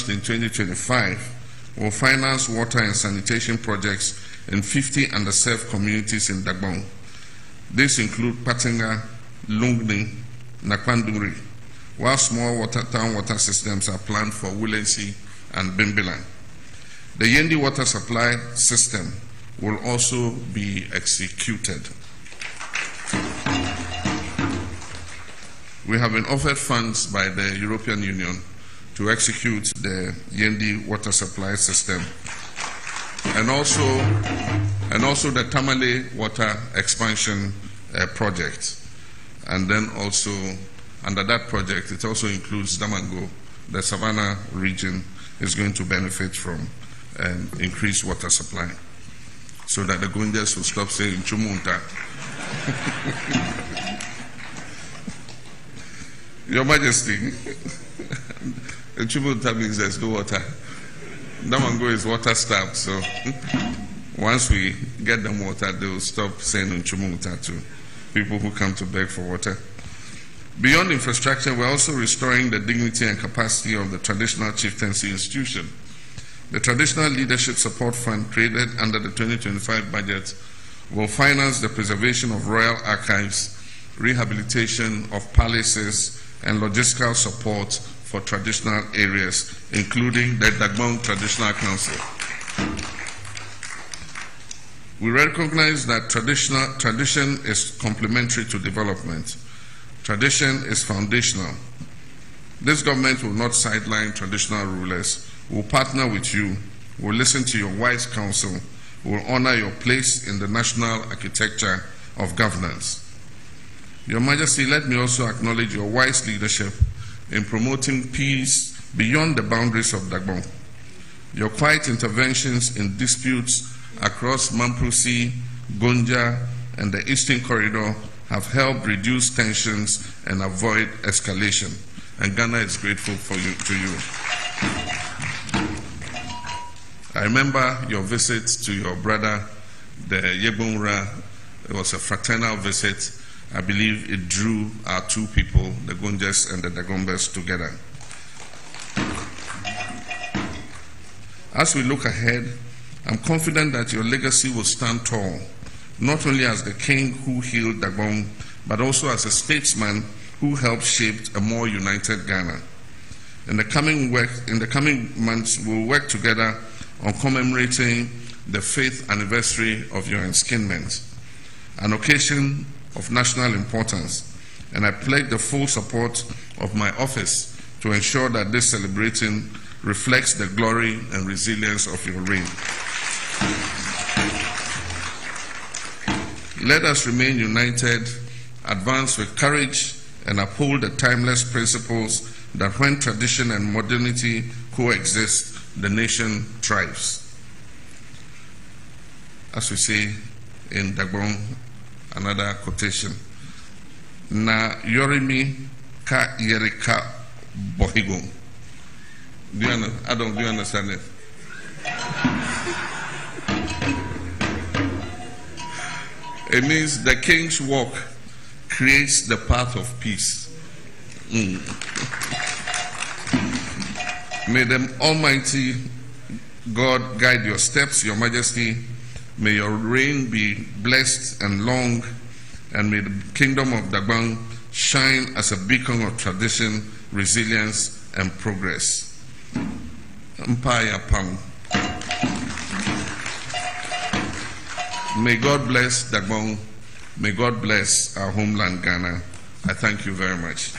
in 2025 will finance water and sanitation projects in 50 underserved communities in Dagbon. These include Patinga, Lungni, Nakwanduri, while small town water systems are planned for Wulensi and Bimbilan. The Yendi water supply system will also be executed. We have been offered funds by the European Union to execute the Yendi water supply system and also the Tamale water expansion project. And then also under that project, it also includes Damango. The Savannah region is going to benefit from increased water supply so that the Gunjas will stop saying Chumunta. Your Majesty, Chumunta means there's no water. Damango is water starved, so once we get them water, they will stop saying Chumunta to people who come to beg for water. Beyond infrastructure, we're also restoring the dignity and capacity of the traditional chieftaincy institution. The Traditional Leadership Support Fund created under the 2025 budget will finance the preservation of royal archives, rehabilitation of palaces, and logistical support for traditional areas, including the Dagbon Traditional Council. We recognize that tradition is complementary to development. Tradition is foundational. This government will not sideline traditional rulers. We'll partner with you. We'll listen to your wise counsel. We'll honor your place in the national architecture of governance. Your Majesty, let me also acknowledge your wise leadership in promoting peace beyond the boundaries of Dagbon. Your quiet interventions in disputes across Mamprusi, Gonja, and the Eastern Corridor have helped reduce tensions and avoid escalation. And Ghana is grateful to you. I remember your visit to your brother, the Yegbonra. It was a fraternal visit. I believe it drew our two people, the Gonjas and the Dagombas, together. As we look ahead, I'm confident that your legacy will stand tall, not only as the king who healed Dagbon, but also as a statesman who helped shape a more united Ghana. In the coming months, we'll work together on commemorating the 5th anniversary of your enskinment, an occasion of national importance, and I pledge the full support of my office to ensure that this celebration reflects the glory and resilience of your reign. Let us remain united, advance with courage, and uphold the timeless principles that when tradition and modernity coexist, the nation thrives. As we say in Dagbon, another quotation, Na yorimi ka yerika bohigo. Do you understand it? It means the king's walk creates the path of peace. May the Almighty God guide your steps, Your Majesty. May your reign be blessed and long, and may the kingdom of Dagbon shine as a beacon of tradition, resilience, and progress. Empire Pang. May God bless Dagbon. May God bless our homeland, Ghana. I thank you very much.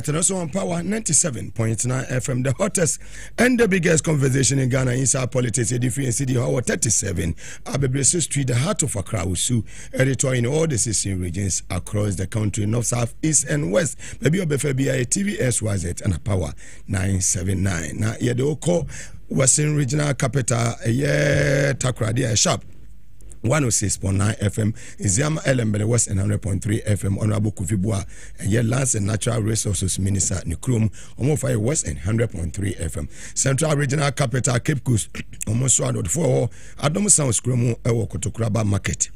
And also on Power 97.9 FM, the hottest and the biggest conversation in Ghana inside politics. Different city, Howard 37, Abebreso Street, the heart of Accra, Usu, editor in all the 16 regions across the country, north, south, east, and west. Maybe Obefebia TV SYZ and Power 979. Now, yeah, they all call Western Regional Capital Takrady Sharp 106.9 FM, Iziama Elembele West and 100.3 FM, Honorable Kufibua, Lands and Natural Resources Minister Nikrum, Omofai West and 100.3 FM. Central Regional Capital Cape Coast, almost 104, Adam Sounds Skrumu, Ewo Kotokuraba Market.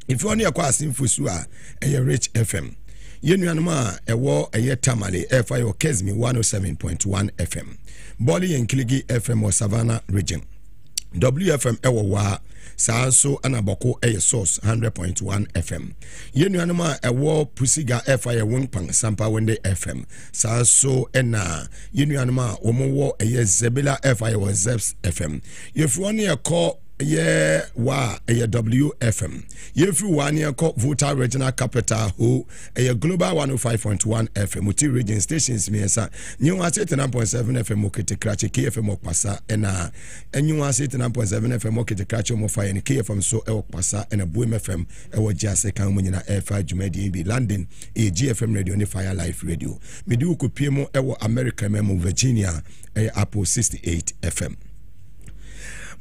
If you want to acquire Simfusua, Rich FM. Yenuanuma, Ewo, Tamale, FIO Kesmi 107.1 FM. Boli and Kiligi FM or Savannah Region. WFM Ewa Sanso Anaboko Source 100.1 FM. Yenuanuma Ewo Pusiga FIO Wingpang Sampa Wende FM. Sanso Ena Yenuanuma Omowo Zebila FIO Zeps FM. If you want to call WFM. If you want to call Volta Regional Capital who Global 105.1 FM Muti region stations miensa New 89.7 FM Okete Krachi KFM Okpasa and New 89.7 FM Okete Krachi Mofa and KFM so Okpasa and a Boom FM Ewo Jase Kamunyina F5 Jumedi be London a GFM radio ni Fire Life Radio. Midu Kupiemo Ewo America Memo Virginia Apple 68 FM.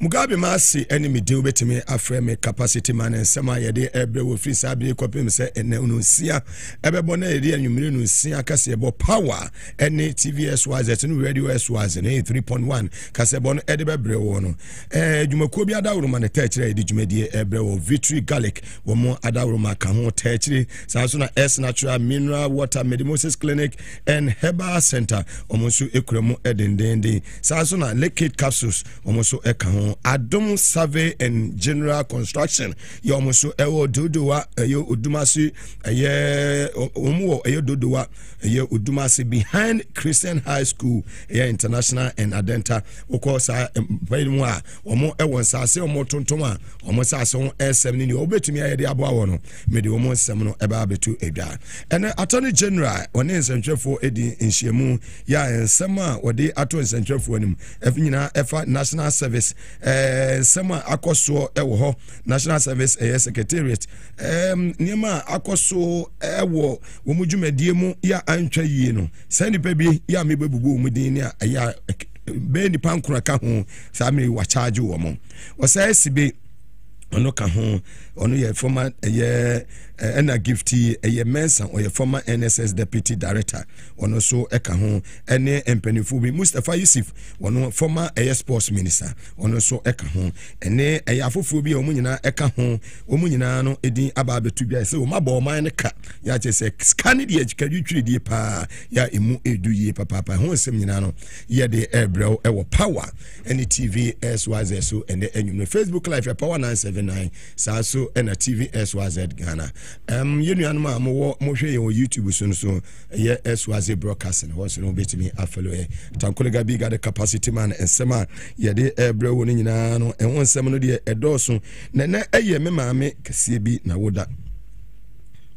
Mugabe Masi enemy deal betime afreme capacity man and sama yede ebre wo free sabi kopim se ene unusia ebebo na yede anwumire nusia kasebo power ene TVS was no radio S was 3.1 kasebo no edebe bre wo no dwumakuo bi adawro ma ne techire yede dwumadie ebre wo Victory Garlic wo mo adawro ma ka ho techire sanso na S Natural Mineral Water Medimosis Clinic and Herbal Center omonso ekuremu edendende sanso na liquid capsules omonso eka ho Adom Survey and General Construction yomuso ewo dodowa odumasi omuwo dodowa odumasi behind Christian High School International and Adenta okosa bayinmu a omo ewo nsase omo tontoma omo sase on SM ni obetumi ayede abo awono mede omo nsem no eba betu edwa ene Attorney General one nsentwefo edi nhyiemu ya nsem a wode ato nsentwefo anim efinyina efa National Service Sema akoso ewo ho National Service Secretariat niema akoso ewo wo mudwumadie mu ya antwa yie no sani pa bi ya mebebubu mu din ya ya be ni pankura ka ho sa me wa charge wo mo wo sai sibe ono ka ho ono ye former ena gifty mensa or former NSS deputy director ono so eka ho ene empenifu bi Mustafa Yusuf ono former sports minister ono so eka ho ene afofu bi omunyina eka ho omunyina no edin aba betu bia se o mabo man ne ka ya che se scan die kadwitwiri die pa ya emu edu ye papa ho nsem nyina no ye de ebrel ewo power ene TV SYZ so ene enyum Facebook live ya power 979 so ena TV SYZ Ghana yenu anuma mo hwe ye YouTube so ye SYZ broadcasting ho so no betimi afolo ye tankolega bi ga capacity man ensema ye de ebre wo nyina no enwo nsem no de edoso na eye me maame kase bi na woda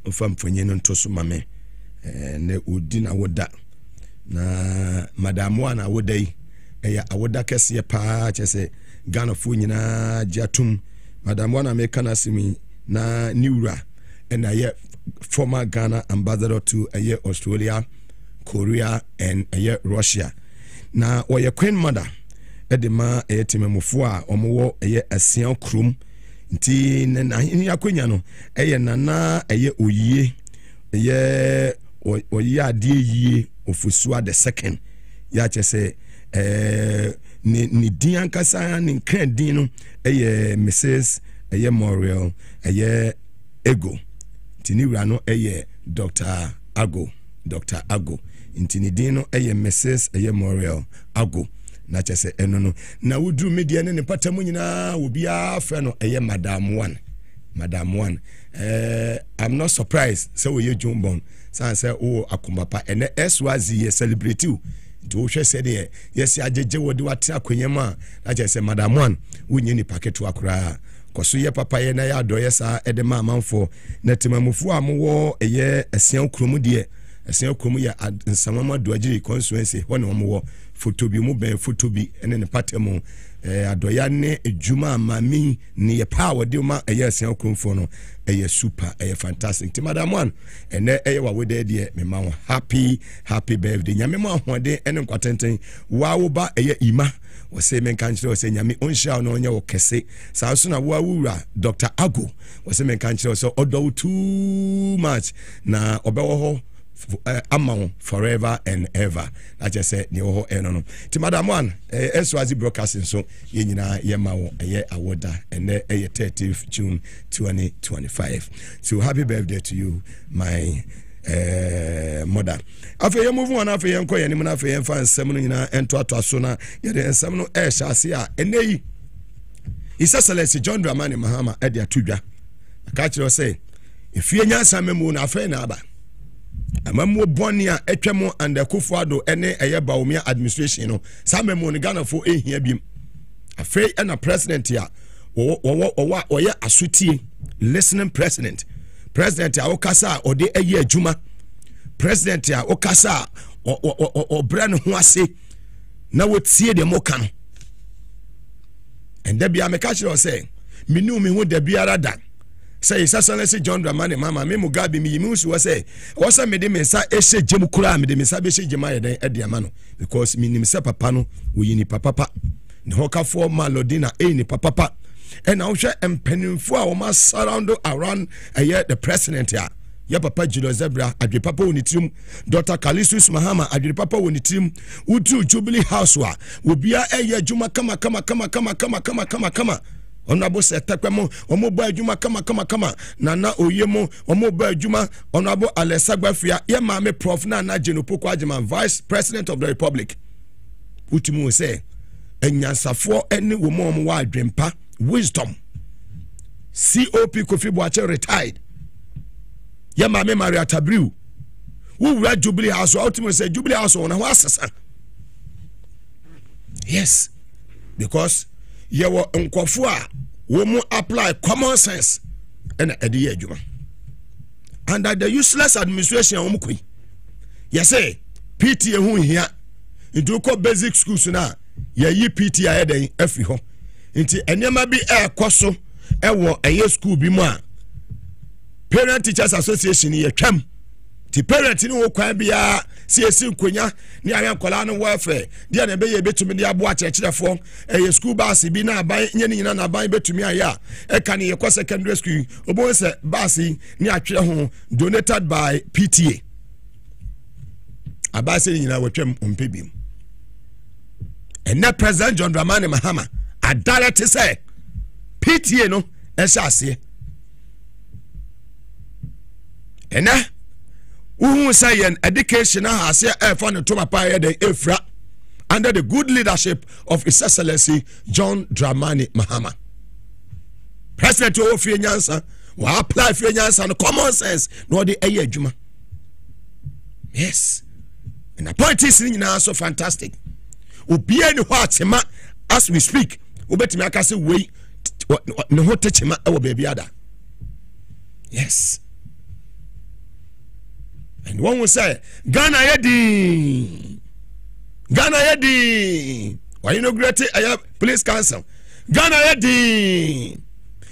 ofam fonye no ntoso mame ne odi na woda na madam wa na woda yi eya awoda kase pa chese Ghana fo nyina jatum madam wa na me kana simi na niura and a former Ghana ambassador to Australia, Korea, and Russia. Now, or your queen mother, Edema, Timemufua, Omo, a Sian Krum, Tin, and Yakunyano, Nana, Uye, or ya dear ye of Fusua the second. Yache say, ni Diankasa, ni Credino, Mrs. Moriel, Ego. Tiniwra no Dr. Ago intinidino Mrs. Moriel Ago na chese eno no na wudru media ne patamu nyina obi afre no Madam One I'm not surprised so we jumbon san say o akomapa ene SYZ celebrate you to hwe se de yes ajeje wodi wate akwanyama na chese Madam One wunye ni packet akura koso ye papa ye na ya doye sa edema amanfo na timamufu amowo asian kromu de ɛsɛn krom ya nsamama doagye constituency hɔ ne ɔmo wɔ photo bi mu bɛn photo bi ɛne ne patam adoya ne adwuma amami ne yɛ power de ma ɛyɛ ɛsɛn kromfo no ɛyɛ super ɛyɛ fantastic ti madam one ɛnɛ ɛyɛ wa wode deɛ me ma happy birthday nyame ma hoɔden ɛne nkwatenten wawo ba ɛyɛ ima wɔsɛ menka nkyerɛ wɔsɛ nyame onhyia no ɔnyɛ wɔ kɛse saa so na wawura Dr. Ago wɔsɛ menka nkyerɛ wɔsɛ ɔdɔ too much na ɔbɛwɔ hɔ amount forever and ever. I just said, no, no. To Madam One, Eswazi Broadcasting, so you know, Yamao, a year awarda, and a 30th June 2025. So happy birthday to you, my mother. After you move on, after you go, and even after you find Seminina and Twasona, yet and some Shasia, and they is Excellency John Dramani Mahama at their Tuja. I catch you say, if you're not some moon, a friend, Amamu Bonia Echemo and the Kufuado ene eye Baumia administration no some mo ne Ghana for here bim afei and a president ya o ya asutie listening president ya okasa o de eye adwuma president ya okasa o bra ne ho ase na wotie de mo kan and there be ameka kire say minu me ho da biara da say Excellency John Dramani Mama me Mugabe me yimusu say wasa me de mensa ehye gem kura me de mensa be hye gema yeden ediama no because me nim se papa no wo yini papa ne hokafo malodina ni papa and now hwe empanimfo a wo ma surround around the president ya papa Julius Zebra adwe papa woni tirim Dr. Kalisus Mahama adwe papa woni tirim utu Jubilee House wa obia adwuma kama Honorable Setakwemo, Omobo Adwuma kama Nana Oyemo, Omobo Adwuma, Honorable Alessagwafia, ye mame Prof Nana Jenopoko Adjuma, Vice President of the Republic. Utimu say, enyansafo ene womo omo wa adwempa, wisdom. COP Kofi Boakye retired. Ye mame Maria Tabriu. Who read Jubilee House, ultimately say Jubilee House on a wasasa. Yes, because yewo nkofo a wo mu apply common sense and edi adwuma under the useless administration wo mu koi say PTA hu hia ndu ko basic schools na yi PTA eden afi ho nti enema bi ekoso ewo eye school bi mu a Parent Teachers Association ye twam ti parent ni wo kwan bia CSC nkonya ni ayan kola no welfare dia na be ye betumi dia bo akyerɛkyerɛfo school bus bi na aban nye ni nyina na aban betumi aya ka ne ye secondary school obo se bus ni atwerɛ ho donated by PTA abase ni nyina wotwam ompebim and na President John Dramani Mahama adare te say PTA no ɛhyɛ ase ena who say an education has for the Tomapaya de Efra under the good leadership of His Excellency John Dramani Mahama. President Ofi Nyansa will apply for Nyansa and common sense no the Ayajuma. Yes, and appointees in so fantastic. Ubi any what as we speak, Ubeti Makasi way no hotechima our baby ada. Yes. And one will say, Ghana yedi. Why you know great police council? Ghana yedi.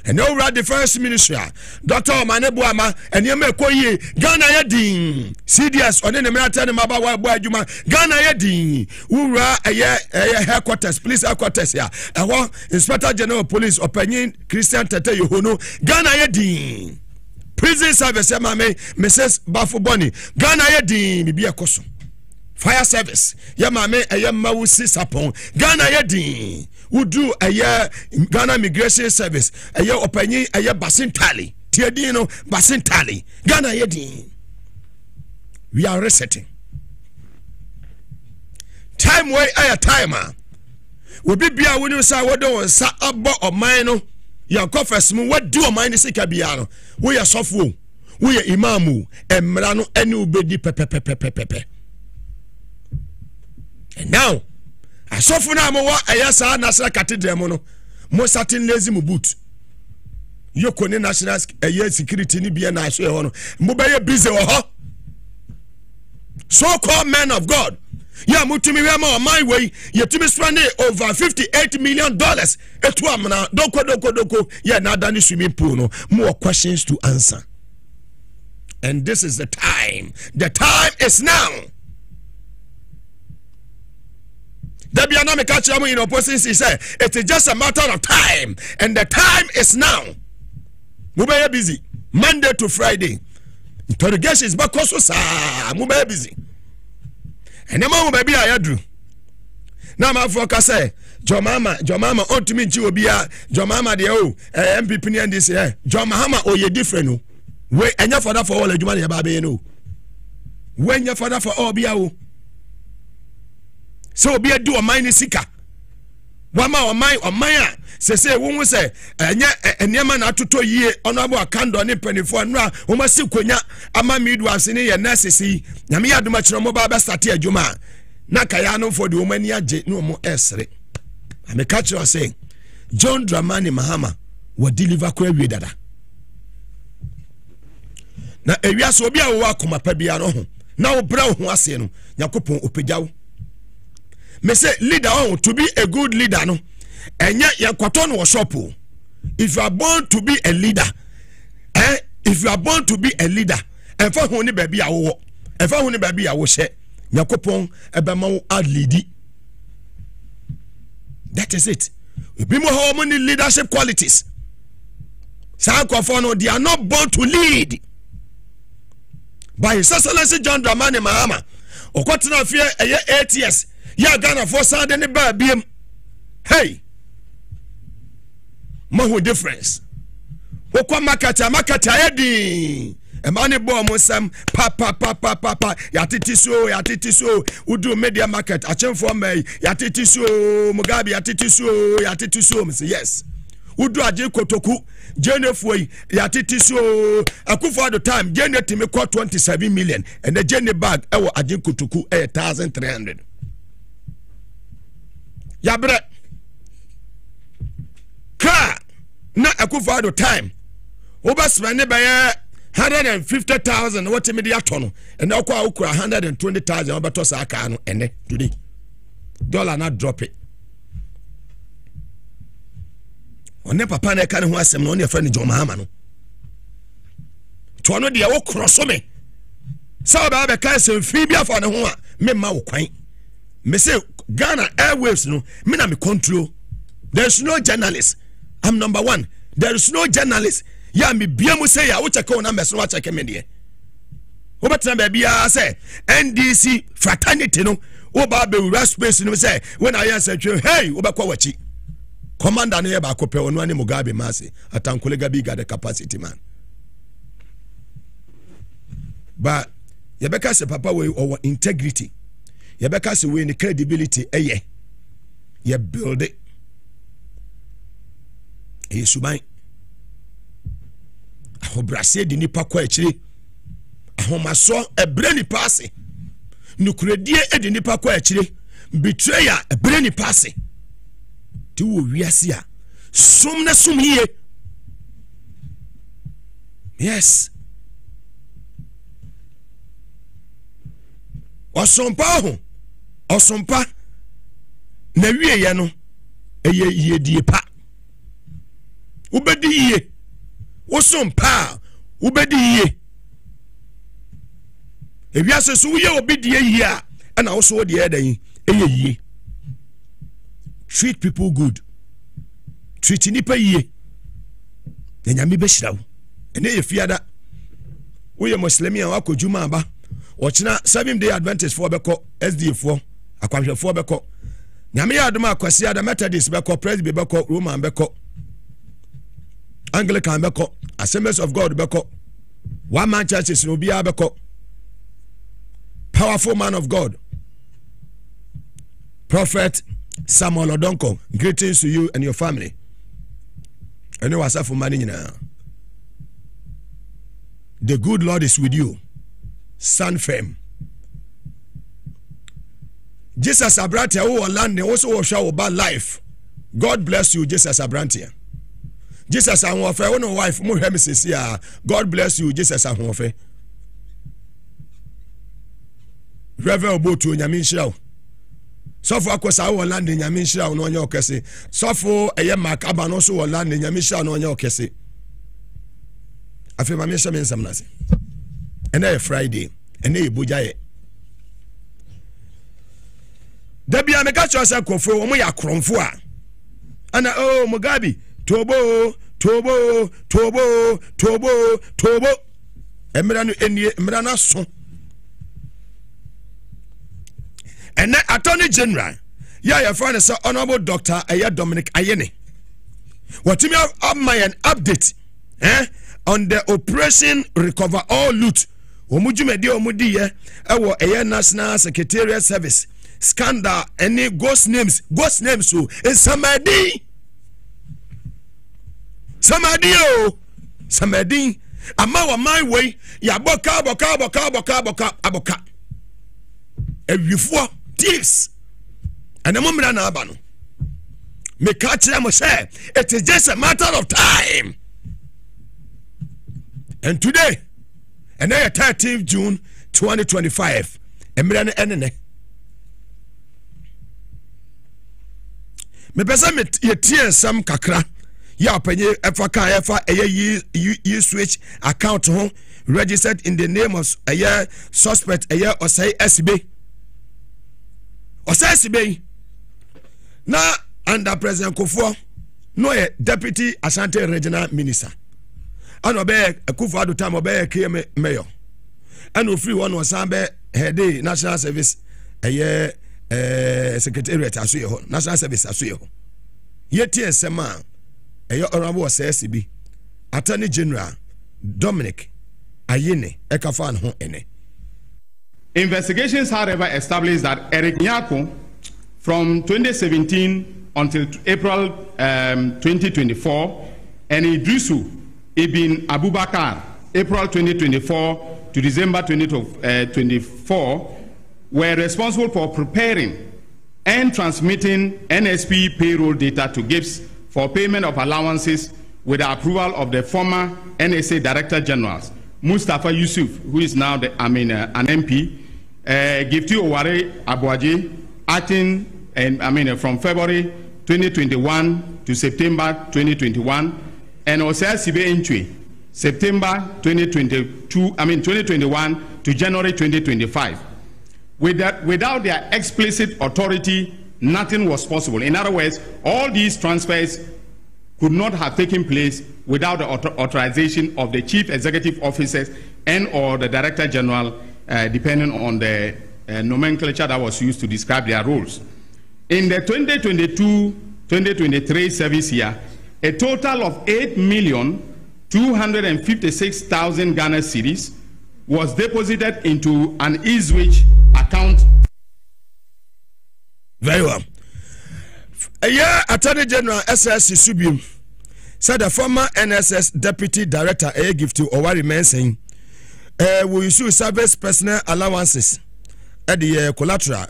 And over the first ministry, Dr. Manebuama, and you make Ghana yedi. CDS on the military Maba boy Juma. Ghana yedi. Ura a headquarters, police headquarters here. And one Inspector General Police opinion Christian Tete Yohono. Ghana yedi. Prison service mame Mrs. Bafo Boni Ghana yedin bibi ekoso fire service ya mame mawusi sapon Ghana yedin udu Ghana immigration service opanyi basintali tiedin no basintali Ghana yedin we are resetting time way timer we bibia woni sa wodo sa abo oman no ya confess mu wadi o man sika bia no wo ya sofo wo ya imamu emra no ene obedi pepepepepepe and now asofo na mo wa ayasa national cathedral mo no mo satin lazy mu boot yoko ne national security ni bia na so e ho no mo be ye busy wo ho So-called men of God. Yeah, mutumi we ma my way. Yetumi spend over $58 million. Etu amna doko. Yeah, na dani swimming pool no. More questions to answer. And this is the time. The time is now. Debiana me catch you in opposition. He said it is just a matter of time, and the time is now. Mubaya busy Monday to Friday. Interrogations back also sa mubaya busy. And the mama baby I drew. Now my focus say Jomama on to me Jobia Jomama the MPP and this year. Jomama oh you different. We and your father for all the money baby no. When your father for all be so be a do a mine seeker. Wama or mine say won say enye na atoto yie onabo akando ne penifo no a o ma sikonya ama midwives ne ye nurses yi nyame yadoma kire mo ba start adwuma na kaya no for the omani age no mo esre ame catch you say John Dramani Mahama will deliver kwa wi dada na ewia so obi a wo akoma pa bia no ho na wo bra ho ase no yakopon opegyawo me say leader on to be a good leader no enye yakwato no shop. If you are born to be a leader if you are born to be a leader enfa ho ni baby awo enfa ho ni baby awo hye yakopon ebema wo ad lead. That is it. Be more how many leadership qualities no, they are not born to lead. By His Excellency John Dramani Mahama okotena fear 8 years ya Ghana for Sunday ne ba biem. Hey, mahu difference. Wokwa market ayedi. Emani bo monsam pa yatiti so udu media market achemfo mai yatiti so Mugabe yatiti so say yes. Udu aje kotoku Jenefoi yatiti so Akufo the time Jene timi ko 27 million and the Jene bag ewo aje kotoku 1,300. Yabre ka na Akufo the time oba spend by 150,000 what media tono and now kwa ukura 120,000 obato sa aka no ene today dollar na drop it. One papa na ka ne ho asem no ne friend John Mahama no to no de wo kroso me sa ba be ka asem fi bia fa ne ho a me ma wo kwan me say Ghana Airwaves no me na me control. There's no journalist. I'm number one. There is no journalist. Ya me bia mu say ya wo check on numbers no wa check me de wo betra ba bia say NDC fraternity no wo ba be wura space no say when I answer hey wo be kwa wachi commander no ye ba ko pe wonu ani Mugabe Mase Atankole Gabi got the capacity man. But ye be ka say papa we our integrity ye be ka say we ni credibility ye build it suban ahobrase di nipa kwa akire ahomaso ebre nipa ase nukuredie edi nipa kwa akire betrayer ebre nipa ase ti wo wiase a som na som hie. Yes, osompa na wie ye no eye yedie pa ubedi ye osompa ubedi ye ewiase so ye obedi ye a na wo so de edan ye. Treat people good, treat nipa ye nyame be hirawo ene ye fiada wo ye muslimi a wakodjuma aba ochina 7-day Adventist for beko SDA for akwanhwe for beko nyame ya adoma akwasi ada Methodist beko Presby beko Roman beko Anglican beko Assemblies of God beko one man churches no bia beko. Powerful man of God Prophet Samuel Odonko, greetings to you and your family. And you was for money now. The good Lord is with you. Stand firm. Jesus Abrantia who land also show about life. God bless you, Jesus Abrantia. Jesus Anwofe, one wife, more God bless you, Jesus Anwofe. Reverend Obotu nyame nhyira wo sofo akosa wo land nyame nhyira wo no onye okese sofo eye makaba no so wo land nyame nhyira no onye okese afi ma me hyame nsam nase ene Friday ene ebojaye Dabia meka chosa kofo wo mo ya kromfo a ana oh Mugabe tobo emra no enie emra na so ene Attorney General ya find say Honorable Dr. Dominic Ayine what me up my an update on the Operation Recover All Loot omujumedi omudi ye ewo National Secretariat Service scandal any ghost names so is somebody ama wa my way ya boka ewifuo thieves and amomra na aba no me catch them say it is just a matter of time and today and 13th June 2025 emra na enene me pesa me yetie sam kakra ya penye efa you switch account home registered in the name of a suspect Osei SB na under President Kufuor no deputy Ashanti regional minister and obey Kufuor at the time obey KM mayor and free one was sambe head national service secretariat asuye national service asuye yeti ensema Honorable SB Attorney General Dominic Ayine ekafan ho ene. Investigations, however, established that Eric Nyako, from 2017 until April 2024, and Idrisu Ibn Abubakar, April 2024 to December 2024, were responsible for preparing and transmitting NSP payroll data to GIBS for payment of allowances with the approval of the former NSA Director General, Mustafa Yusuf, who is now an MP, Gifty Oware Abuaji, acting from February 2021 to September 2021, and Osei Sibe Entry, September 2021 to January 2025. Without their explicit authority, nothing was possible. In other words, all these transfers could not have taken place without the authorization of the chief executive officers and or the director general, depending on the nomenclature that was used to describe their roles. In the 2022-2023 service year, a total of 8,256,000 Ghana cedis was deposited into an eSwitch account. Very well. Attorney General SS Subium said the former NSS Deputy Director Gifty Oware Mensing will issue service personnel allowances at the collateral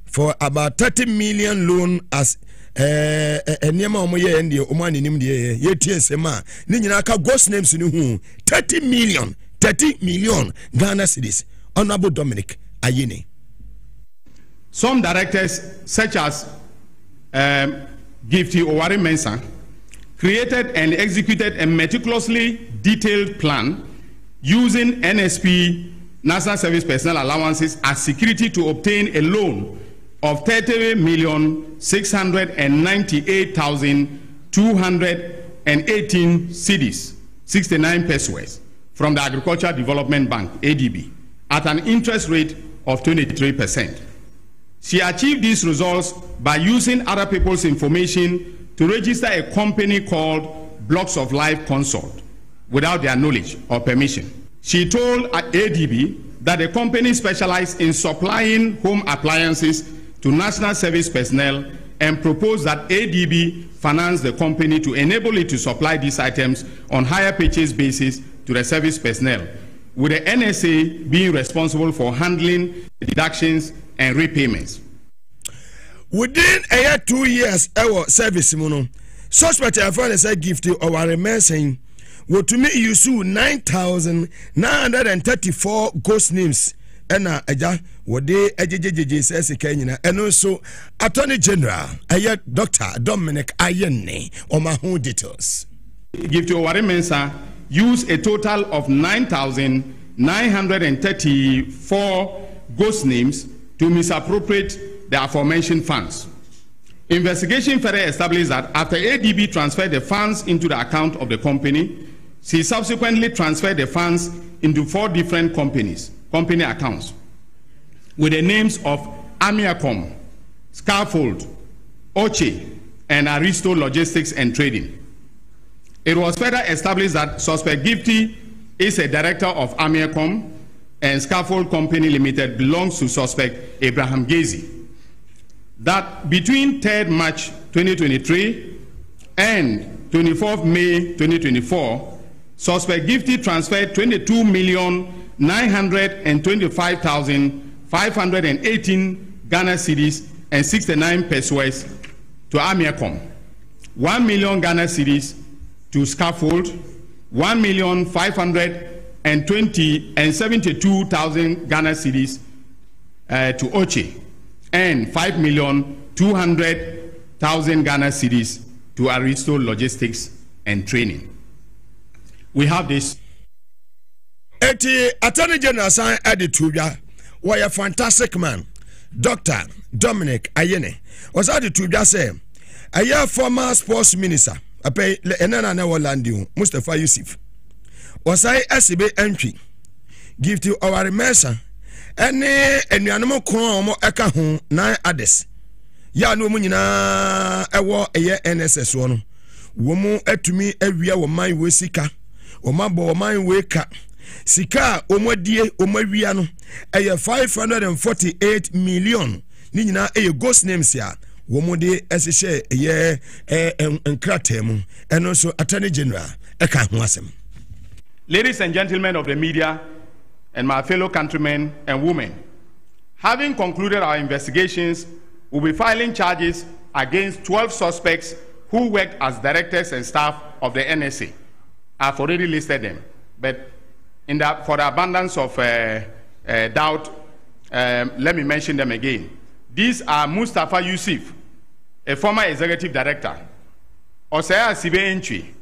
for about 30 million loan as enema omoye ndi omani nim de yetiesema ni nyina ka ghost names ni hu 30 million Ghana cedis. Honorable Dominic Ayine. Some directors such as Gifty Oware Mensah created and executed a meticulously detailed plan using NSP National Service Personnel Allowances as security to obtain a loan of 30,698,218 cedis, 69 pesos, from the Agricultural Development Bank, ADB, at an interest rate of 23%. She achieved these results by using other people's information to register a company called Blocks of Life Consult without their knowledge or permission. She told ADB that the company specialized in supplying home appliances to national service personnel and proposed that ADB finance the company to enable it to supply these items on hire purchase basis to the service personnel, with the NSA being responsible for handling deductions and repayments. Within a year, 2 years, our service mono suspect I found a gift or remain what to me you sue 9,934 ghost names ena agya wode ejejejeje sesika nyina eno so Attorney General aye Dr. Dominic Ayenne omahu details. Gift Oware Mensah use a total of 9,934 ghost names to misappropriate the aforementioned funds. Investigation further established that after ADB transferred the funds into the account of the company, she subsequently transferred the funds into 4 different company accounts with the names of Amiacom, Scaffold, Oche, and Aristo Logistics and Trading. It was further established that suspect Gifty is a director of Amiacom, and Scaffold Company Limited belongs to suspect Abraham Gezi. That between 3rd March 2023 and 24th May 2024, suspect Gifty transferred 22,925,518 Ghana cedis and 69 pesos to Amiacom, 1 million Ghana cedis to Scaffold, 1,572,000 Ghana cedis to Oche, and 5,200,000 Ghana cedis to Aristo Logistics and Training. We have this. Eti Attorney General sign added to ya. Why a fantastic man, Dr. Dominic Ayenne was added to ya say a year former sports minister. I pay enana na Landiu Mustafa Yusuf. Was I SB entry? Give to our mesa. Any animal crown eka hon 9 others. Ya no munyina ewo eye NSS one. Womu etumi ewia wo man we sika. Omabo man we ka. Sika omwadie omawia no eye 548 million. Ni nyina eye ghost names ya. Womude esehye eye enkratemu. And also Attorney General eka ho asem. Ladies and gentlemen of the media and my fellow countrymen and women, having concluded our investigations, we'll be filing charges against 12 suspects who worked as directors and staff of the NSA. I've already listed them, but for the abundance of doubt, let me mention them again. These are Mustafa Yusuf, a former executive director, Osea Sibe Entry,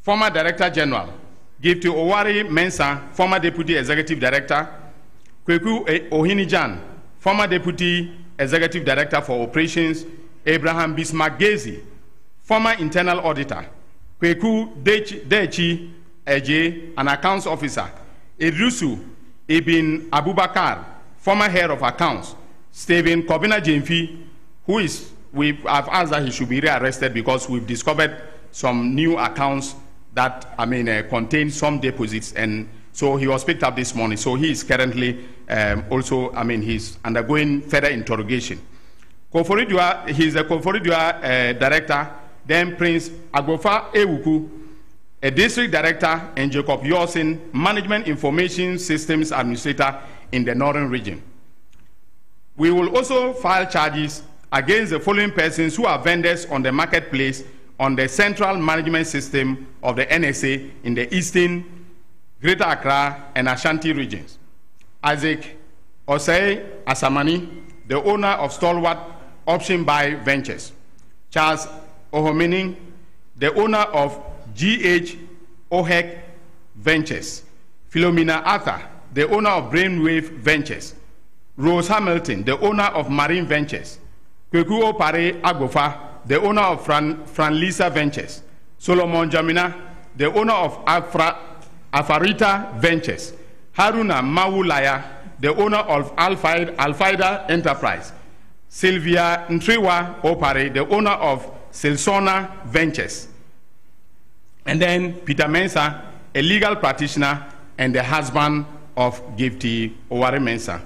former director general, Gifty Oware Mensah, former deputy executive director, Kweku Ohinijan, former deputy executive director for operations, Abraham Bismarck Gezi, former internal auditor, Kweku Dechi Eje, an accounts officer, Idrusu Ibn Abubakar, former head of accounts, Stephen Kobina Jemfi, we've asked that he should be rearrested because we've discovered some new accounts that contain some deposits, and so he was picked up this morning. So he is currently he's undergoing further interrogation. Koforidua, he's the Koforidua director. Then Prince Agbofa Ewuku, a district director, and Jacob Yorsin, management information systems administrator in the northern region. We will also file charges against the following persons who are vendors on the marketplace on the central management system of the NSA in the eastern, Greater Accra, and Ashanti regions. Isaac Osei Asamani, the owner of Stalwart Option Buy Ventures. Charles Ohomening, the owner of GH Ohek Ventures. Philomena Arthur, the owner of Brainwave Ventures. Rose Hamilton, the owner of Marine Ventures. Kweku Opare Agbofa, the owner of Franlisa Ventures. Solomon Jamina, the owner of Afarita Ventures. Haruna Mawulaya, the owner of Alfaida Enterprise. Sylvia Ntriwa Opare, the owner of Silsona Ventures. And then Peter Mensah, a legal practitioner and the husband of Gifty Oware Mensah.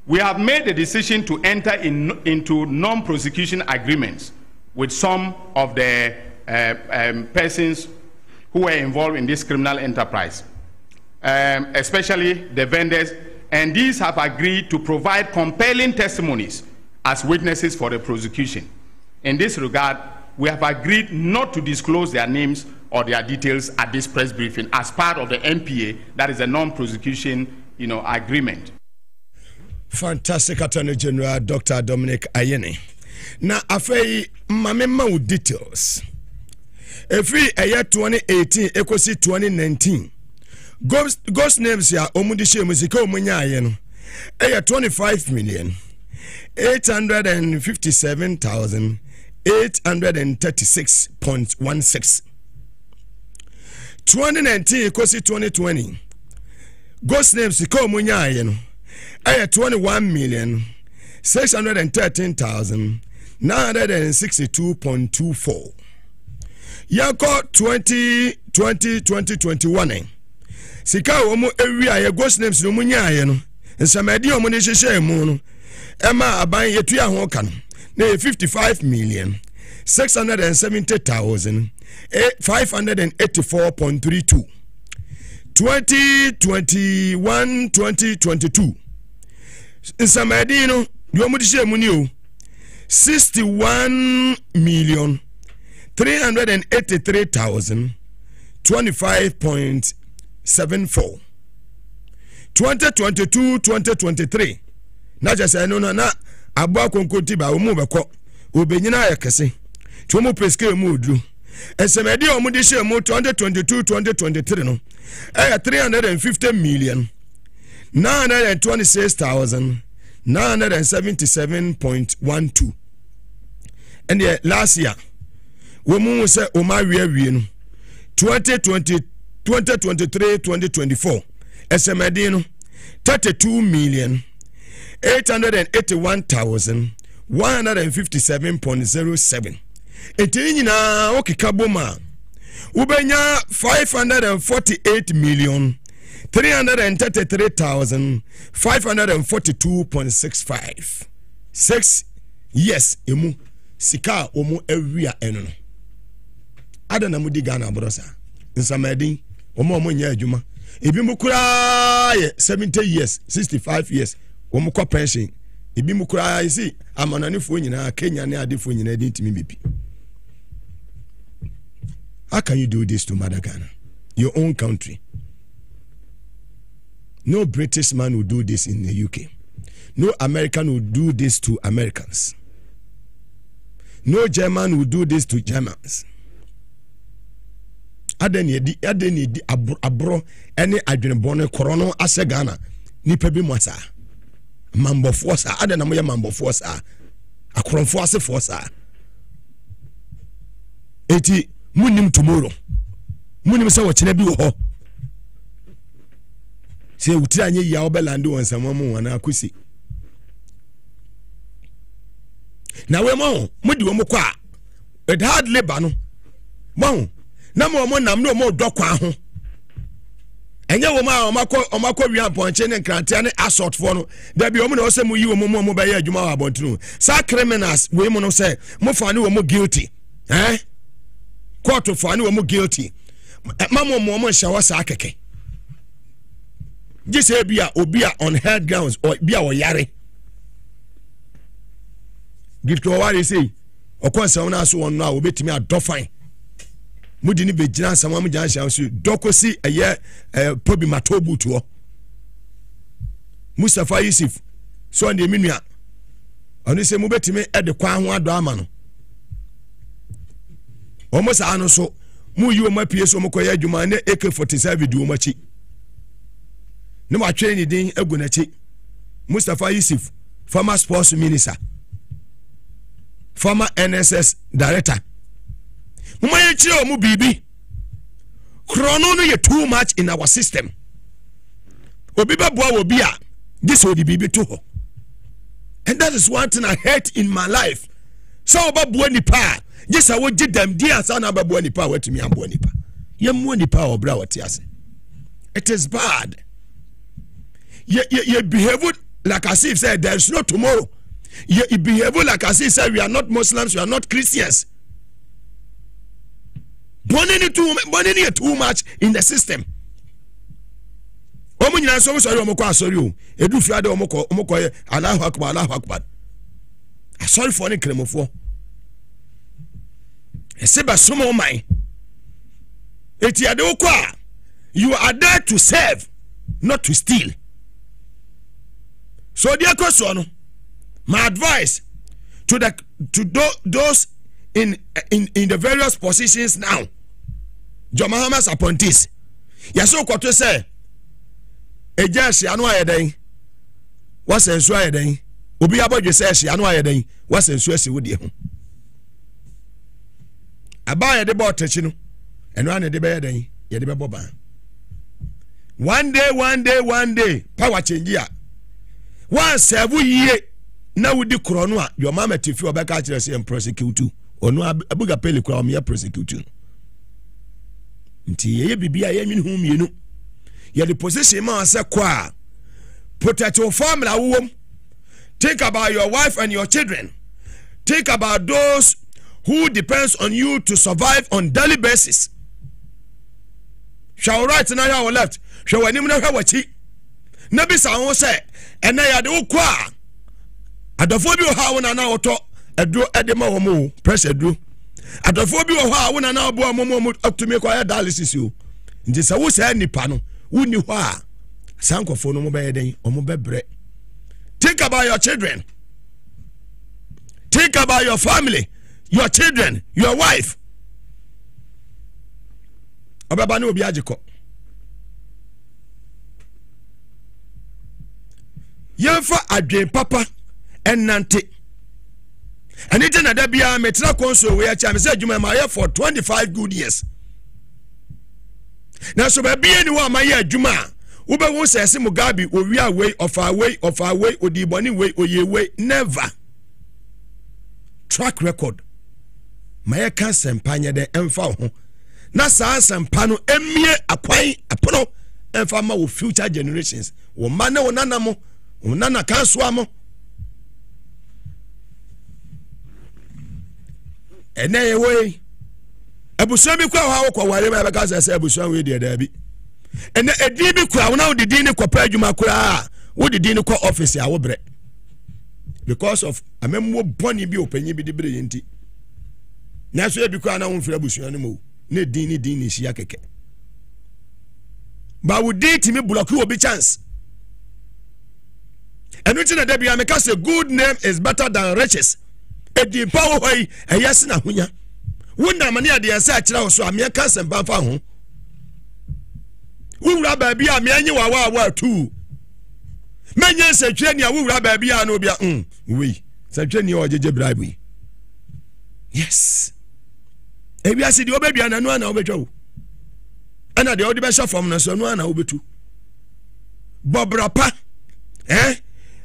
We have made the decision to enter into non-prosecution agreements with some of the persons who were involved in this criminal enterprise, especially the vendors, and these have agreed to provide compelling testimonies as witnesses for the prosecution. In this regard, we have agreed not to disclose their names or their details at this press briefing as part of the NPA, that is a non-prosecution agreement. Fantastic Attorney General Dr. Dominic Ayeni. Na afei mamema with details. Every year 2018 ekosi 2019. Ghost names ya omudishe musika omunya ayeno. 25,857,836.16. 2019 ekosi 2020. Ghost names sika omunya ayeno. 21,613,962.24. Yako 2020-2021. Sika omu area ye ghost names no munya ye no. Nsamadi omu ne hyehyɛ mu no. Ema aban yetu ya ho ka no. Na 55,670,584.32. 2021-2022. Nsamadi no yomu de hyehyɛ mu ni o. 61,383,025.74. 2022-2023 na jase no na agba konkoti ba omu beko obenyina ayekese tuomu peske mu odru esemedi omu de hye mu 2022-2023 no 350,926,977.12 and the last year womu se oma wie no 2023-2024 SMD no 32,881,157.07. Eti nyina okika boma ubenya 540,333,542.65. 6 yes emu sika omu awia eno no adana mudi Ghana brosa nsamadi omo nya adwuma ebi mukura ye 70 years 65 years omu ko pension ebi mukura isi amananefo nyina Kenya ne adefo nyina de ntimi bebi. How can you do this to Mother Ghana, your own country? No British man will do this in the UK. No American will do this to Americans. No German will do this to Germans. Adeni di abro ene adwenebone korono ase Ghana nipa bi mwasa mambo force adena mo ye mambo force akoronfo ase force eti munim tomorrow munim se wo kire bi wo ho se utira anye ya obelande wonsam mo wana akosi na we mo mudi wo mo kwa it hard labor no mo na mo nam no mo dokwa ho enye wo ma omakọ wi amponche ne nkrantia ne assault for no da bi o mo na o se mo yi wo mo ba ye adwuma wa abontunu sa criminals we mo no se mo fa ne wo mo guilty court for ne wo mo guilty mamo mo hyawa sa akeke gise bia obi a on head grounds or bia wo yare gitko wari say okonsa na so won no a obetimi adofan mudi ni bejina sama mu jan shan so dokosi eye probi matobu to Mustafa Yusuf so on the minua oni se mu betimi ede kwa ho ado ama no omo sa anu so mu yi o mapie so mokoye adwuma ne AK47 di o machi ne ma twe ni din egu na chi Mustafa Yusuf former sports minister, former NSS director. Muma chiro mu bibi. Chrono no ye too much in our system. Obi ba boa obi a this odi bibi to ho. And that is one thing I hate in my life. So oba boa nipa, just I would them dear son aba boa nipa wetimi amboa nipa. Ye mu nipa obra wati ase. It is bad. You behave like as if said there is no tomorrow. You behave like as if said we are not Muslims, we are not Christians. Burning too much in the system. Omo nyina so sorry omo kwa sorry o. Edu fiade omo ko Allahu Akbar Allahu Akbar. Sorry for any kremofo. Eseba somo man. Etiade okwa. You are there to serve, not to steal. So dear question, my advice to those in the various positions now, John Mahama's appointees. Yes, so what to say? A judge, I know I day. What's in Sway day? Obi about you say she, I know I day. What's in Sway with you? I buy a debate, and run a debate, you debate Boba. One day, power change ya. Once every year, now with the corona, your mama to feel back at us and prosecute you. Or no, abuga peli kwa me prosecute. Nti ye bibia ye min hum yenu. Ye the position man say kwa. Protect your family wom. Think about your wife and your children. Think about those who depends on you to survive on daily basis. Shall right now or left. Shall we nimna wachi. Nabi sa won say ena ya de ukwa. Adofo bi o ha wona na oto edu edema wo mu pressure edu. Adofo bi o ha wona na obo amomo atumi kwa dialysis o. Nti sa wo say nipa no woni ho a sankofo no mo be den o mo bebre. Think about your children. Think about your family, your children, your wife. Obaba no obi agiko. Yemfa adwen papa enante. And it na da bia metra konso we acha me say adwuma ma ye for 25 good years. Now so ba bia ni wa ma ye adwuma wo be won say Mugabe owi away of away odiboni way oye way never. Track record. Ma ye kan sempanye de emfa ho. Na sa sempa no emie akwan apono emfa ma wo future generations. Wo ma na wo nana mo, wo nana kan so amo. Ene ye we abusuan bi kwa ha wo ware ma be ka say abusuan we de da bi. Ene edi bi kwa wo na wo didi ni kopa adwuma kura wo didi ni ko office ya wo bre. Because of amemmo boni bi opanyi bi de bre yenti. Na so e bi kwa na wo mfira abusuan no mo. Ne dini shia keke. Ba wo date me block you obi chance. And which na debi ameka say good name is better than riches. E di power hoy e yes na hunya. Wona mane ade yansa akira wo so amia ka sempa fa ho. Wura ba bia me anyi wa tu. Menye setwe ni a wura ba bia no bia we. Setwe ni o jeje bribe. Yes. Ebi asidi obedua na no na obetwa wo. Ana de odi be sha from na so no na obetu. Bobrapa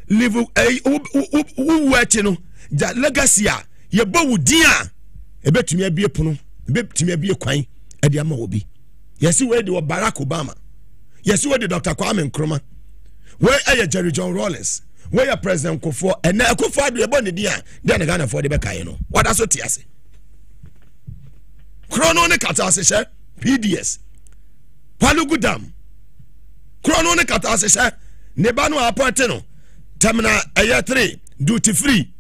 live work no ja legacy a ye bo wudin a ebetumi abie pono ebetumi abie kwan e de ama obi. Yesi we de Barack Obama. Yesi we de Dr. Kwame Nkrumah. We Jerry John Rawlings. We President Kufuor and Kufuor do e bo ne dia de Ghana for de be kai no. What aso tiase. Chrono ne kata se PDS. Palugudam. Chrono ne kata se ne ba no appoint no. Terminal aya 3 duty free.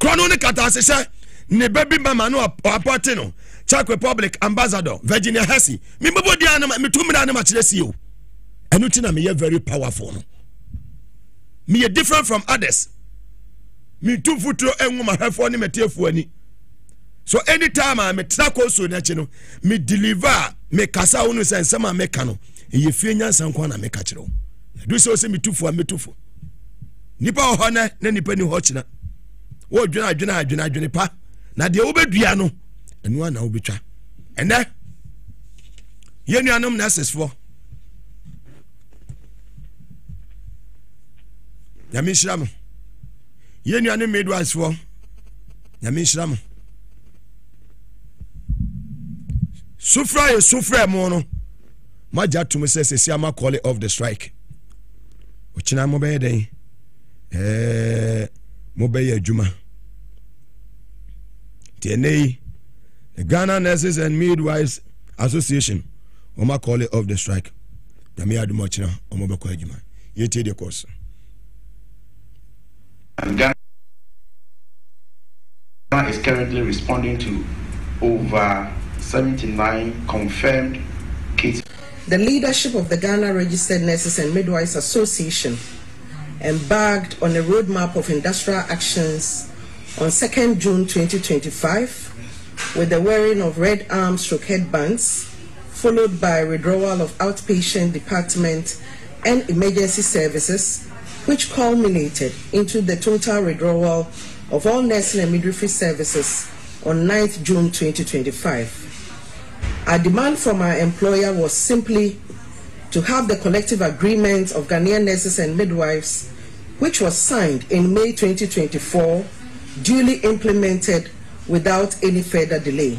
Chrono ne kata se ne baby mama no appoint no. Czech Republic Ambassador Virginia Hesse. Me bobo dia na me tumira na ma kire si o. Enu ti na me ye very powerful no. Me ye different from others. Me tu futuro enwu ma hefo ni metiefu ani. So anytime I me trako so na chi no me deliver me kasa unu se nsema me ka no ye fie nyansa nkwa na me ka kire o. Do so me tufu a me tufu. Nipa ho na nipa ni ho kina. Wo adwena pa. Na de obedua no enu ana obetwa. Ene ye nuanom nurses for. Ya mi shiramu. Ye nuanom midwives for. Ya mi shiramu. Sufra mo no. Maja to me say ama call it off the strike. Ochina mo be den. Mo be ye adwuma. TNA, the Ghana Nurses and Midwives Association, Oma call it off the strike. Yami adu mochina, Oma be kwa adwuma. Ye tie the course. And Ghana is currently responding to over 79 confirmed cases. The leadership of the Ghana Registered Nurses and Midwives Association embarked on a roadmap of industrial actions on 2nd June 2025 with the wearing of red arm/headbands, followed by withdrawal of outpatient department and emergency services, which culminated into the total withdrawal of all nursing and midwifery services on 9th June 2025. Our demand from our employer was simply to have the collective agreement of Ghanaian nurses and midwives, which was signed in May 2024, duly implemented without any further delay.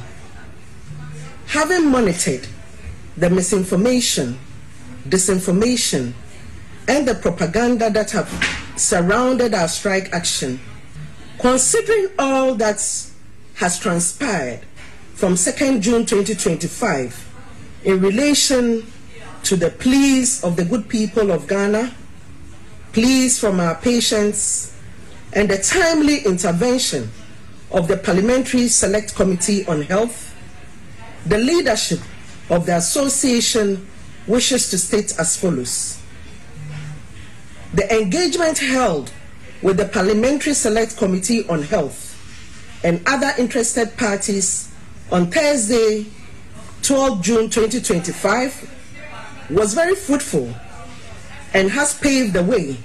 Having monitored the misinformation, disinformation, and the propaganda that have surrounded our strike action, considering all that has transpired from 2nd June 2025 in relation to the pleas of the good people of Ghana, pleas from our patients, and the timely intervention of the Parliamentary Select Committee on Health, the leadership of the association wishes to state as follows. The engagement held with the Parliamentary Select Committee on Health and other interested parties on Thursday, 12 June 2025, was very fruitful and has paved the way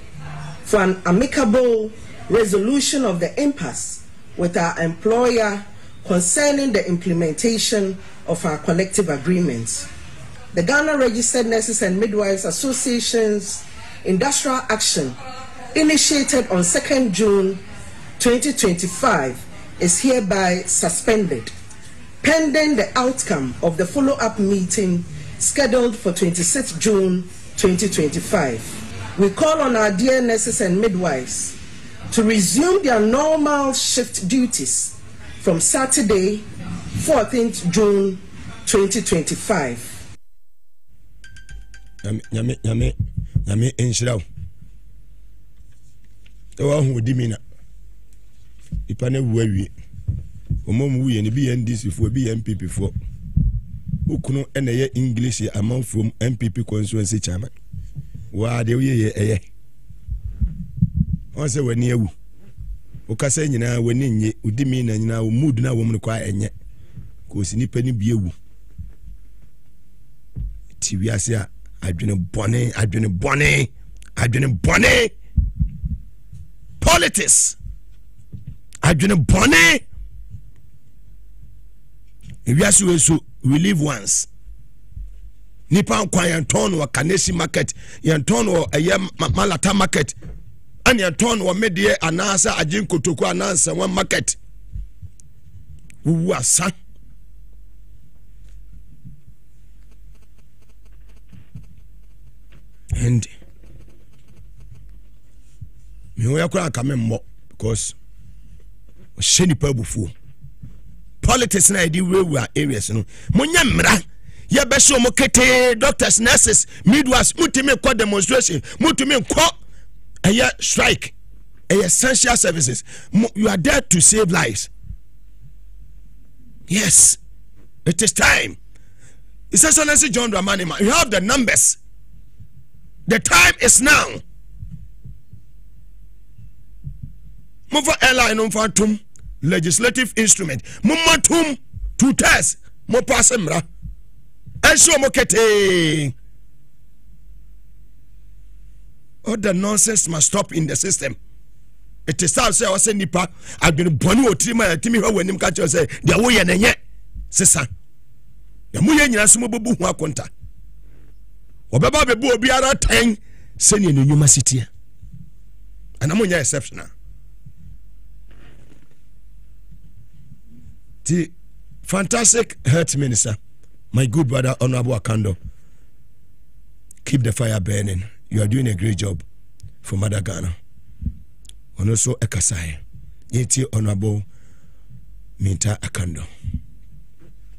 for an amicable resolution of the impasse with our employer concerning the implementation of our collective agreements. The Ghana Registered Nurses and Midwives Association's industrial action, initiated on 2nd June 2025, is hereby suspended, pending the outcome of the follow-up meeting scheduled for 26th June 2025. We call on our dear nurses and midwives to resume their normal shift duties from Saturday, 14th June 2025. Nyame enshiraw. Ewa hu dimina. Ipane wuawie. Omom wuye ne bi NDC fo bi MPP fo. Ukunu ene ye English amount from MPP constituency chairman. Wa de ye eye. On se wani ewu. Okasa nyina wani nye udimi na nyina wo mood na wo mu kwa enye. Ko si nipa ni bi ewu. Ti wiase a adwene bone politics adwene bone wiase we so we live once nipa kwa yanton wa Kanesi market yanton wa Malata market ani yanton wa medie anasa ajinkotoko anasa wa market wu asa and me we akura aka me mmo because o sheni pa bufu politics na di wewu areas no munya mra ye be so mo kete doctors nurses midwives mutimi ko demonstration mutimi ko aya strike aya essential services you are there to save lives. Yes, it is time. It's Excellency John Dramani Mahama. You have the numbers. The time is now. Move airline on phantom legislative instrument. Mumatum 2 tests. Mo pasemra. Enso mo kete. All the nonsense must stop in the system. It is time say I was nipa adwene bonu otirima atimi hwa wanim ka che say dia wo ye nenye sesa. Ya mu ye nyina so mo bobu hu akonta. Obeba bebu obiara 10 senior no nyuma city and amonya exceptional the fantastic health minister, my good brother Honorable Akando. Keep the fire burning. You are doing a great job for Mother Ghana. And also Ekasai Yeti Honorable Minta Akando.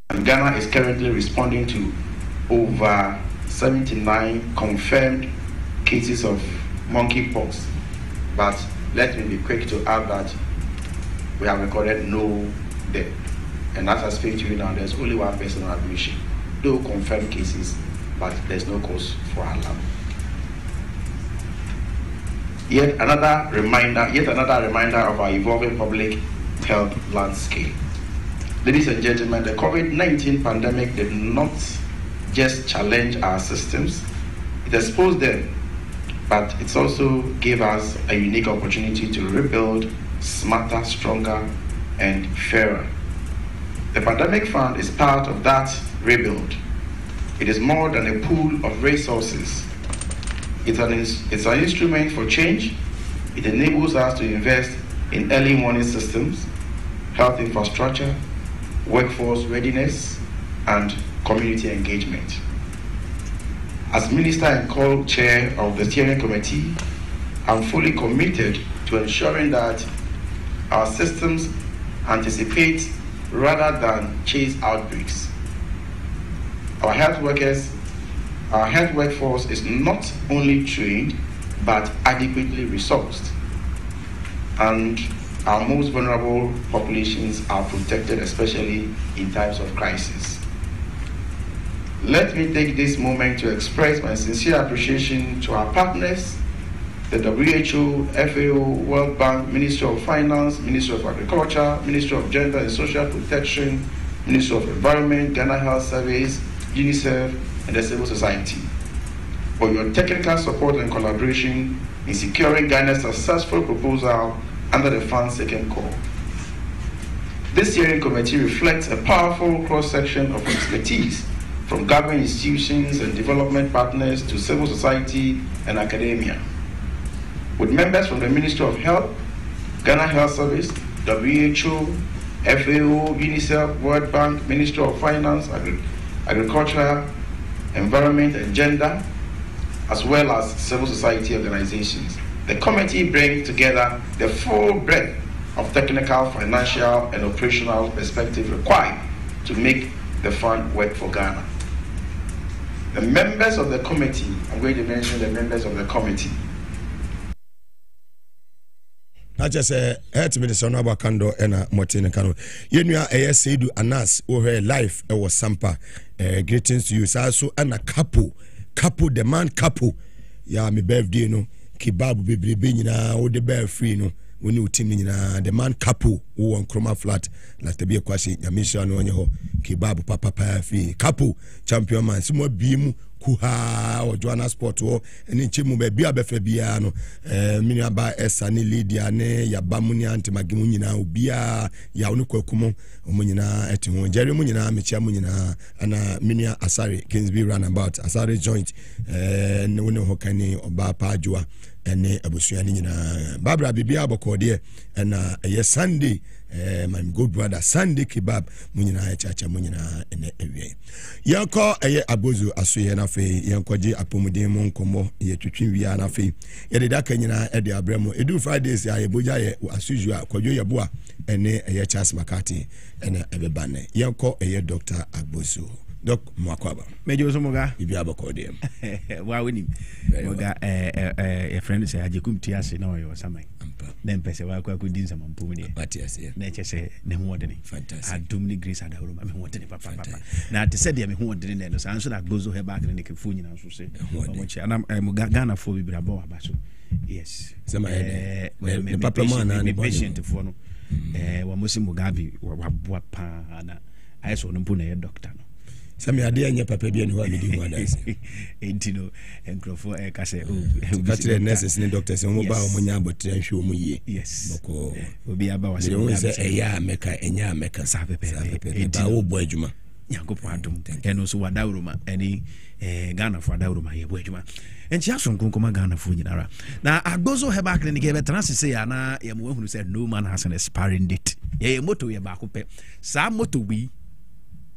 Ghana is currently responding to over 79 confirmed cases of monkeypox, but let me be quick to add that we have recorded no death, and as I speak to you now, there's only one person on admission. Though confirmed cases, but there's no cause for alarm. yet another reminder of our evolving public health landscape. Ladies and gentlemen, the COVID-19 pandemic did not just challenge our systems, it exposed them, but it also gave us a unique opportunity to rebuild smarter, stronger, and fairer. The Pandemic Fund is part of that rebuild. It is more than a pool of resources. It's an instrument for change. It enables us to invest in early warning systems, health infrastructure, workforce readiness, and community engagement. As Minister and co-chair of the steering committee, I'm fully committed to ensuring that our systems anticipate rather than chase outbreaks. Our health workforce is not only trained, but adequately resourced. And our most vulnerable populations are protected, especially in times of crisis. Let me take this moment to express my sincere appreciation to our partners, the WHO, FAO, World Bank, Ministry of Finance, Ministry of Agriculture, Ministry of Gender and Social Protection, Ministry of Environment, Ghana Health Service, UNICEF, and the civil society for your technical support and collaboration in securing Ghana's successful proposal under the fund's second call. This steering committee reflects a powerful cross-section of expertise from government institutions and development partners to civil society and academia. With members from the Ministry of Health, Ghana Health Service, WHO, FAO, UNICEF, World Bank, Ministry of Finance, Agriculture, Environment and Gender, as well as civil society organizations. The committee brings together the full breadth of technical, financial, and operational perspective required to make the fund work for Ghana. The members of the committee, I'm going to mention the members of the committee. I just heard me the son of Wakando and Martin Kano. You know, Seidu Anas over life, it was Sampa. Greetings to you, Sasu, and a couple, the man couple. Ya, me birthday, no, Kebab be binina, or the bear free, no, when you team the man couple who on Chroma flat, like the beer quasi, Yamisha, no, Kebab papa free, couple, champion man, some more beam. Kuha or Joanna Sport or any chimu be biabefabiano, Miniaba Esani Lydia ne Yabamunia anti Magimunina ubia Yaunuko Kumo, Omunina Etimo, Jerry Munina, Micha Munina, and Minia Asari, Kingsby runabout, Asari joint, Nuno Hokani, Oba Pajua, and Abusianina, Barbara Bibiabo Cordier, and yes, Sunday. My good brother Sunday Kebab Munina Chacha Munina in the area. Yanko Abuzu Asuye na fe yankoji apomudemu nkomo ye twetwe wi na fe ye de dakanyina e de abramo edu Fridays ya eboja ye asuju akwadwo yeboa ene ye Charles Makati ene ebebane yanko Dr. Abuzu Doc Mwakwaba mejo so moga bibi abakode wa wini moga a friend say ajekum tiase na oyo samai then pese wa kwa kudin sama mpumuni patiase na chese ne huodene fantastic adumni grace adawro ma me huodene papa na te said me huodene ne no sanso na gozo he back ne ke fu nyina so se mo che ana moga Ghana fo bi brabo wa baso yes sama me papa man na patient fo no wa mosi mugabi wa pa na aiso no mpu na ye doctor no Sami ade anya papa bia ne ho amedi ho adase entino enkrofo ka se o nurses ne doctors mo ba o nya abotre ahwe o mo yie yes boko obi aba wa se eya meka enya meka sapepe ba wo bo adwuma nyagopo adum eno so wadawruma eni Ghana for adawruma ye bo adwuma enchi aso nkonkoma Ghana fo nyinara na agbozo heba clinic e betra sese ya na ye mo ehunu say no man has an expiring date ye moto ye ba ko pe sa moto bi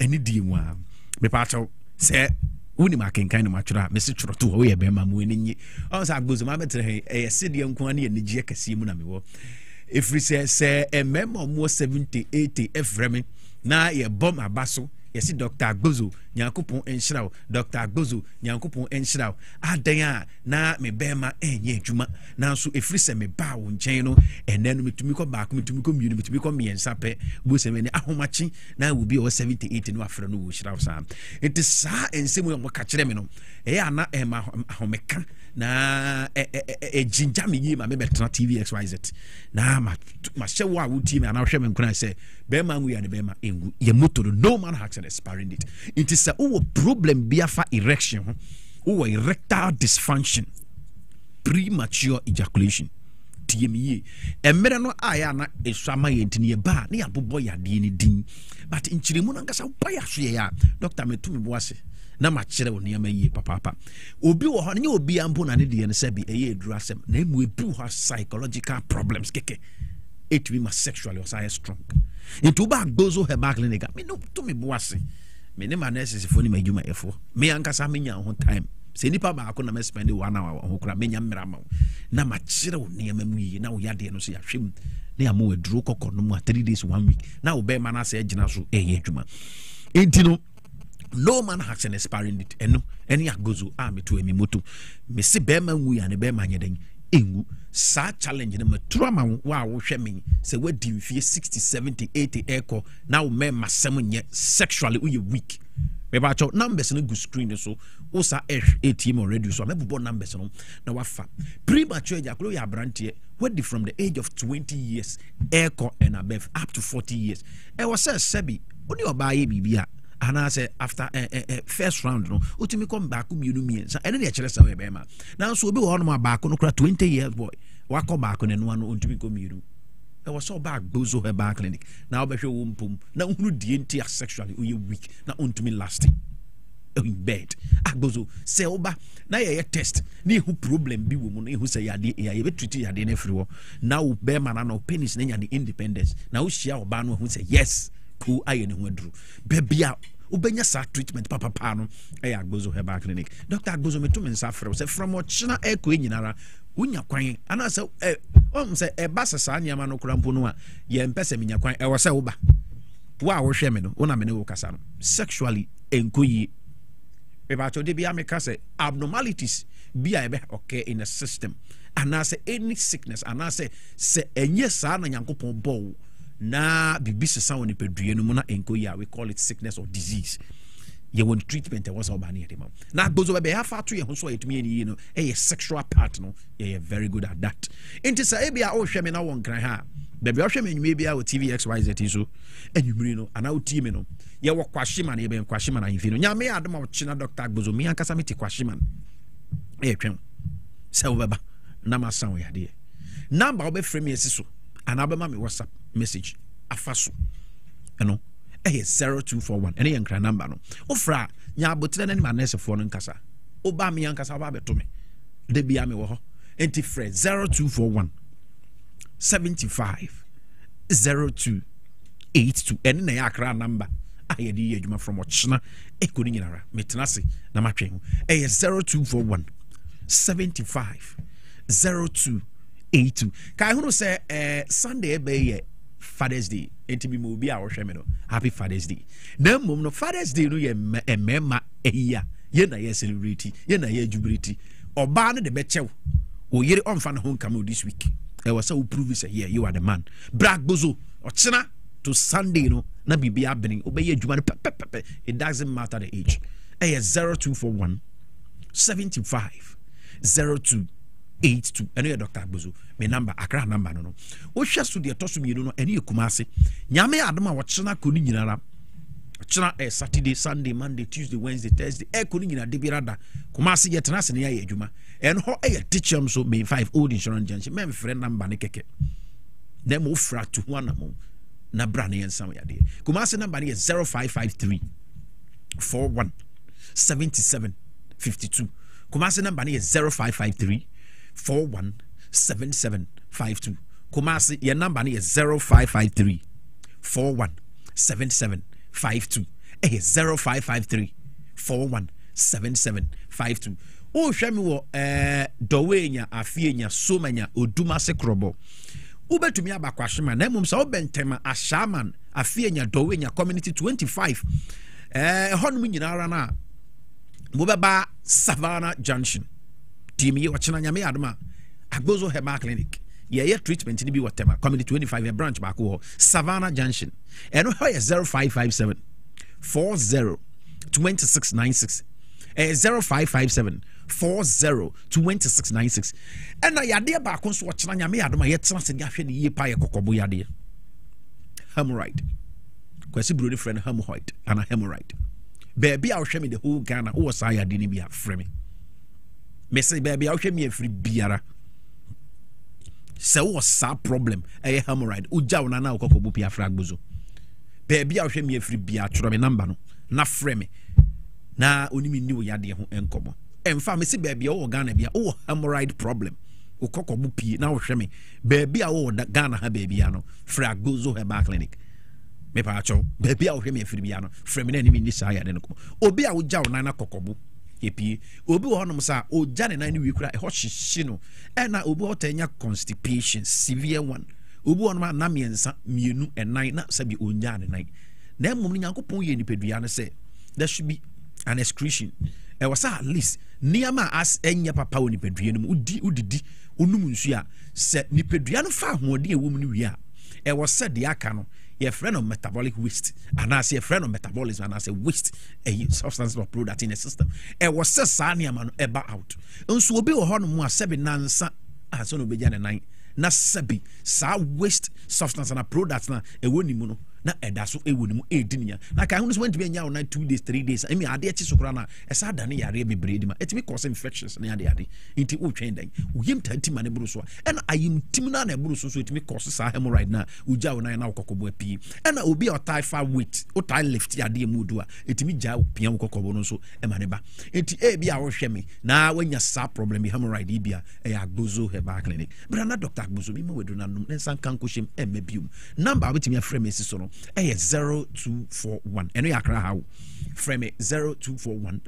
eni die mu a me pacho se woni makenkan no matwura me se tworo to wo ye be ma mu enyi on sa agbozo ma betre he e sedie nko an ye ngie kase mu na me wo efri se ememo mo 70 80 efreme na ye bom abaso yɛsi Dr. Agbozo nyankopɔn enhyira wo Dr. Agbozo nyankopɔn enhyira wo adan a na me bɛma enye adwuma nanso efiri sɛ me ba wo nkyɛn no ɛnɛ no metumi kɔ baako metumi kɔ mienu metumi kɔ miɛnsa pɛ bo sɛ me ne ahomakye na wo bi o 78 no afra no wo hyira wo saa enti saa ensɛm yo ka kyerɛ me no ɛyɛ ana ɛma ahomeka na jinja me yi ma me betena TVXYZ na ma hyɛ wo a wo team na hwɛ me nkona sɛ bɛma ngu ya ne bɛma engu ye motor no man has an expiring date it is a problem bi afa erection ho erectile dysfunction premature ejaculation TME emere no aya na esama ye ntini ba na yabobɔ yade ni din but nkyiremu na nkasa ba ya so ye ya doctor metumi boase na ma kyerɛ wo nneɛma yie papa obi wɔ hɔ ne obi ampo na ne deɛ ne sɛ bi ɛyɛ eduru asɛm na emu ebi wɔ psychological problems keke etumi ma sexually or say strong into ba Agbozo Herbal Clinic me no to me boase me ne ma nurses fo ni ma adwuma efo me ankasa me nya ho time se nipa ba ko na me spend 1 hour ho kura me nya mmera ma na ma kyerɛ wo nneɛma mu yie na wo yade no so ya hwem na ya mo aduru kokɔ no mu 3 days 1 week na wo be ma na sɛ gyina so ɛyɛ adwuma enti no man has an expiring date eno any Agbozo me to emi moto me se be ma nwu ya ne be ma nyeden engu sa challenge na matura ma wa wo hwɛ me se wadi mfie 60 70 80 echo na wo me masem nye sexually we weak me ba cho numbers no go screen so wo sa ATM already so me bubo numbers no na wafa premature ejaculation ya brantie wadi from the age of 20 years echo and above up to 40 years e was say sebi oni oba ye bibia ana say after first round no utimi come back mienu miensa ene de kyerɛ sɛ we be ma na so obi wo no ma back no kra 20 years boy wa come back no no utimi come mienu e was so back Agbozo Herbal Clinic na obehwe wo mpom na hunu die nti sexually we weak na untumi lasting in bed Agbozo say oba na ye test na ehu problem bi wo mu na ehu say yade ya ye betreat yade na free wo na wo be ma na penis na nya the independence na wo hia oba no ehu say yes ku aye ne ho aduru bebia ubenya sa treatment papa no Agbozo Herbal Clinic Dr. Agbozo meto me nsa frɛ say from ochina eko nyinara unya kwan ana say say eba sasa nyama no krampo no a ye mpese menya kwan e wo say wo ba wa wo hwɛ me no una me ne wo kasa no sexually enkoyi eba to de bia me ka say abnormalities bia ebe okay in the system ana say any sickness ana say enye sa na nyankopon bɔ na bibi sesa woni pedue no mu na enkoyi we call it sickness or disease ye won treatment was obani edema na Agbozo be ha fa to ye ho so yetumi ni no sexual part no ye very good at that enti sa ebia o hwɛ me na won kran ha bebia o hwɛ me nwuma bia o TVXYZ so enwumiri no ana o tie me no ye wo kwashima na ye be kwashima na yimfi no nya me adoma o china Dr. Agbozo me ankasa me ti kwashima twɛn sɛ wo beba na ma san wo yade number wo be frame ye so ana be ma me WhatsApp message afaso eno 0241 ene yankra number no ofra nya abotre na ni manese fo no nkasa oba me yankasa ba beto me de bia me wo ho enti frɛ 0241 75 0282 ene na yakra number aye di adwuma from ochina ekoni nyinara metena se na matwen ho 0241 75 0282 kai hunu se Sunday be Father's Day enti bi mo bi a wo hwɛ me no happy Father's Day na mom no Father's Day no ye mema ehia ye na ye celebrate ye na ye jubilate oba no de be chew o yere onfa na ho nkam this week e was so prove say yeah you are the man Agbozo ochina to Sunday no na bibi abene obeye adwuma no pepepe it doesn't matter the age 0241 75 0282 eno ye Dr. Agbozo me number akra number no wo hwa so de toso mienu no ene Kumase nyame adoma wo chena ko ni nyinara chena Saturday Sunday Monday Tuesday Wednesday Thursday ko ni nyina de birada Kumase ye tena se ne ya adwuma en ho teacham so me 5 old insurance junction me friend number ne keke na mo fra to ho na mo na bra ne ensam ya de Kumase number ne 0553 41 77 52 Kumase number ne 0553 417752 Kumase your number is 0553 417752 0553 417752 o hwɛ me wo dowenya afienya somanya odumase krobo ubetumi abakwashima na mum sa obentem ashaman afienya dowenya community 25 honum nyinara na mobeba Savannah Junction team ye wachina nyame adoma Agbozo Herbal Clinic ye treatment ni bi whatever community 25 a branch back ho Savannah Junction and no 0557 40 2696 0557 40 2696 and na yade ba ko so wachina nyame adoma ye tena se ahwe ne ye pa ye kokobo yade hemorrhoid kwasi brody friend hemorrhoid and a hemorrhoid baby I will show me the whole Ghana o sa yade ni bi afre me say baby I will show me free biara se was sa problem a hemorrhoid uja una na kokobo pia fra Agbozo baby I will show me free biara tro me number no na frɛ me na onimi ni wo yade ho enkomo emfa me se baby o Ghana bia o hemorrhoid problem o kokobo pie na wo hwɛ me baby a o Ghana ha baby ano fra Agbozo Herbal Clinic me pa acho baby a wo hwɛ me free bia no frɛ me na enimi ni sa yade no komo obi a wo ja una na kokobo epi obi wo honom sa o ja ne nan ni wi kura e ho hyehye no e na obi wo tanya constipation severe one obi wo no na miensa mienu enan na sabi onya ne nan na emom nyankopon ye nipadua ne say there should be an excretion e was at least niama as enya papa wo nipadua no udidi onum nsu a se nipadua no fa hoɔden ewom no wi a e was said the aka no your friend of metabolic waste and I say a friend of metabolism and I say waste a substance or product in the system e was said sania man eba out nso obi wo hono mu a sebe nansa aso no beja ne nan na sebi sa waste substance and product na e woni mu no na eda so e woni mu e dinia na kan hunu so went be nya na 2 days 3 days I mean ade echi sokora na e sa da ne yare be bredi ma etimi cause infections na ade inti o twen dan uyim tanti ma ne buru so e na ayim tim na na buru so etimi cause sa hemorrhoid na uja wo na kokobo api e na obi o tie far weight o tie lift ade mu do a etimi ja pia kokobo no so e ma ne ba enti e bia wo hwe me na wanya sa problem bi hemorrhoid bia e Agbozo Herbal Clinic but na Dr. Agbozo bi ma wedo na num nsan kan ko hwem e mabium number betimi afrɛ me si so no 0241 and we are how frame 0241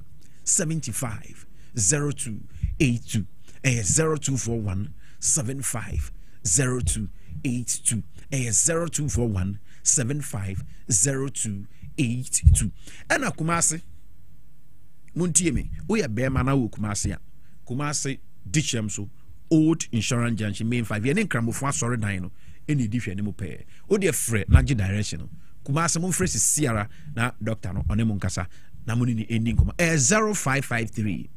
75 0282 0241 75 0282 0241 75 0282 and Kumasi muntie me we are bear man wo Kumasi dichem so old insurance junction main 5 ye ne nkramofo asore dan no eni di hwe ne mo pe o de frɛ na gi direction no Kumasi mo frɛ Sierra na doctor no one mo nkasa na mo ni eni nkoma 0553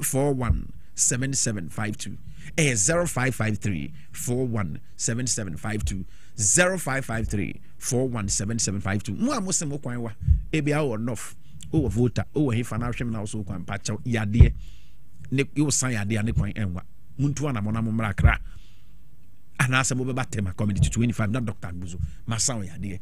417752 0553 417752 0553 417752 mo amosem mo kwan wa e bia o nof o voter o he fa na hwem na so kwan pa chaw yade ne yo san yade ne kwan enwa muntu ana mo na mo mra kra ana se mo be batema community 25 na Dr. Agbozo masan yade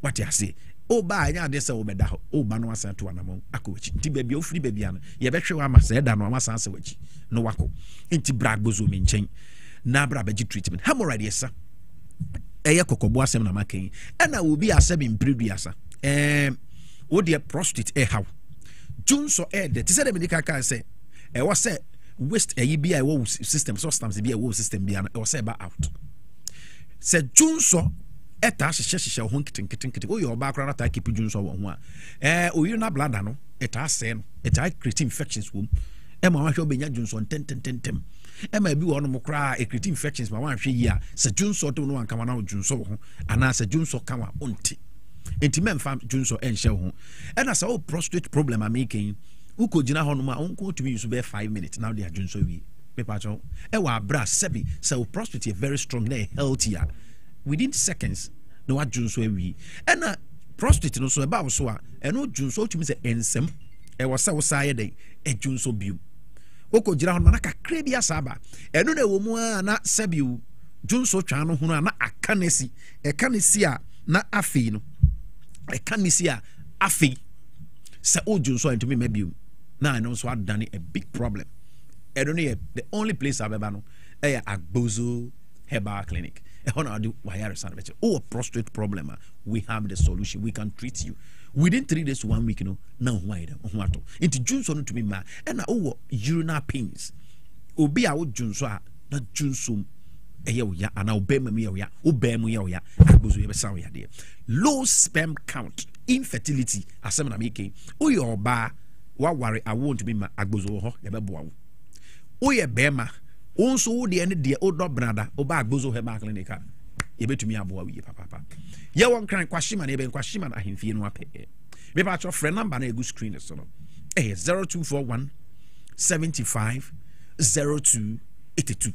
what you say o ba anya de se wo beda ho o ba no asan to anamo akochi nti bia ofiri bia no ye behwe wa masa eda no amasan se wachi no wako nti bra Agbozo me nchen na bra beji treatment hemorrhoid yesa eye kokobo asem na makan ena obi asem impredua sa o de prostate e how junso e de ti se de medical kan se e wo se waste e bia e wo system substance bia e wo system bia no e wo se ba out se junso eta hyehyehye ho nkitinkitinkiti o yo ba kra na ta keep junso wo ho a o yiri na bladder no eta ase no eta create infections wom e ma wa hwe obenya junso ntentententem e ma bi wo no mokra e create infections ma wa hwe yi a se junso to no anka ma na junso wo ho ana se junso kan wa onti enti memfa junso enhye ho e na se o prostate problem amaking uko gina ho no ma onko tumi use be 5 minutes now they are junso wi pepa cho e wa bra sebi se o prostate is very strong na healthier within seconds no what junso wi e na prostate no so e ba so a e no junso tumi se ensem e wo se wo saye dey e junso biu uko gina ho no na kakra bia saba e no na wo mu a na sebi junso twa no ho na akanesi e kanesi a na afi no e kanesi a afi se o junso into me maybe now I know so I've done a big problem. I don't know the only place I've ever known is Agbozo Herbal Clinic. Oh, a prostate problem. We have the solution. We can treat you within 3 days to 1 week. Now why into June so to me ma and urinary pains. Obi a Junso na Junsum. Ya and obey me ya obey me ya Agbozo ya saw ya there. Low sperm count infertility asem na make oye oba wa ware awo ntumi ma agbozo ho ye beboa wo oye bema onso wo de ne de odo brada oba agbozo heba clinic ye betumi aboa wiye papa ye won kran kwashima na ye ben kwashima na ahemfie no ape me ba cho friend number na egu screen so no 0241 75 02 82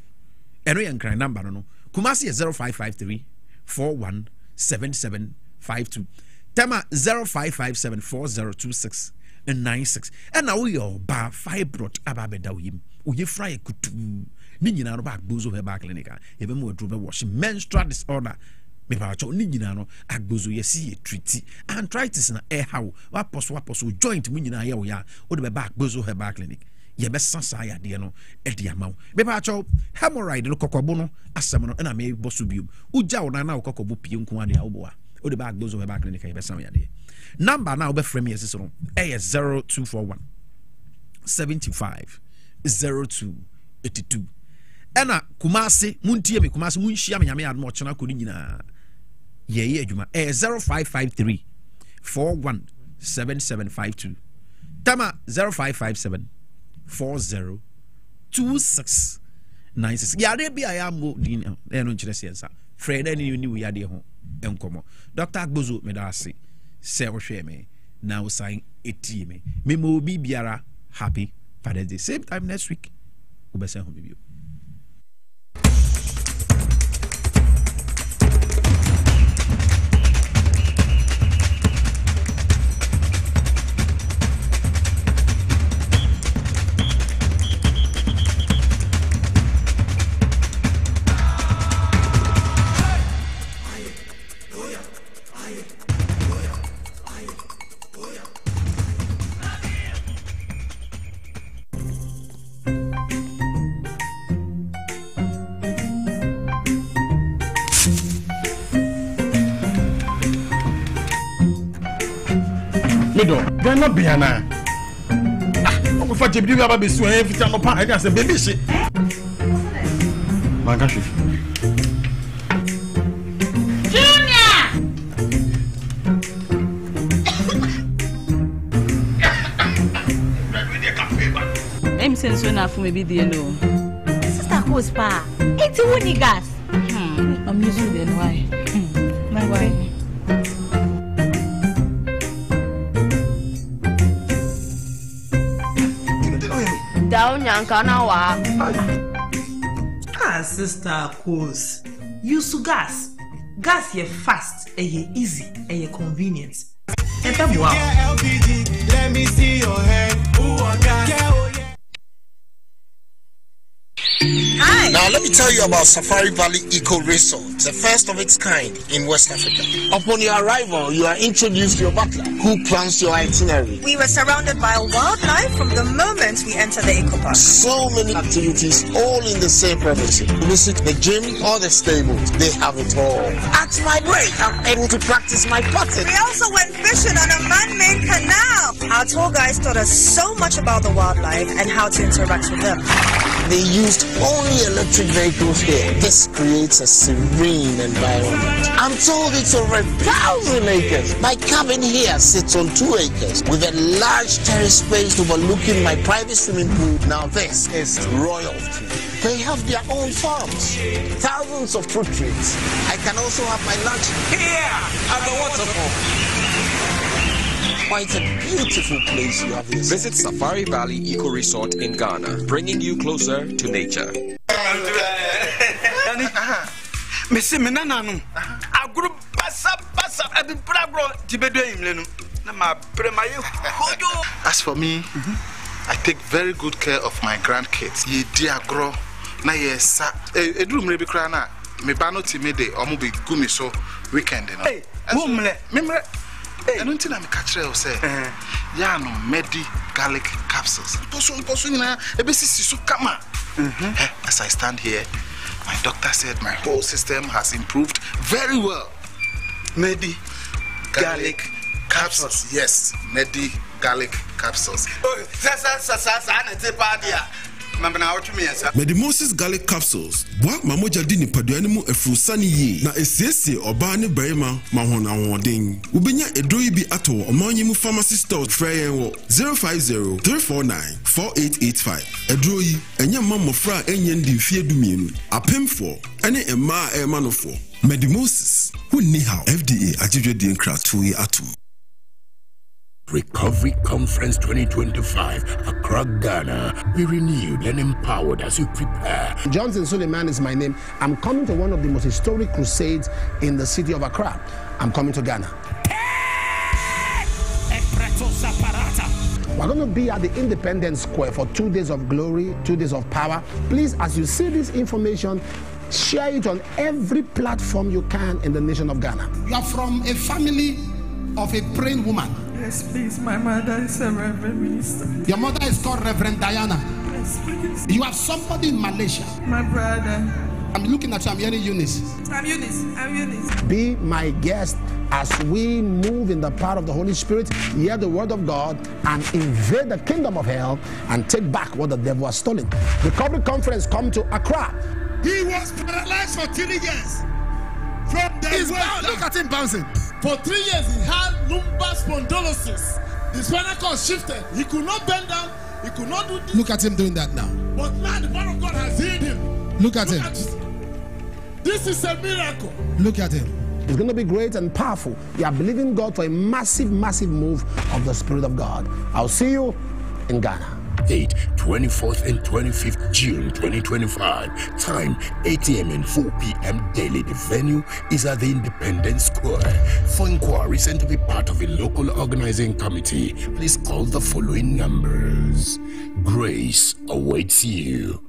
eno ye nkran number no Kumasi is 0553 41 7752 Tema 0557 4026 96 and now your bar fibroid ababeda yim uye fry kutu ni nyina no back bozo he back clinic e be mo adro be wash menstrual disorder me ba cho ni nyina no agbozo ye si treat arthritis na e how wa poso joint mu nyina ye wo ya o de be back bozo he back clinic ye be sasa ya de no e de amaw me ba cho hemorrhoid no kokobo no asem no na me boso biom uja wo na kokobo pie nko ade a wo boa o de back bozo he back clinic ye be san ya de number now be frame yes so no 0241 75 02 82 ena Kumasi muntie me Kumasi munhia me nyame adom ochena kodi nyina ye adwuma 0553 41 7752 tama 0557 40 26 96 yare bia ya mo din eno nkyere siensa Fred ani we yade ho enkomo Dr. Agbozo me da ase se wo hwe me na wo sign etie me mo bi biara happy Father's Day same time next week we be say ho bibio. Mido, Ghana Biana. I'm going to be able to see if I'm a I said, baby, shit. Magashi. Junior! I'm saying so enough for maybe the no. Sister Coast Pa. It's a winning gas. I'm using the why. Why? Down Yankanawa. Sister Coast. Use gas. Gas ye fast, ye easy, ye convenient. LPG, let me see your hand. Hi. Now let me tell you about Safari Valley Eco Resort, the first of its kind in West Africa. Upon your arrival, you are introduced to your butler, who plans your itinerary. We were surrounded by wildlife from the moment we entered the eco park. So many activities, all in the same premises. Visit the gym or the stables, they have it all. At my break, I'm able to practice my putting. We also went fishing on a man-made canal. Our tour guides taught us so much about the wildlife and how to interact with them. They used only electric vehicles here. This creates a serene environment. I'm told it's over 1,000 acres. My cabin here sits on 2 acres with a large terrace space overlooking my private swimming pool. Now this is royalty. They have their own farms, thousands of fruit trees. I can also have my lunch here at the waterfall. Quite a beautiful place you have here. Visit Safari Valley Eco Resort in Ghana, bringing you closer to nature. As for me, I take very good care of my grandkids. Ye dear grow, na yes, a room maybe crana, me bano timide, or maybe gumi so weekend. Hey, remember. I don't think I'm a catcher or say, yeah, no, Medi garlic capsules. As I stand here, my doctor said my whole system has improved very well. Medi garlic capsules. Yes, Medi garlic capsules. Medimosis garlic capsules. Boa mamoja di nipadua mu efurusani yi na esiesie oba ne barima mahona wodin. Ubenya edroyi bi ato omanyimu pharmacy store frey 050-349-4885. Edroyi enya mamofra enye ndi mfie dumienu. Apemfo ene emma emanofo. Medimosis who ni how FDA ajidwe di nkratu yi atu. Recovery Conference 2025, Accra, Ghana. Be renewed and empowered as you prepare. Johnson Suleiman is my name. I'm coming to one of the most historic crusades in the city of Accra. I'm coming to Ghana. We're going to be at the Independence Square for 2 days of glory, 2 days of power. Please, as you see this information, share it on every platform you can in the nation of Ghana. You are from a family of a praying woman. Yes, please. My mother is a reverend minister. Your mother is called Reverend Diana. Yes, please. You have somebody in Malaysia. My brother. I'm looking at you. I'm hearing Eunice. I'm Eunice. Be my guest as we move in the power of the Holy Spirit, hear the word of God, and invade the kingdom of hell and take back what the devil has stolen. Recovery Conference come to Accra. He was paralyzed for 3 years. From the Look at him bouncing. For 3 years, he had lumbar spondylosis. The spinal cord shifted. He could not bend down. He could not do this. Look at him doing that now. But now the power of God has healed him. Look at him. This is a miracle. Look at him. It's going to be great and powerful. We are believing God for a massive, massive move of the Spirit of God. I'll see you in Ghana. Date 24th and 25th June 2025. Time 8 a.m. and 4 p.m. daily. The venue is at the Independence Square. For inquiries and to be part of a local organizing committee, please call the following numbers. Grace awaits you.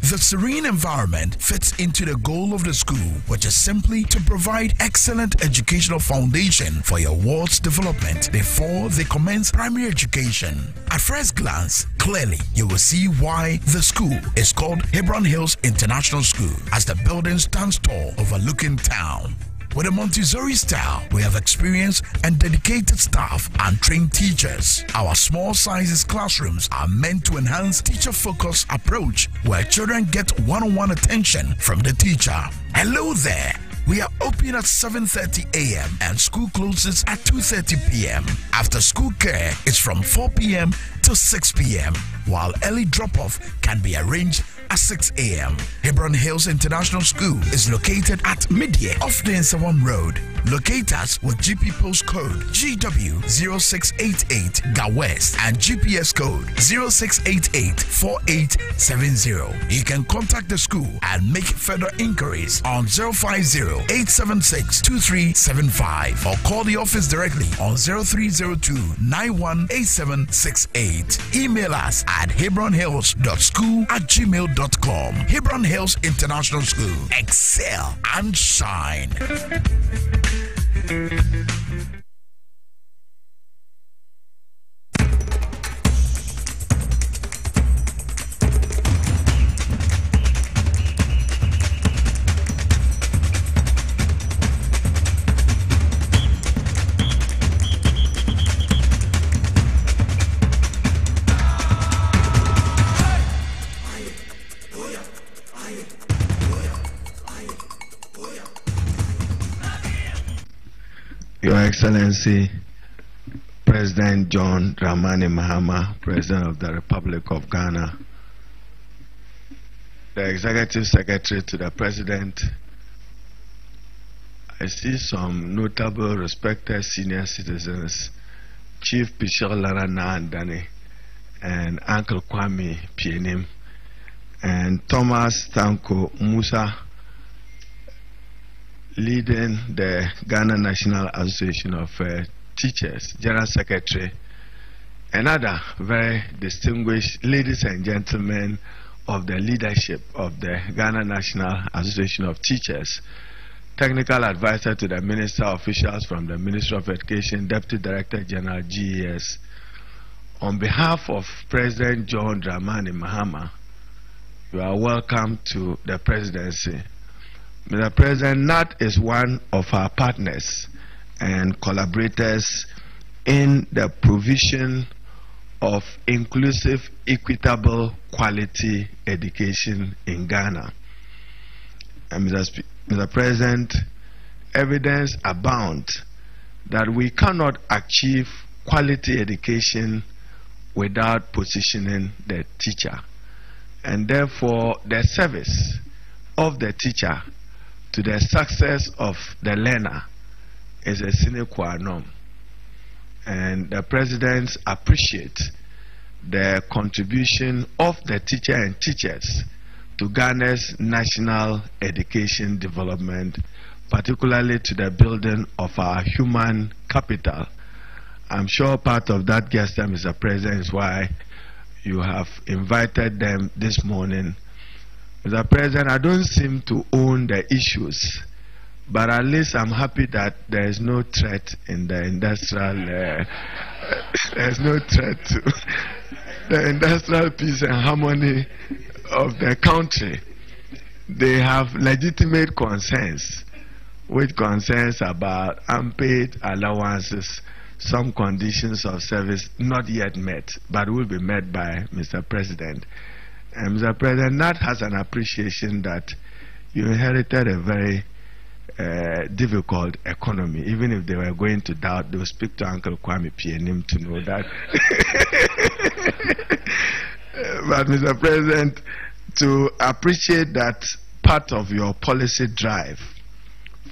The serene environment fits into the goal of the school, which is simply to provide excellent educational foundation for your ward's development before they commence primary education. At first glance, clearly you will see why the school is called Hebron Hills International School, as the building stands tall overlooking town. With a Montessori style, we have experienced and dedicated staff and trained teachers. Our small sizes classrooms are meant to enhance teacher-focused approach where children get one-on-one attention from the teacher. Hello there. We are open at 7:30 a.m. and school closes at 2:30 p.m. After school care is from 4 p.m. to 6 p.m., while early drop-off can be arranged at 6 a.m. Hebron Hills International School is located at Midye off the Nsawam Road. Locate us with GP postcode GW0688 GA West and GPS code 06884870. You can contact the school and make further inquiries on 050-876-2375 or call the office directly on 0302-918768. Email us at hebronhills.school@gmail.com. Hebron Hills International School. Excel and shine. Your Excellency, President John Dramani Mahama, President of the Republic of Ghana, the Executive Secretary to the President, I see some notable, respected senior citizens, Chief Bishop Lara Naandani and Uncle Kwame Pienim, and Thomas Tanko Musa, leading the Ghana National Association of Teachers, General Secretary, and other very distinguished ladies and gentlemen of the leadership of the Ghana National Association of Teachers, technical advisor to the minister, officials from the Ministry of Education, Deputy Director General GES. On behalf of President John Dramani Mahama, you are welcome to the presidency. Mr. President, NAT is one of our partners and collaborators in the provision of inclusive, equitable, quality education in Ghana. And Mr. President, evidence abounds that we cannot achieve quality education without positioning the teacher. And therefore, the service of the teacher to the success of the learner is a sine qua non. And the presidents appreciate the contribution of the teacher and teachers to Ghana's national education development, particularly to the building of our human capital. I'm sure part of that gesture, Mr. President, is why you have invited them this morning. Mr. President, I don't seem to own the issues, but at least I'm happy that there is no threat in the industrial, there's no threat to the industrial peace and harmony of the country. They have legitimate concerns, which concerns about unpaid allowances, some conditions of service not yet met, but will be met by Mr. President. And Mr. President, that has an appreciation that you inherited a very difficult economy. Even if they were going to doubt, they will speak to Uncle Kwame Pianim to know that. But Mr. President, to appreciate that part of your policy drive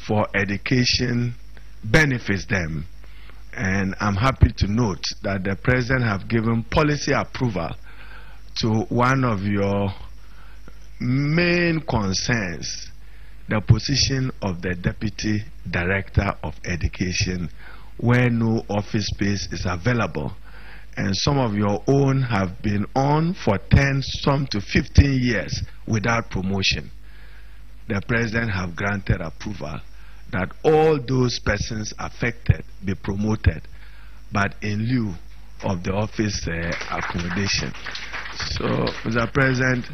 for education benefits them. And I'm happy to note that the President have given policy approval to one of your main concerns, the position of the Deputy Director of Education, where no office space is available. And some of your own have been on for 10, some to 15 years without promotion. The President have granted approval that all those persons affected be promoted, but in lieu of the office accommodation. So, Mr. President,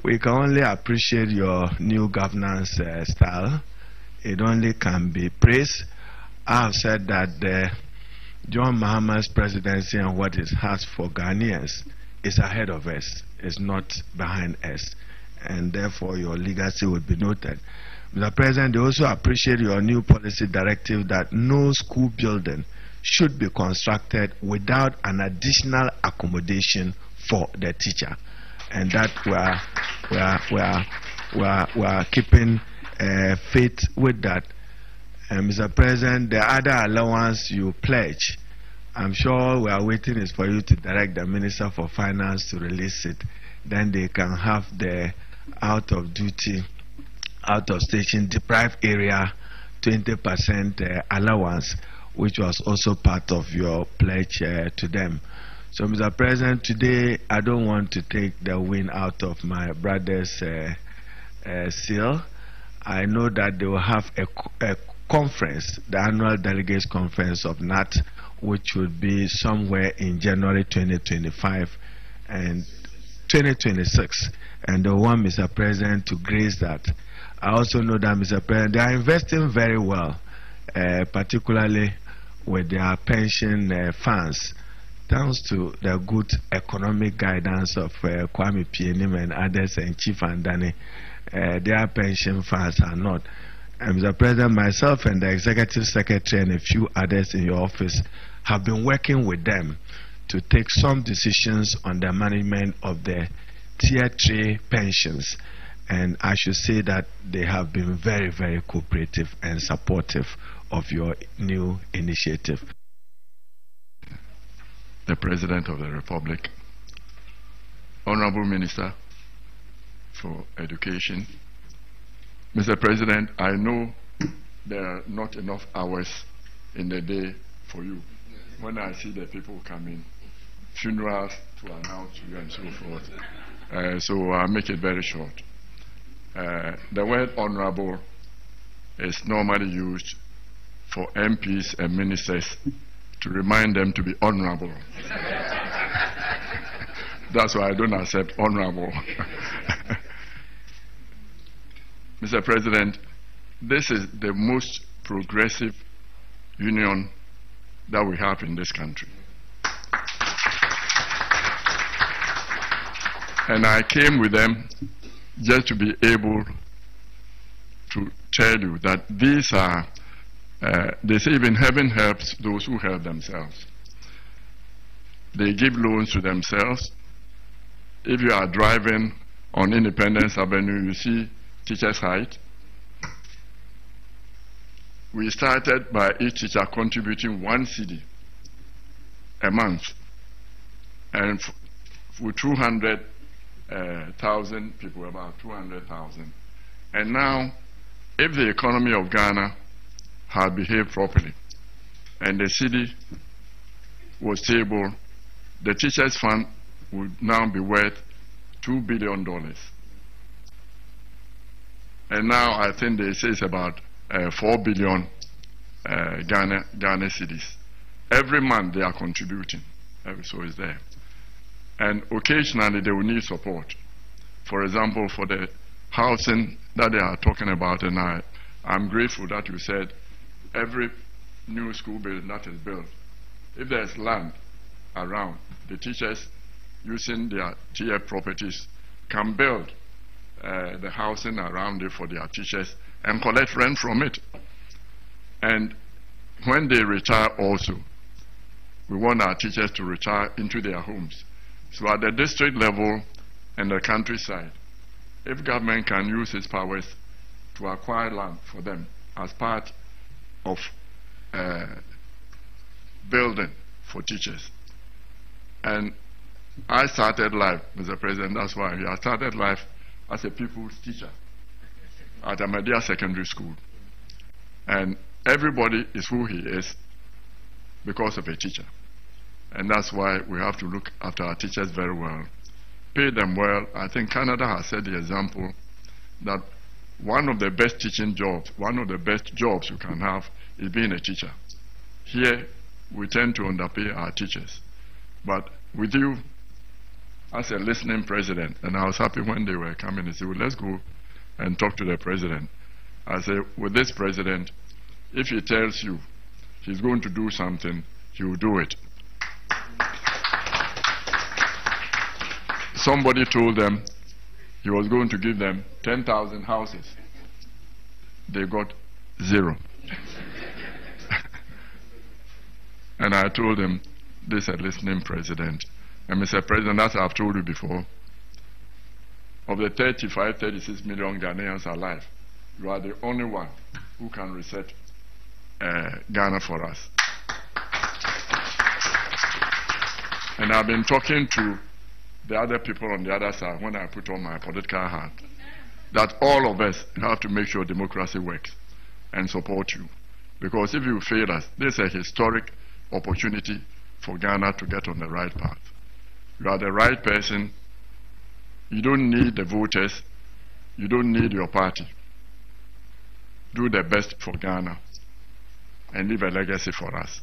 we can only appreciate your new governance style. It only can be praised. I have said that John Mahama's presidency and what it has for Ghanaians is ahead of us, is not behind us, and therefore your legacy would be noted. Mr. President, they also appreciate your new policy directive that no school building should be constructed without an additional accommodation for the teacher, and that we are keeping faith with that. Mr. President, the other allowance you pledge, I'm sure we are waiting is for you to direct the Minister for Finance to release it. Then they can have the out of duty, out of station deprived area 20% allowance, which was also part of your pledge to them. So, Mr. President, today I don't want to take the wind out of my brother's seal. I know that they will have a conference, the annual delegates conference of NAT, which would be somewhere in January 2025 and 2026, and they want Mr. President to grace that. I also know that, Mr. President, they are investing very well, particularly with their pension funds, thanks to the good economic guidance of Kwame Pianim and others and Chief Andani. Their pension funds are not. And Mr. President, myself and the Executive Secretary and a few others in your office have been working with them to take some decisions on the management of the Tier 3 pensions. And I should say that they have been very, very cooperative and supportive of your new initiative. The President of the Republic, Honorable Minister for Education. Mr. President, I know there are not enough hours in the day for you. When I see the people coming, funerals to announce to you and so forth. So I'll make it very short. The word honorable is normally used for MPs and ministers to remind them to be honorable. That's why I don't accept honorable. Mr. President, this is the most progressive union that we have in this country. And I came with them just to be able to tell you that these are, they say even heaven helps those who help themselves. They give loans to themselves. If you are driving on Independence Avenue, you see Teachers Height. We started by each teacher contributing 1 cedi a month. And for 200,000 people, about 200,000. And now, if the economy of Ghana had behaved properly and the city was stable, the Teachers Fund would now be worth $2 billion. And now I think they say it's about 4 billion Ghana cedis. Every month they are contributing, so it's there. And occasionally they will need support. For example, for the housing that they are talking about, and I'm grateful that you said every new school building that is built, if there's land around, the teachers using their TF properties can build the housing around it for their teachers and collect rent from it. And when they retire also, we want our teachers to retire into their homes. So at the district level and the countryside, if government can use its powers to acquire land for them as part of building for teachers. And I started life, Mr. President, that's why I started life as a people's teacher at Ahmadiyya Secondary School. And everybody is who he is because of a teacher. And that's why we have to look after our teachers very well, pay them well. I think Canada has set the example that one of the best teaching jobs, one of the best jobs you can have is being a teacher. Here, we tend to underpay our teachers. But with you, as a listening president, and I was happy when they were coming and said, well, let's go and talk to the president. I said, with this president, if he tells you he's going to do something, he will do it. Somebody told them he was going to give them 10,000 houses. They got 0. And I told them, this is a listening president. And Mr. President, as I've told you before, of the 35, 36 million Ghanaians alive, you are the only one who can reset Ghana for us. And I've been talking to the other people on the other side when I put on my political hat, that all of us have to make sure democracy works and support you. Because if you fail us, this is a historic opportunity for Ghana to get on the right path. You are the right person. You don't need the voters. You don't need your party. Do the best for Ghana and leave a legacy for us.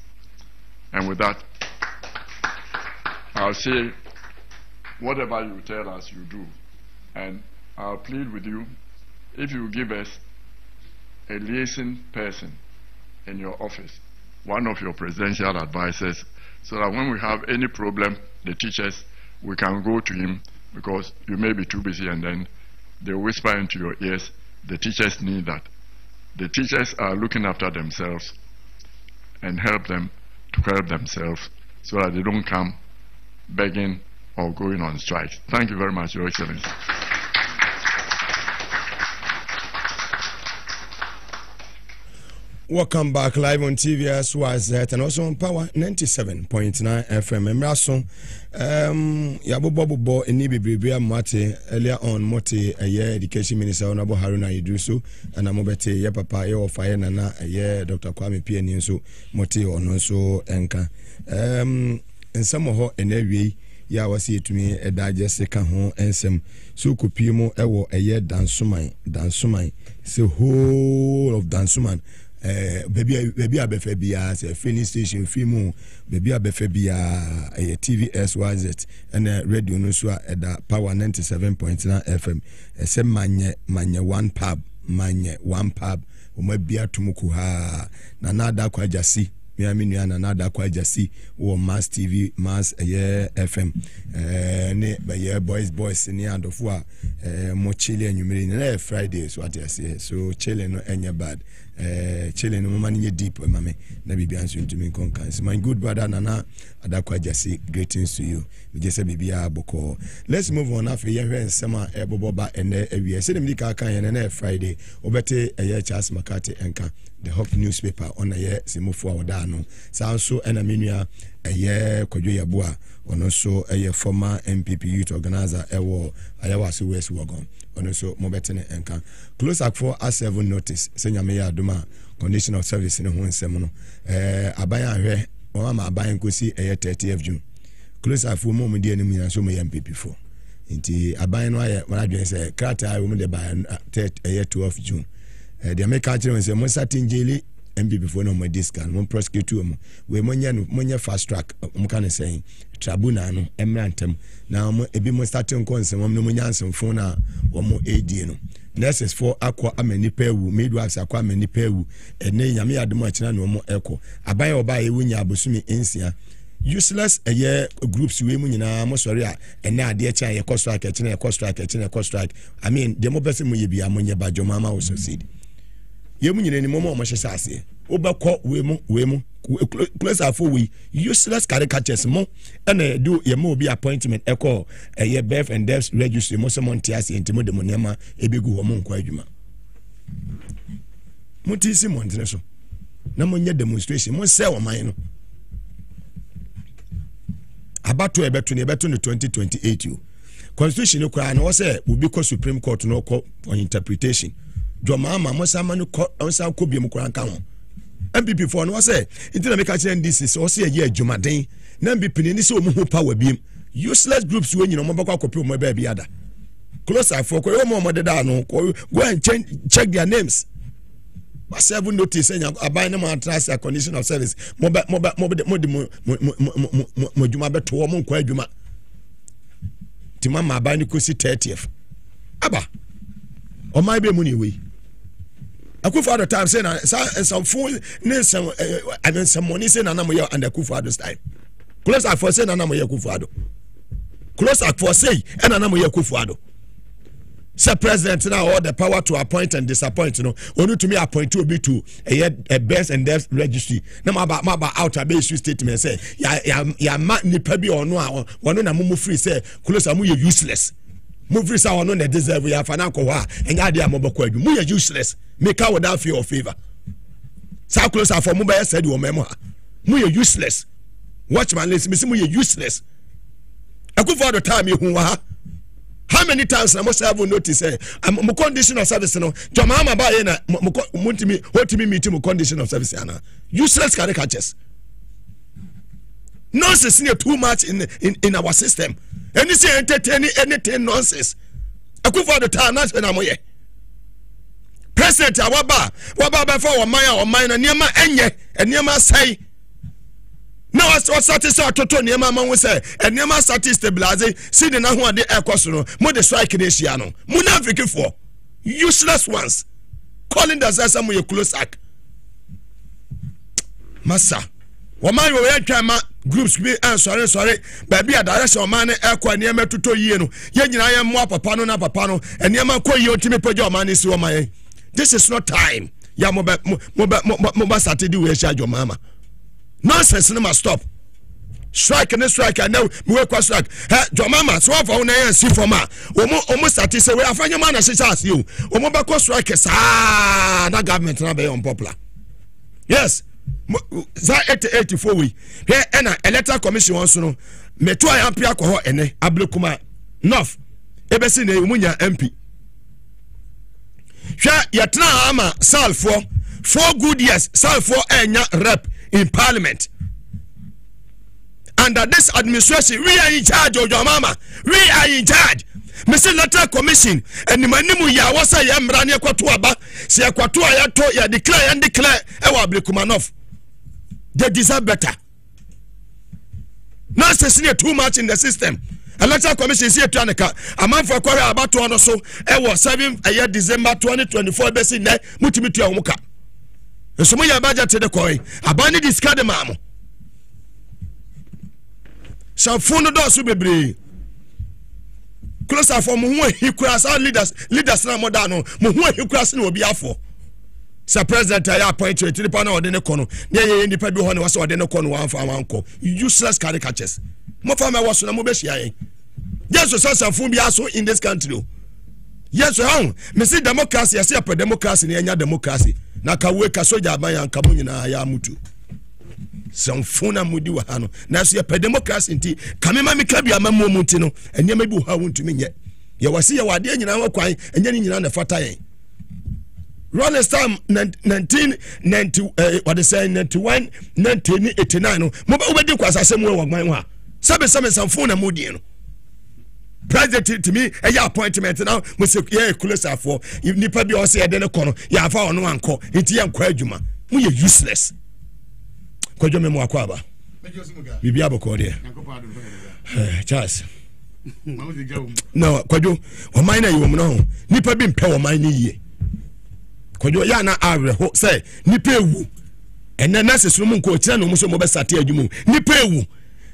And with that, I'll say, whatever you tell us, you do. And I'll plead with you, if you give us a liaison person in your office, one of your presidential advisors, so that when we have any problem, the teachers, we can go to him, because you may be too busy and then they whisper into your ears. The teachers need that. The teachers are looking after themselves and help them to help themselves so that they don't come begging or going on strike. Thank you very much, Your Excellency. Welcome back live on TV as was and also on Power 97.9 FM. Emraso, Yabobo, and Nibi Mate, earlier on Mote, a year education minister, Honorable Haruna Idrusu, and Amobete, Yapapa, Yo Fire Nana, a year Dr. Kwame Pianinso, Mote, or no so, Enka. And some of her in every ya was here to me a digest second home and some so kupimo ewo a year dansumai, so whole of dansuman. Baby abefebia a filling station film baby abefebia a TV SYZ and radio no so at the Power 97.9 FM se manye one pub o ma bia tumuku ha na nada kwa jasi me aminu na na da kwa jasi wo Mass TV Mass FM ne be boys ni andofo a mo chile anwumere na Friday so what I say so chile no enya bad chile no mama nye deep mame na bibia nso ntumi konkan. My good brother Nana Adakwa Jasi, greetings to you. We just say bibia boko. Let's move on after ye hwe nsema eboboba ene ewie. Se dem di ka kan ye na Friday obete Charles Makati enka the Hope newspaper on ye simofo awoda no. Sa nso ena menua Kwadwo Yeboah ono so former MPP youth organizer ewo Ayawaso West Wagon. Ono so mobetene enka close up for A7 notice senya me ya aduma condition of service ne ho nsem no aban ahwe mama aban kosi 30th June close up for mom die anim so me MPP4 nti aban no aye wadwen se krata wo me de ba 12th June de America kire se mo satinjeli MPP4 no mo discount mo prosecute mo we monye fast track mo kan say tribunal no emrantem na mo ebi mo starting konse mo no nyansem fo na wo mo AD no nurses for akwa amanipa ewu midwives akwa amanipa ewu ene nyame ademo akina no mo eko aban oba ewunya abosumi ensia useless groups we mu nyina mo sori a ene ade echa ye cost strike echina ye cost strike I mean the mo person mo ye bia mo nye bajo mama wo succeed ye mu nyina ni mo mo hyehye ase obekọ we mu close afọ we useless caricatures mo ene do ye mo be appointment eko birth and death registry mo se montiase ntimo de monema ebegu ho mo nkwa adwuma mutisi mo ntene so na mo nye demonstration mo se oman no abato ebeto ne 2028 you constitution kwa na wo se obi ko Supreme Court no ko on interpretation Jomama mo sama no onsa ko biem kwa nka ho MPP4 no say intina make catch NDC so say ye adwumaden na MPP ni say omu ho power biem useless groups we nyina mo bakwa kopi mo ba bi ada close afọ ko mo deda no go and check their names was even notice nya aban na trust condition of service mo djuma beto mo nkwa adwuma timama aban ni kosi 30th aba o mai be mu ni we Akufo at the time say na some phone ne some I mean some money say na mo and Akufo at this time close up for say na mo Akufo ado close up for say na mo Akufo ado say president now all the power to appoint and disappoint you know only to me appoint to be to a birth and death registry na ma ba out a issue statement say ya ma nipa bi ono a wono na mo free say close am you useless mo free say wono na deserve ya fa na ko ha enya de amobako adu mo you useless make out without fear or favor. So close for mobile said you memo. Mu useless. Watchman listen, me you useless. I go for the time you how many times I must have notice say I'm condition of service no. Jomama ba ye na hotimi meeting condition of service ana. Useless caricatures. Nonsense is too much in our system. Any say entertain anything nonsense. I go for the time that's when I'm here. President waba before o man na niema enye niema sai na was satisfied toto niema man we say niema stabilize see the na ho ade ekoso no mo de strike na hia no mo na african for useless ones calling themselves some you close act massa o man we atwa ma groups be sorry baby a direction man ekwa niema toto yie no ye nyina ye mo papa no na papa no niema ko yie otimi pagya o man si o man. This is not time. Ya moba Saturday we share your mama. Nonsense no must stop. Strike and strike and now we kwa strike. Your mama so for una yan see for ma. Omo Saturday say we afanya man as you. Omo ba kwa strike sa na government na be unpopular. Yes. Za 84 we. Here na electoral commission won so no. Meto ayampi akọ ene Ablekuma North. Ebesi na umunya MP. Yatna ama Sal for 4 good years. Sal for enya rep in parliament. Under this administration, we are in charge of your mama. We are in charge. Mr. Electoral Commission and manimu ya wasa ya mrani kwa tuaba. Si ya kwa tuwa ya to ya declare ewa Ablekuma North. They deserve better. Nonsense too much in the system. Electoral Commission is here to aneka. A man for quarter about 2 or so. 7 December 2024. Besi ne mutimitu ya umuka. so mo ya budget de koi abani discard de mamo so phone do so bebre closer for mo ho hikura sa leaders na mo da no mo ho hikura se na obi afo sa president ya appoint to tripa na ode ne kono na ye nipa bi ho ne wase ode ne kono wan fa wanko useless caricatures mo fa ma waso na mo be hia yen yes so phone bi aso in this country. Yes, me see democracy, I see a democracy ni enya democracy. Na kawe ka soja aban kamu nyina ya mutu. Some funa mudi wa hano. Na so ye democracy nti kamema me kabia mamu muti no enya mebi ha wontumi nye. Ye wasi ye wade nyina ho kwan enya ni nyina na fata yen. Ronald Stam 1990 what they say 91 1989 no. Mo ba obedi kwasa asem we wagman ho a. Sabe some funa mudi no. President to me a appointment now must yeah closer for if nipa bi o say de ne kono ya fa ono anko nti ya nkwa adwuma mu ye useless kwadwo me mu akwa ba bibi aboko de Charles no kwadwo o man na yiwo mu no nipa bi mpe o man ni yie kwadwo ya na awre ho say nipa ewu enne na sesu mu nko kira no mu so mo be sate adwuma nipa ewu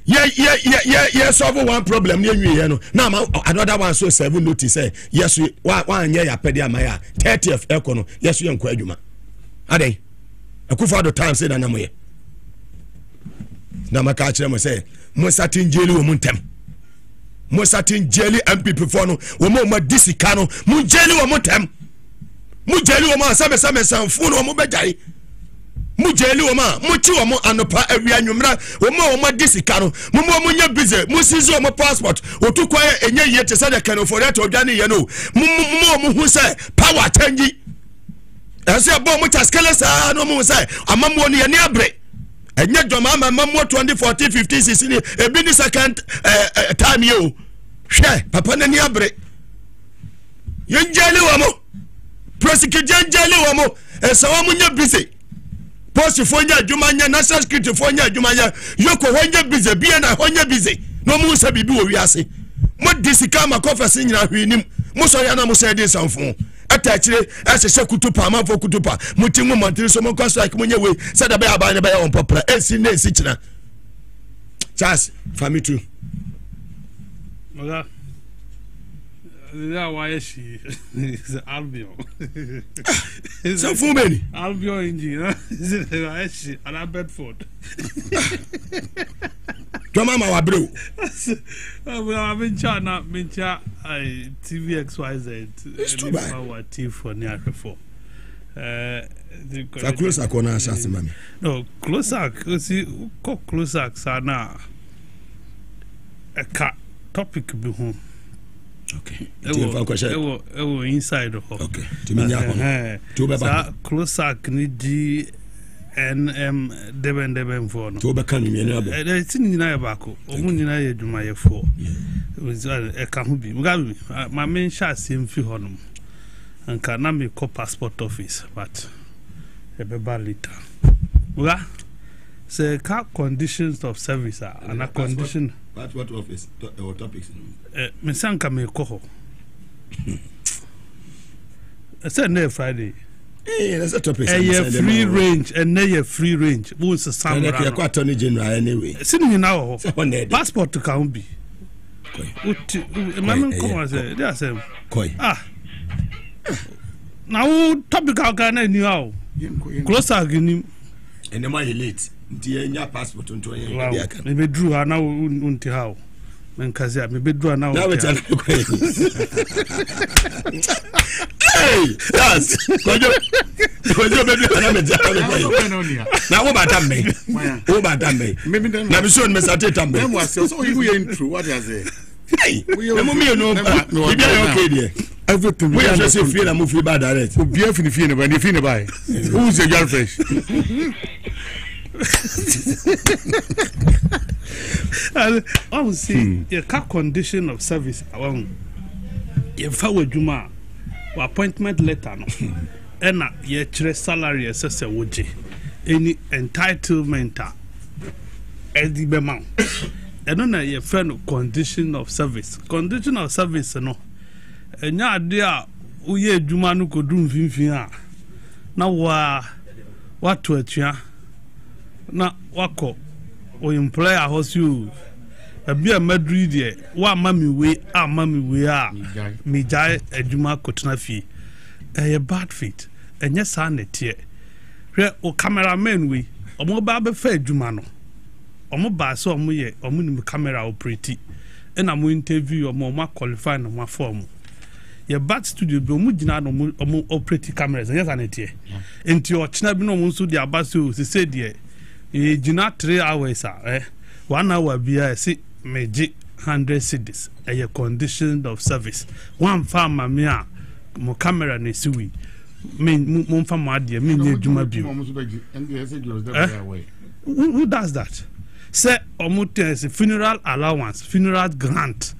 yeah solve one problem near you no now another one so 7 notice say yes one year ya pede amaya 30th ekono yes you enko adwuma ade akufa do time say na moye na maka kire mo say mo satin jeli wo muntem mo satin jeli MPP for no wo mo disika no mo jeli wo muntem mo jeli wo ma sabe sanfu no mo bejai mujeli woma muchi womo anopa awia nwumra womo disika no mo nya busy musizi womo passport otukwa enye ye te say kan for that odwane ye no mo hu say power change ase abo mo taskele sa no mo say amamwo ne ye ne abre enye dwoma amamwo 2014 15 16 ebi ni second time yo hwe papa na ne abre yenjeli womo prosecute yenjeli womo esa womo nya busy post fonya adwumanya national security fonya adwumanya yoko honya bize bia na honya bize no mu sa bibi wo wiase mo disika ma conference nyina hwenim mo so ya na mo say dey sanfo atachire asese kutupa amafo kutupa mutimu mantiri so mo kwa strike mo nyewe say da ba aba ne ba ya on popra esi na esi kina Charles family too Maga yeah, why is she? It's Albion. So for many Albion engineer. Why is she? And Bedford. Mama wa bro. I've been chat TVXYZ. It's too bad. Our T for near before. Closer corner assassin mami. No, closer. See, closer sana. A cat topic be home. Okay. Ewo inside of. Okay. Timinya. To be back. Closer knidi NM deben for no. To be kan mi na ba. E tin nyina ba ko. Omu nyina ye dwuma ye for. E ka hu bi. Mugabe ma men sha asem fi honom. Anka na me ko passport office but e be ba later. Muga say car conditions of service and a condition what office or topics me sanka me ko ho say na Friday that's a topic free range and na free range wo se sam na ke kwa attorney general anyway sini na ho passport to can be uti mamen ko say they say koi now topic ka na ni how closer gini and my late ndi enya passport nto yen dia kan me bedru ha na unti how men kazi me bedru na unti hey yes kojo bedru na me dia na wo batam me na me so me sate tambe me was so you intro what you say hey me no be okay there everything we just say feel am feel bad direct obi afini fie ne ba ne fie ne ba who is your fresh I would say your car condition of service your fawo juma appointment letter no and your salary assessor woje any entitlement edi be man and no your friend condition of service no enya ade a uye juma no kodum finfin a na wa What to a na wako o employer house you a beer Madrid ye wa mammy way a mammy we are me jai a juma kotna fee a bad feet and yes son it ye o cameraman we o mobile fair jumano o mobile so ye o minimum camera operating and I'm interview or more qualified on my form. Your bad studio be mujina no operating cameras and yes an it ye into your chinabino munsu dia basu said ye jina 3 hours 1 hour be see meji 100 cedis a condition of service one farmer me mo camera ne siwi me mo fa mo ade me nye adwuma bi who does that say omutense funeral allowance funeral grant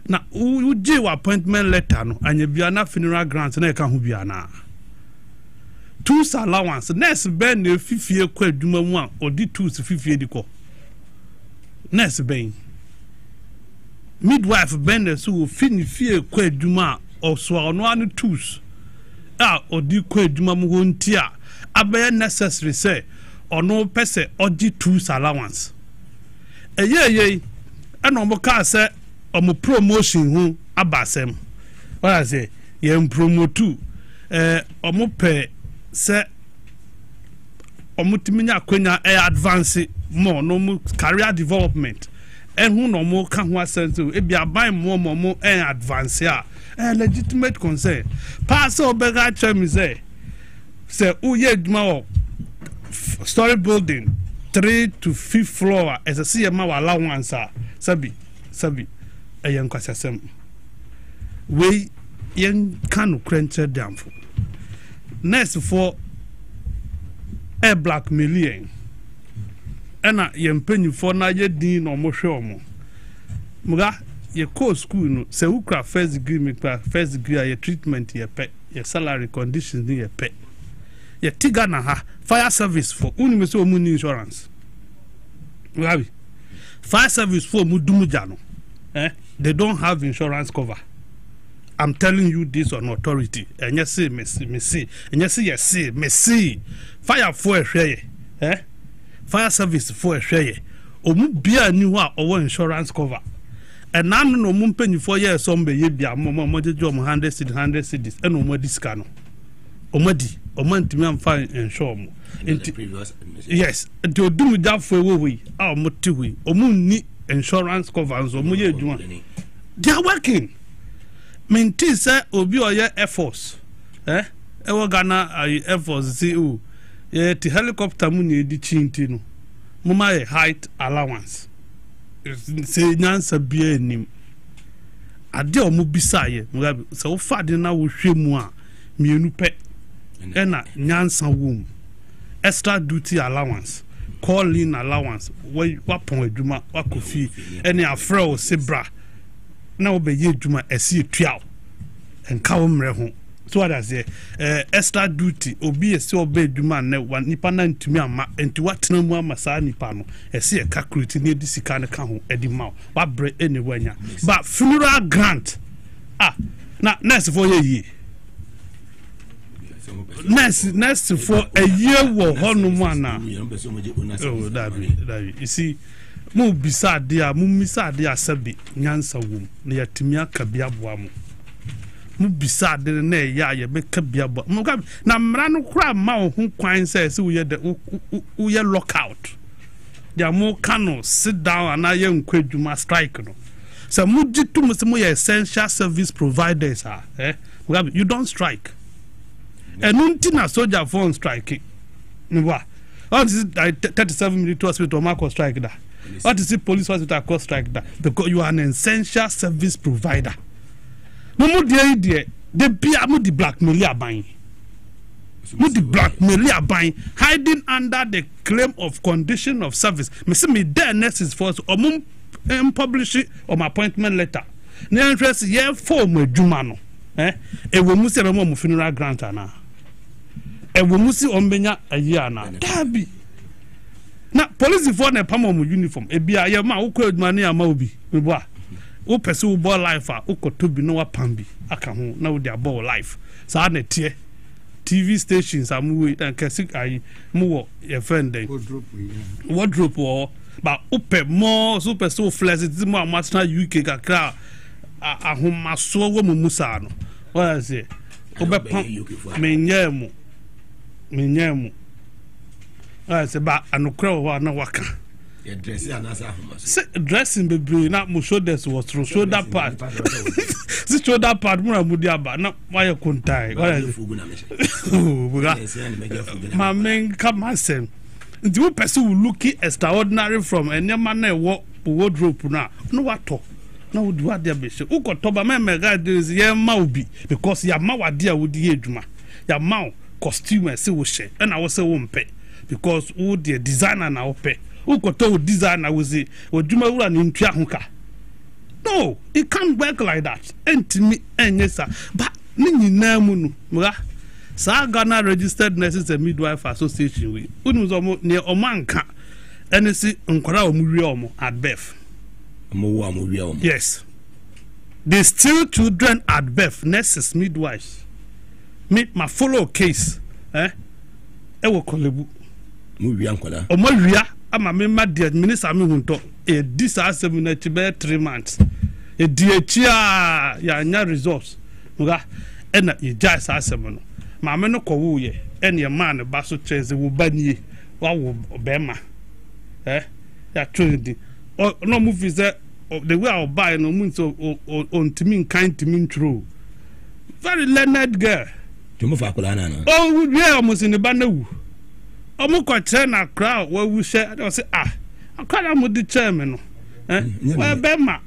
na u je appointment letter no anya bia na funeral grant na e ka ho bia na tools allowance nurse ben na fifie kwa adwuma mu a odi tools fifie di ko nurse ben midwife ben na so fie kwa adwuma oso ono anu tools a odi kwa adwuma mu ho ntia abaya necessary say ono pese oji tools allowance eye ana mo ka say omo promotion hu abasem what I say ye promote omo pe se omutiminya kwenya advance more no career development hu no mo ka ho asent e bia ban mo advance legitimate concern pass obega chemi say uye adwuma story building 3 to 5th floor as a CMA allowance sabi ayen kwasasem we yen kanu krenche damfo next for a black million ena yen penny for na ye din no mo hwe omo muga ye co school no se ukra first degree me first degree ye treatment ye pe ye salary conditions ye pe ye tiga na ha fire service for unime so mu insurance mugabi fire service for mu dumuja no they don't have insurance cover. I'm telling you this on authority. And you say, me see. And you say, yes, me see. Fire for a share, fire service for a share. Omu bia ni wa owo insurance cover. And now no mum penny 4 years some be bia mo 100 cities and no more discount. Omadi, omantimi am fine insure mo. Yes, do do that for we. Our motiwi. Omu ni insurance cover so mo ye adwuma. They are working. Maintain say obi oye Air Force e wo Ghana Air Force see o ye ti helicopter mu na edi chinti no mo ma height allowance say nyansa bia enim ade o mo bisa ye so wo fa de na wo hwe mu a mienu pe e na nyansa wom extra duty allowance call in allowance wa pon adwuma wa kofi e ne afra o sebra na obeye djuma esi tuaw enka wo mre ho so what I say extra duty obi esi obeye djuma na nipa na ntumi ama enti watena mu ama saa nipa no esi e calculate ne di sika ne ka ho edi ma wa bre anywanya but funeral grant na next for ye next for a year wo hono mu ana oh that you see mo bisade a mo misade asabi nyansa wom na yatimi aka bia boa mo bisade na ye be ka bia boa mo na mra no kra ma ho kwan say we ye lockout dia mo kano sit down and ye nkwadwuma strike no so mo jitu mo ye essential service providers you don't strike and untina soldier phone strike ni wa what is 37 minute hospital mark strike that. What is the police hospital cost strike that? Because you are an essential service provider. No more the the blackmail buying. The blackmail buying hiding under the claim of condition of service. Me say me there nurses force or publish it on my appointment letter. Na interest ye form adwuma no. E wo mu se be mo funeral grant ana. E wo mu si ombenya ayi ana. Dabi. Na police for na pam mo uniform e bia ye ma wo kwa adwuma ne ama obi me bo a wo pese wo ball life a wo koto bi no wa pam bi aka ho na wo dia ball life sa na tie TV stations amuwe and kasi ayi mu your friend then wardrobe or but open more super so flexible more master UK kakra ahomaso wo mu musa no what I say obepa menyemu I say ba anokra wo na waka dressing baby na mo shoulders was through shoulder part si shoulder part mo amudi aba na why kuntai my men come asem the person will look extraordinary from any man na wardrobe na no wato na would what there be so uko toba me mega is ye ma obi because ya ma wade a wodi adwuma ya ma costume se wo she na wo se wo mpe because wo the designer na wo pe ukoto designer wo se odwuma wura ni ntua hoka. No, it can't work like that. Entimi enyesa but ni nyina mu no mura sa Ghana Registered Nurses and Midwife Association we unu zo mo ne omanka enesi nkwara omuwie omo at birth. Yes. They still children at birth, nurses, midwives. Me my follow case. Ewo kolebu. Omo ama me ma the minister me hunto. This asem na tibe 3 months. DHia ya nya results. Muga ena ye jai asem no. Ma me no kowu ye. En ye man ba so cheze wo banie. Wa wo bema. Ya trade. No movie say the way I'll buy no means on to mean kind to mean true. Very learned girl. Oh, we are almost in the banu. Almost quite turn a crowd where we share. I say, I can't with the chairman. Well, Bema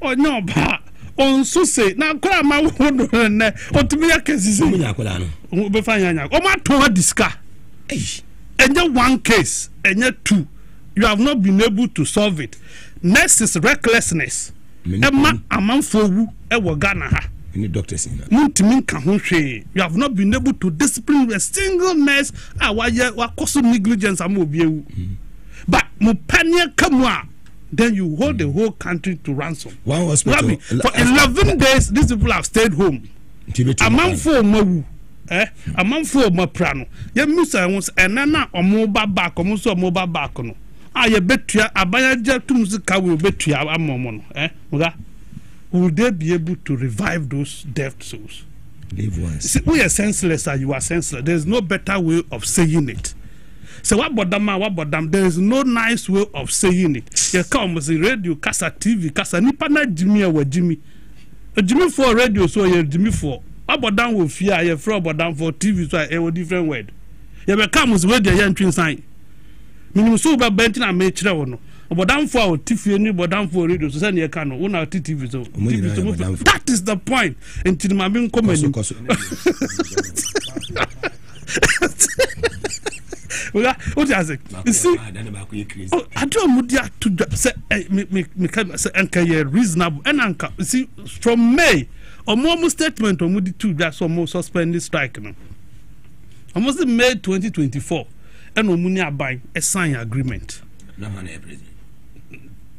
or no, on so say now, cry my woman or to me, I can see me. Be fine. Oh, my told this car. And just one case, and yet two. You have not been able to solve it. Next is recklessness. Emma amanfo wu ewo Ghana ha. Any doctors in that. Muntimin kan ho hwe. You have not been able to discipline a single nurse wa cause negligence am obi ewu. But mo pania kamwa then you hold the whole country to ransom. One hospital. For 11 days these people have stayed home. Amanfo mawu. Amanfo maprano. Ye musa won enana omo ba back omo so omo ba back no. Aye betua abaya tumsika we betua amomo no muga will they be able to revive those dead souls? Live once. See, we are senseless and you are senseless. There is no better way of saying it. So what bodam there is no nice way of saying it. You come with radio kasa TV kasa nipa na Jimmy wa Jimmy Jimmy for radio so you Jimmy for abodam wo fear you for abodam for TV so a different word. You be come with radio yan twin sign minimum so ba bentin a me kire wo no obodam for our TV ni bodam for radio so say na ka no una TV so that is the point until ma me come ni what is it you see I don't mudia to say me can say enka reasonable and anka see from May almost statement omudi to that some suspended strike no almost May 2024 and omuni abai a sign agreement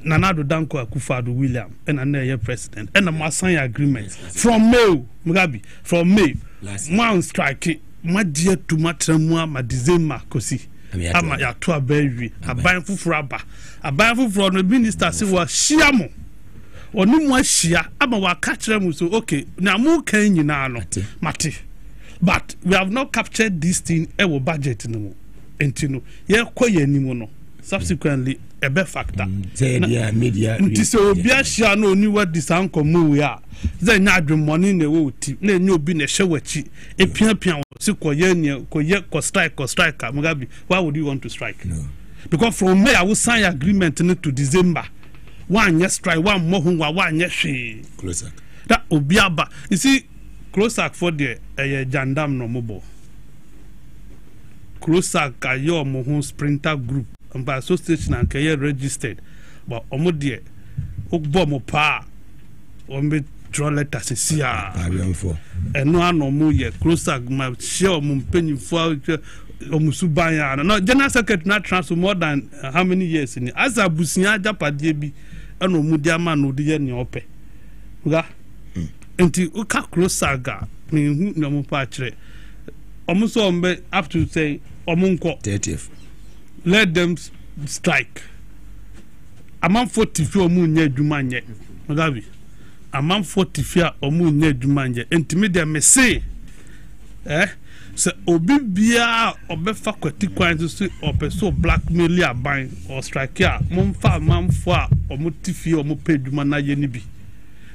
Nanado Danko Akufo-Addo William and another president and a sign agreement from May Mugabe from May one strike ma dia to matramua ma December kosi ama ya to abawi aban fufuro aba aban fufuro no minister say wa shiamo onu mu ahia ama wa ka kire mu so okay na mu kan nyina no mate but we have not captured this thing e wo budget no entino ye koye nimu no subsequently a be factor media so obi ahia no oni wa disanko mu we a ze nya adwem money na we ti na enye obi na hyewachi epiapia si koye strike Mugabe why would you want to strike? No. Because from May I will sign agreement to December one yes strike one more one yes she closer that obiaba you see closer for the jandam no mobile closer ka your mohun sprinter group and by association and career registered but omodie ogbo mo pa ombe draw letters sia eno anomu ye closer ma share mo mpanyifo omusubanya no general secretary na transfer more than how many years in as abusia japade bi eno omudi ama no de ye ne ope ga enti uka closer ga me hu no mo pa kire almost up to say omunko 30th. Let them strike. Amam 40 omu nye adwuma nye. Magabi. Amam 40 omu nye adwuma nye. Entimedia me say so obi bia obefa kwati kwan so opeso blackmail aban or strike ya momfa amamfo a omu tifie omu pedwuma na ye ni bi.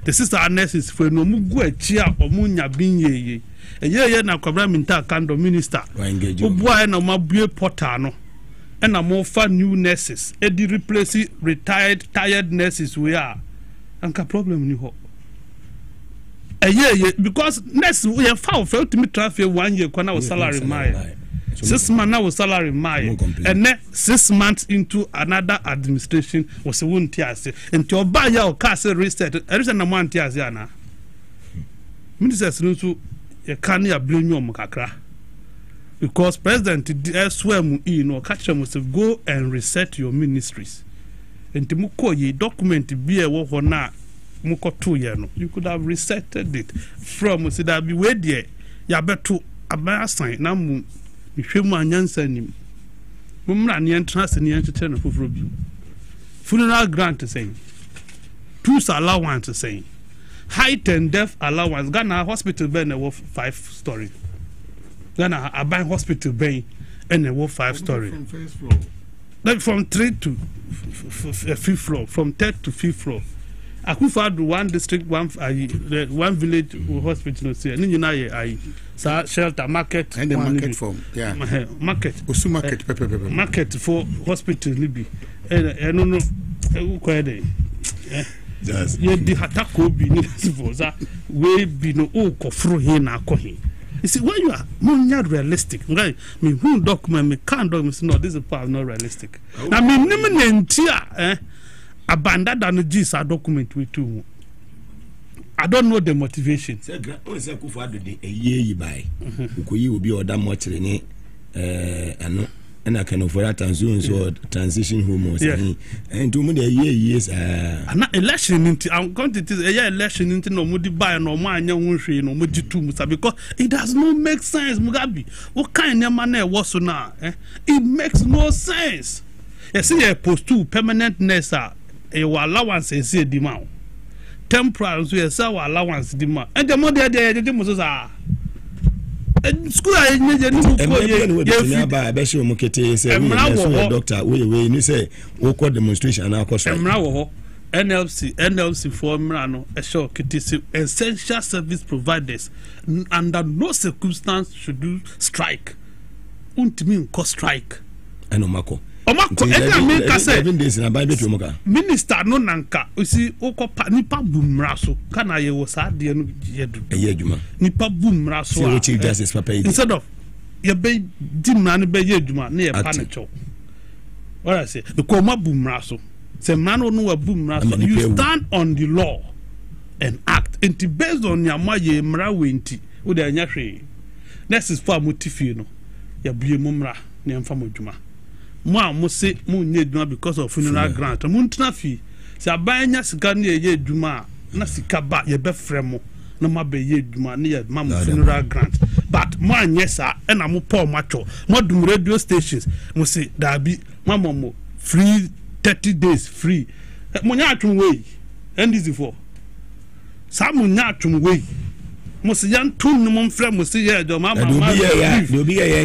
The sister nurses for no mu gu achi a omu nya bin yeye. Eye na kwabra minta kando minister. Obuae na mabue portal no. And a more fun new nurses. Edi replace tired nurses we are. Anka problem ni ho. Because nurse we have found to me transfer 1 year when I was salary my 6 months now was salary my and then 6 months into another administration was a wound tiase and to buy your castle reset. There is a man tiasiana. Ministers no you can't blame you kakra. Because President elsewhere catch them must go and reset your ministries. And to ye document be a war na muko 2 years no. You could have resetted it from say that be where there ya beto aba sign na mu hwemu anyansa nim. Mumra ne entrance ne enchete no foforo bi. Funeral grant saying. Tools allowance saying. Height and depth allowance. Ghana hospital bed na 5 story. Ghana Aban hospital bay and a 5-story. From first floor. Like from 3 to 5th floor, from 3rd to 5th floor. Akufa do one district, one village hospital. See, and you know, I shelter market and the market form. Yeah, market. Also market, market for hospital Libby. And no, quite yes. You the hatako be for that way be no kofro here na kohi. You see, when you are more realistic, right? Me who document me can't document. No, this is part not realistic. Now me nemenentia abandoned and G's are document with too. I don't know the motivation. Say, say, Kufa do a year you buy. Ukuyi will be order much in and I can offer transition home and to me a years not election into I'm going to tell a election into no mudi buy no man no mudi too because it does not make sense. Mugabe, what kind of money was so now? It makes no sense. You see a post 2 permanent nessa a allowance is a demand. Temporal so you say allowance demand and the more the most are school I need doctor we say we demonstration na cause NLC for Mrano a show kitisi essential service providers under no circumstance should do strike untimi cause strike enomako minister no nanka usi okopa nipa bumraso kana ye wo sa de no yedu eyeduma nipa bumraso chief justice papa instead of ye be dimna no be yeduma na ye panicho what I say the koma bumraso se mano no wa bumraso you stand on the law and act and based on your maye mra wenti wo de anya hwe next is for motifi no ya bue mumra ne amfa moduma mo say mo nye duma because of funeral grant mo ntna fi se abanya sika na ye duma na sika ba ye be fremo na ma be ye duma na ye ma funeral grant but mo anyesa e na mo Paul macho mo dum radio stations mo say dabi mo free 30 days free mo nya atun wey NDC for sa mo nya atun wey mo se yan tun no mo frem mo se ye do ma do bi ye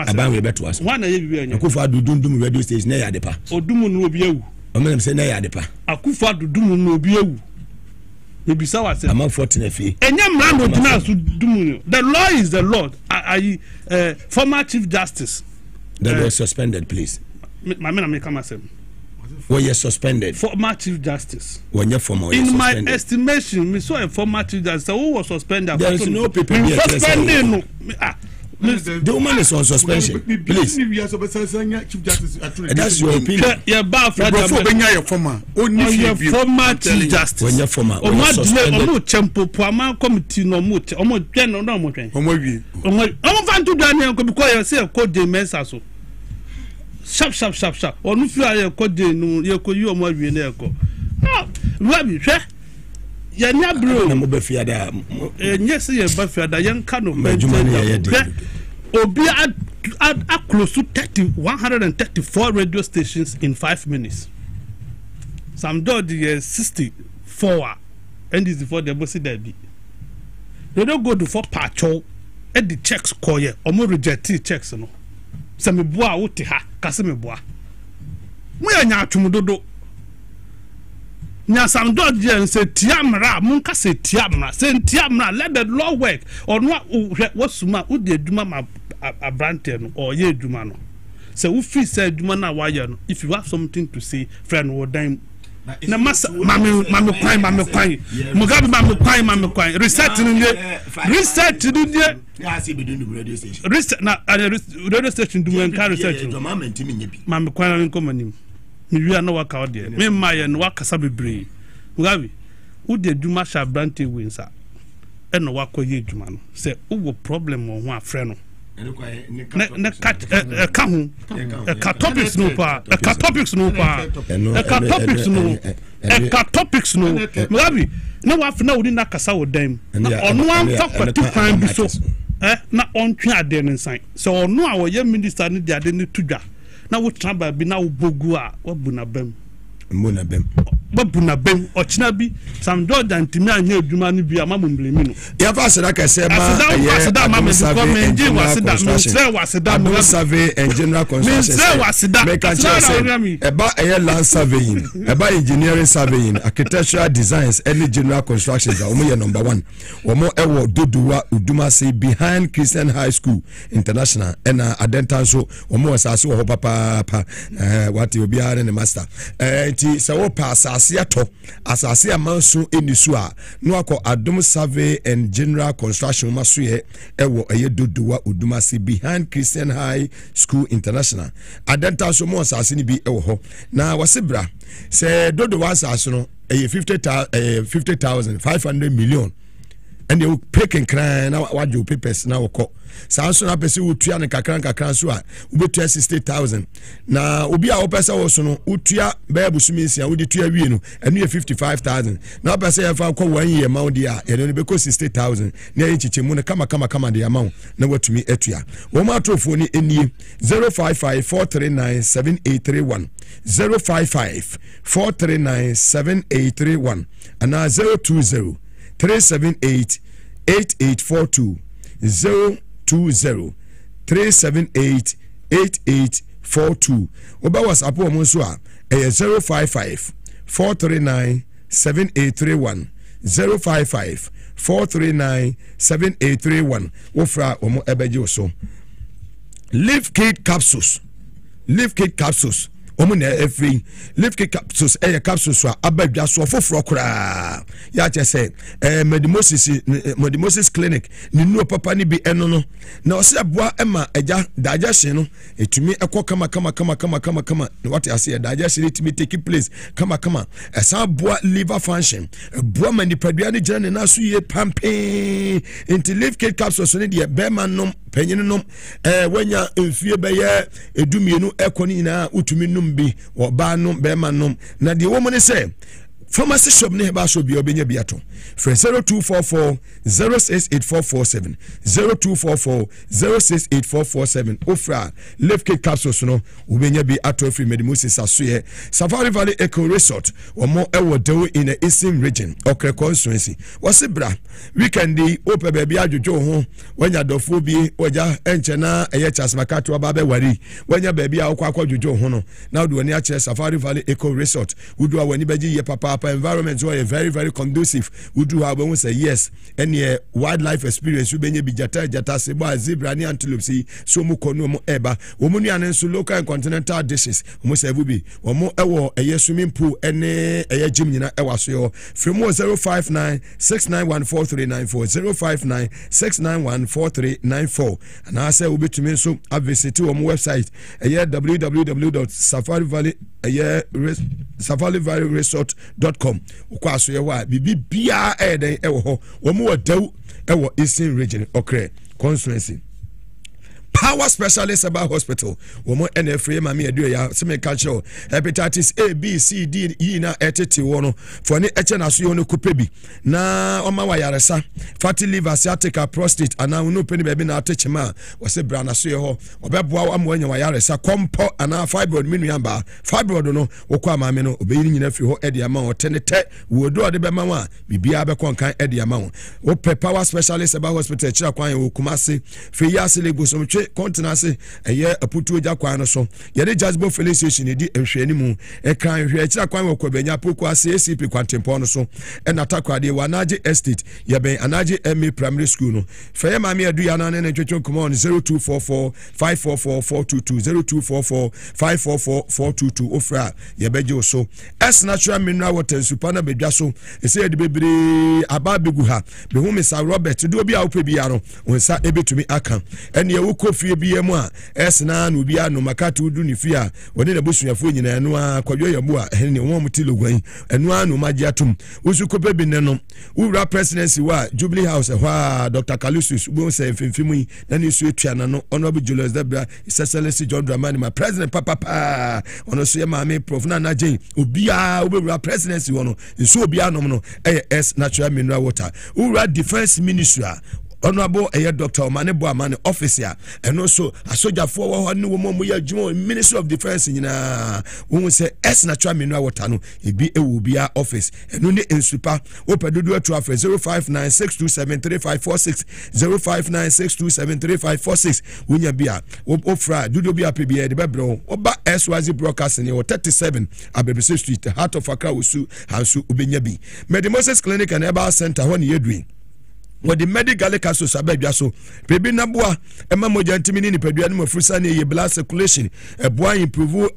aban we beto aso wana ye bi anya Akufa dudum radio station na ya depa odum no obi awu o me say na ya depa Akufa dudum no obi awu e bisa wa se am 14 afi enya mra no dina so dum the law is the law former chief justice that was suspended please my man make come asem well, you're suspended. Former chief justice. When you're former, in my suspended. estimation, we saw a former chief justice who was suspended. There is no people here. Suspended. The woman is on suspension. Please. That's your opinion. Yeah, but your former. Only your former chief justice. When you're former, Omo Chempo Puama committee no much. Omo General no much. Omo fan to Daniel because you say code the mensa so. Sharp. Or no fear code no you omo wie na eko. Rabi hwe nya bro na mo be fiada yes ye be fiada yen ka no obi a close to 134 radio stations in 5 minutes. Some do the 64 and is for the bossy derby. They don't go to for patcho and the checks call ye or more reject checks no. Some bois uti ha kaseme bois. We are nya tumudodo. Nya some do the say tiamra munka say tiamra let the law work or no what suma udi eduma ma abrante no or ye eduma no. So we feel say eduma na wire no if you have something to say friend wo dan na mama kwai mugabe kwai research no research na radio station do men car research mama kwai na nko manim mi wi na waka ode me ma ye no waka sabebre mugabe wo de duma sha brante winsa e no wako ye duma no say wo problem wo ho afre no topics no Mugabe na wafi na wodi na kasa wo dem na ono amfa kwatu kwan bi so na ontwe ade ne nsan so ono a wo ye minister ne de ade ne tudwa na wo traba bi na wo bogu a wo bu na bem babuna bem ochina bi sam do dantimi anya adwuma no bi amamo mblemi no ya fa aseda kase ma survey and general construction make a say eba land surveying eba engineering surveying architectural designs early general constructions omo ye number 1 omo ewo dodowa uduma say behind Christian High School International na adentan so omo asase wo papa what you be are ne master ti se wo pa asase ato asase amanso enisu a no akọ Adom Survey and General Construction maso ye ewo eye dodowa uduma say behind Christian High School International adentan so mo asase ni bi ewo ho na wasebra se dodowa asase no eye 50,500 million and you pick and cry now what you papers now ko sanso na pese utua ne kakran so a ubetua 60,000 na obi a opesa wo so no utua ba busumisi a udi tua wie no enu 55,000 na opesa ya fa ko 1 year amount dia ye no be ko 60,000 na ye chichemu ne kama de amount na watumi atua wo ma trofo ni enie 0554397831 0554397831 ana 020 378 8842 020 378 8842 oba WhatsApp o mo so a 055 439 7831 055 439 7831 wofra o mo ebeje so Live Kid capsules omo na every Live Kid capsules capsules so abadwa so foforo kura ya che say Medimosis clinic ni nu papa ni bi eno no na o se aboa ema eja digestion no etumi ekọ kama what I say digestion etumi take place kama esa aboa liver function aboa manipadua ni jana na so ye pampe into Live Kid capsules ne de be manom panyin nom wanya mfie be ye edumienu ekoni na utumi num bi oba nom be manom na de wo mo ne say pharmacy shop ne ba so bi obenya biato for 0244 068447 0244 068447 ofra Live Kid capsules no obenya bi ato free Medimosis asoye Safari Valley Eco Resort omo ewo dewo in the Eastern region okre constituency wasebra weekend ope baby adwojo ho wanya dofo bi oja enche na eye chasmakato aba be wari wanya baby akwa adwojo ho no na do ni a che Safari Valley Eco Resort wudu awani baji ye papa environment were very very conducive wudu ha we say yes any wildlife experience we benye bi jata sebo zebra ni antelope si so mu kono mu eba wo mu nuane so local and continental dishes mu say bi wo mu ewo eye swimming pool ene eye gym nyina ewa so yo from 059 69143940 059 691439 and I say we betumi so visit wo mu website eye www.safarivalleyresort.com ukwaso ye wa bibi bia eden ewo ho wo mu wadaw ewo Eastern region okre constituency Power Specialist about Hospital. Woman NFA mami edu ya seme culture hepatitis A B C D E na etete wono for ne eche na so yo no kupebi na oma wa yaresa fatty liver sciatica prostate ana unu peni baby na atechema wose bra na so yo ho obeboa am wanya wa yaresa kompo ana fibroid minu yamba fibroid no wokwa maame no obeyiri nyina fi ho edi ama otenete wodo ode be ma wa bibia be konkan edi ama wo Power Specialist about Hospital chira kwan wo kumase fe yase legosom continence eye aputu oja kwan no so ye de Jasbo Filling Station di ehwani mu e kan hwe kira kwan wo benya poku ase ACP kwantempo no so e na takwade wanaje estate ye ben anaje MA primary school no fe ye mame adu ya na ne twetwe come on 0244 544422 0244 544422 ofra ye beje so S natural mineral water super na bedwa so e se ye de bebre aba begu ha be hu Mr. Robert do obi a wo bia no wonsa ebetumi aka ene ye wo kofie bia mu a esna na obi anu makati udu ni fia woni na bosuafo nyina enu a kwadwo yabu a ene wo mti logwan enu anu magye atum usu kope bi ne no wura presidency wa Jubilee House hwa Dr. Kalusus bo se mfimfimu yi na ni su etua na no honorable Julius Debra Excellency John Dramani ma president papa ono so ye maame prof na najen obi a obewura presidency wono nso obi anom no S natural mineral water wura defense ministry Honorable Dr. Omane Boamane officer and also a soldier for one new woman Ministry of Defense in who say S natural mineral water no it be a will be our office and only in super open do to 0596273546 0596273546 when you be a ofra do be a PBA the bebro oba SYZ broadcasting or 37 Abebisi Street the heart of Accra Usu Hansu Ubenyabi Medimoses Clinic and Eba Center when you doing with the medical caso sabedwa so pebi naboa ema moja ntimi ni pedua no frusa na ye blood circulation eboa improve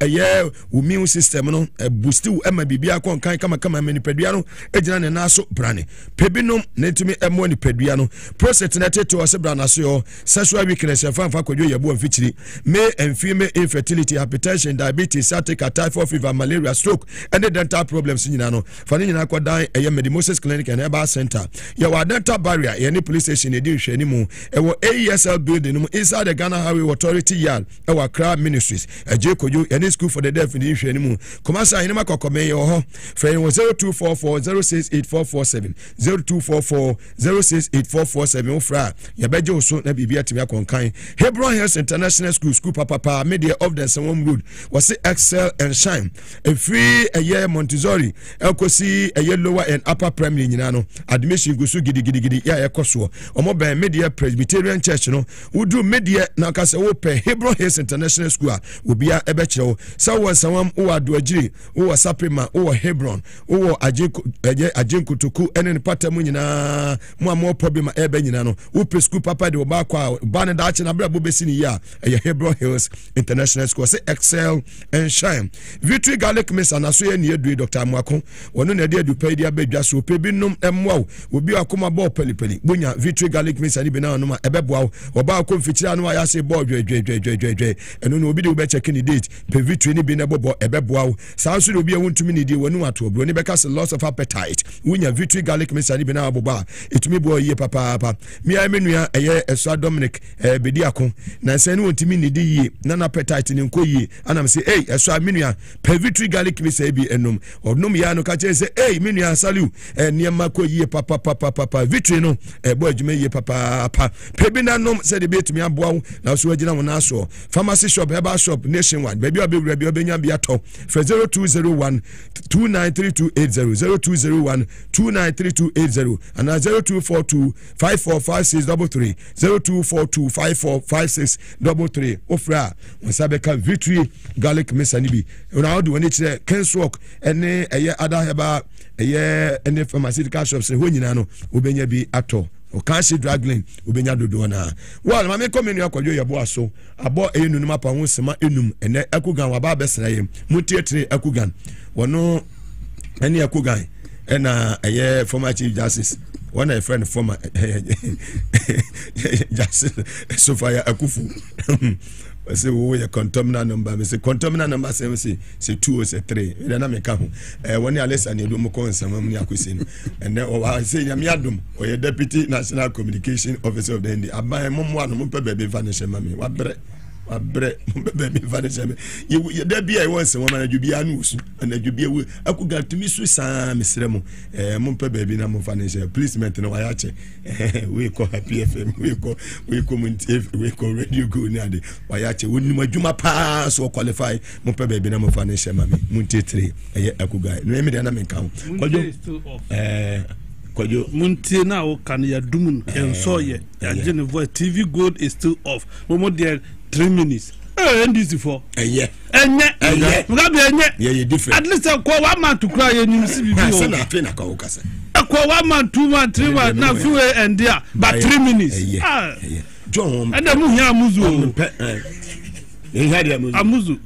immune system no boost ema bibia kon kan kama ni pedua no ejina ne na so brane pebi no na ntimi emo ni pedua no prostate na teto se brana so yo sexual weakness fa kwadwo yebo amfichiri male and female infertility hypertension diabetes sciatica typhoid fever malaria stroke and dental problems nyina no fa nyina kwadan Medimoses Clinic and Herbal Center ya wa dental barrier any police station edi hwani mu ewo AESL building mu inside the Ghana Highway Authority yard ewo Accra Ministries ejekojo any school for the deaf edi hwani mu komasa ene makokome ye ho fe 0244068447 0244068447 ofra ya beje oso na bibia timi akonkan Hebron Hills International School papa media of the Sewom Road was excel and shine a free a year Montessori elkosi a lower and upper primary nyina no admission go so gidi ya ekoso omo ben media Presbyterian Church no wudu media na kase wo pe Hebron Hills International School obia ebekire so wonsawam wo adoagiri wo Saprema wo Hebron wo ajenkutuku ene patamu nyina mo amo problem ebe nyina no wo pre school papa de oba kwa ba ne da che na bra bobesi ni ya Hebron Hills International School say excel and shine Victory Garlic Mix anaso ye ne edu Dr. Amwako wono na de edupa dia badwa so pe binom emwa obi akoma bo peli bunya Victory Garlic Mix ani bena no ma ebeboa oba ko mfichira no ya se bo dwe eno no obi de obe check ni date pe Victory ni bena bobo ebeboa sanso obi ewuntumi ni die wonu ato obro ni beka loss of appetite bunya Victory Garlic Mix ani bena boba etumi bo ye papa mi ai menua eye Eswa Dominic bediako na se ni wontumi ni di ye na appetite ni nko ye anam se Eswa menua pe Victory Garlic Mix ebi enom onom ya no ka che se menua salu niam ko ye papa Victory no boy adwuma ye papa pebi na nom se de betumi aboa na so agina mo na so pharmacy shop herbal shop nationwide baby obewura bi obenya bi ato for 0201 293280 0201 293280 and 0242 545633 0242 545633 ofra nsabeka Victory Garlic Mix ani bi una odu oni kire Kenswalk ene eye ada heba eye ene pharmaceutical shops ho nyina no obenya bi ato o kanshi dragling obenya dodo na wal ma me komenu akwadwo yebo aso abo enunu mapa ho sema enum ene akugan wa ba besra yem mutietre akugan wono ene akugan ena eye former chief justice one a friend former justice Sofia Akufu I say we a contaminant number. I say contaminant number say 2 or say 3. Then I make up. When you listen, you do more concern. And then I say Yamiadum or your deputy national communication officer of the India. I buy a mom one baby vanish mommy. What bread? Baby vanish. You there be I once a woman you be a news and then you be I could get to me Susan Miss Remo. Mumpe baby no vanish. Please maintain Wayache. We call Happy FM. We call Radio Go Nadi. Wayache wouldn't my Juma pass or qualify Mumpe baby no vanish. Mammy Munti 3. I could guy. No, me didn't count. Munti now can ya doom and so ye. TV Gold is still off. Momo there 3 minutes. And this for yeah. And yeah, different. At least I call 1 man to cry and you see I call 1 man, 2 man, 3 man, now few and there, but 3 minutes. John and the Muya Muzu. Amuzu.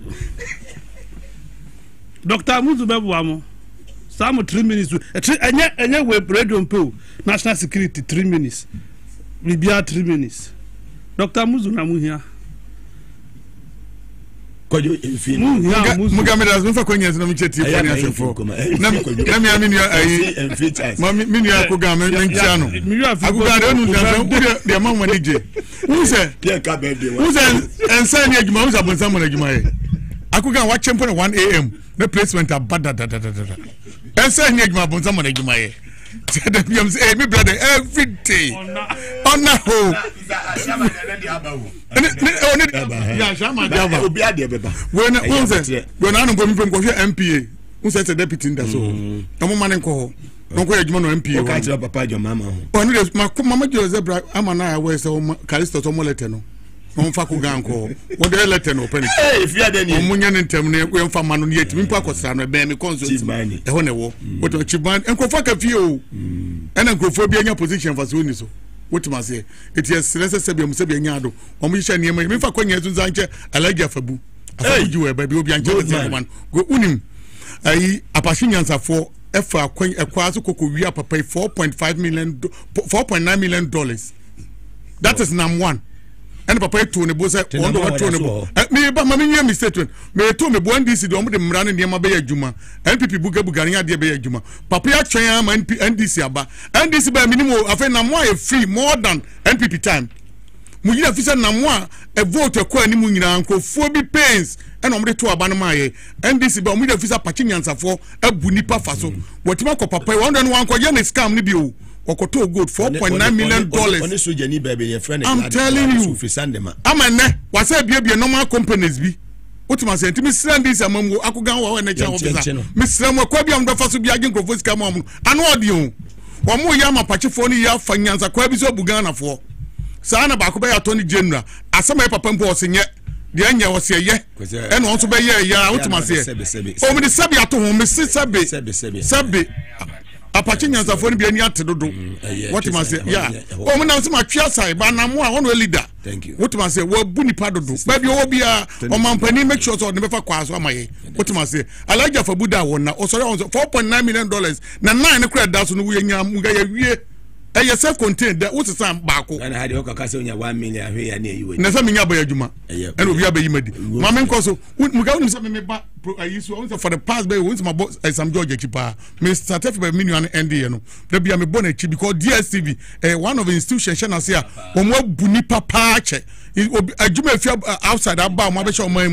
Dr. Amuzu Babuamo. Some 3 minutes. And yet we radio and national security 3 minutes. We be 3 minutes. Dr. Amuzu Namuhia. Mugammed has been for Queens and Micheti. Minu Akugam and Chano. The among DJ. Who said, and San Yagma was upon someone like my Akugan watch him for 1 a.m. The placement of bad. And San Yagma upon someone like my me brother every day. On the whole. When I'm going from MPA, who says a deputy in the soul. No man and call. No way, MPA. Catch up a your mamma. My mamma Joseph, I'm an hour where so Calisto Moletano. On Fakuganko, what the letter open. If you had any Munian and terminate, we from Manon yet, Mimpakosana, Bammy Consul, Mani, a honor, what a chiban, and Kofaka few, and a Grophobia in your position for Suniso. What must say? It is necessary to say Yado, or Misha near me, Mifakonia to Zancha, I like Jafabu. I you were baby, be one. Go unim. I Apashinians are for F.A. Quazuko, we are to pay $4.9 million. That is number 1. And papa to ne bosa on do to ne bo me ba ma me nya mistake me to me bo NDC do mo de mra ne ne ma be adwuma NPP buga buga ne ade be adwuma papa ya twen ama NDC aba NDC ba minimum afa na mo a free more than NPP time mu yira fisa na mo a vote ko ani mu nyina nkofo bi pains and mo de to aba no ma ye NDC ba mo yira fisa pakinyansafo abu nipa faso wotima ko papa won don wan ko ye ne scam ne bi o Okoto good $4.9 million. I'm telling you. I'm a ne. Was a be normal companies be. What must say to me send this among Akugan and a officer. Miss Ramo Kwabi on the first be again for Camon. An audio. One more Yama Pachifoni ya finance a Kwabiso Bugana for. Sana Bakubay Attorney General. As some papa was in yet. The anya was here, and also by ya, what must say. Oh, the Sabi at home, Mrs. Sabi. Apachinians are for being yet to do. What must say? Yeah. Oh, when I was my side, but I'm one leader. Thank you. What must say? Well, Bunny Pado do. Maybe you will be a man penny make sure so never quas on my. What must say? I like you for Buddha one now. Also, $4.9 million. Now, 9 credit that's when we are. And you're self-contained. What's the time back? And I had your Cassonia 1 million here near you. Never mean about Juma. And we are being made. Mamma Cosso, Mugan something I used to for the past by once my boss as some Georgia Chipa. Mr. Teff Minion and Diano. There be a bonnet because DSTV, one of the institutions, I say, or more Bunipa Pache. A Juma outside about my bishop. I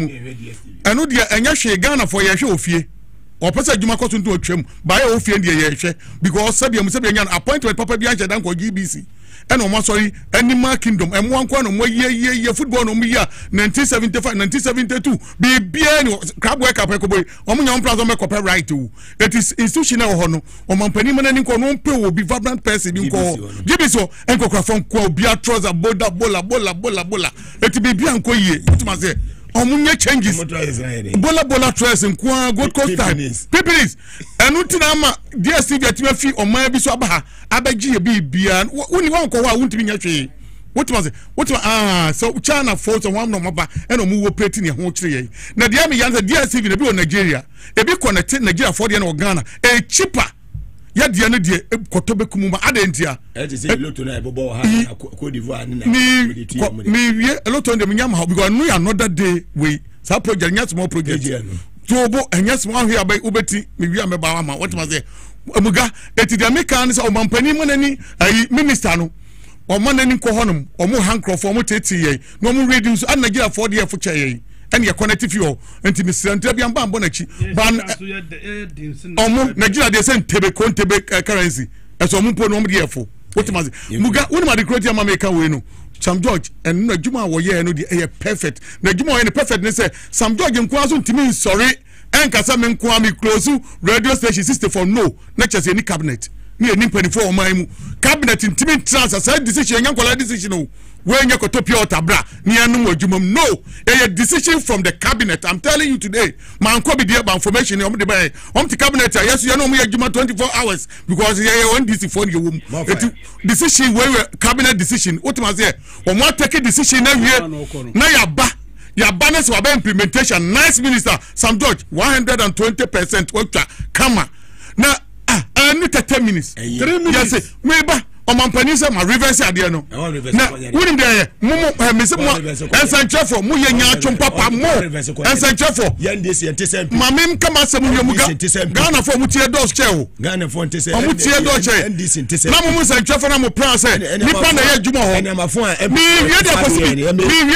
know the Anyashi Ghana for your show fee. Or person Juma cost into a trim by all fear because Sabian appointed Papa Bianca than for GBC. And no sorry, any more kingdom, and 1 corner more year football no year 1975, 1972. Be bien crab work up a boy, Oman Plaza Macopa right to. It is institutional honor, or Montpeniman and Conon will be vibrant person you call GBC and Cocrafon call Beatrice a bola. It be Bianco ye, what must say? Omunye changes. Bola dress and Gold Coast time. Pipiris. And Utinama, DSTV at your feet or my bisabaha. Abaji bian. Only one call won't be your what was it? So China force and one no maba and a move operating a whole tree. Now the army yans DSTV in Nigeria. A big connected Nigeria for the Ghana. A cheaper. ya de no de koto bekum ma adentia say loto na ebobo ha Cote d'Ivoire ni na me wie loto de nyam ha because no another day we sa project nya small project to bo enya small hwe abai ubeti me wie ameba ma what must say amuga eti de America ni say omampani mo nani minister no omo nani ko honum omo hankrofo omo tete ye no omo radio so an Nigeria for the for chaye and your connective yo enti misrante bia mba na chi ban omo Nigeria dey say tebe currency eso omo po no omo dey fo what must say muga woni ma de create America we no Sam George and na juma wo ye no dey perfect na juma wo perfect ne say Sam George nko aso ntimi sorry enkasa me nko am close radio station 64 no na chese any cabinet ni eni mpanyfo o man mu cabinet ntimi transfer say decision yankola decision o we nya kotopia otabra ni anu adwumam no a decision from the cabinet. I'm telling you today man ko be there information o de buy on the cabinet yes you know me adwuma 24 hours because you on this phone you wom decision we cabinet decision what must say o mo take decision na wie na ya balance wa implementation nice minister Sam George 120% what kama na any 10 minutes 3 minutes yes me ba o mampani say ma reverse ade no na woni de mo me say mo ensanchefo mo ye nya atwom papa mo ensanchefo yandesi entese mamim kama se mo muga Ghana fo mo tie dos chewo Ghana fo entese mo tie dos che yandesi entese na mo ensanchefo na mo plan say nipa na ye adwuma ho mi wie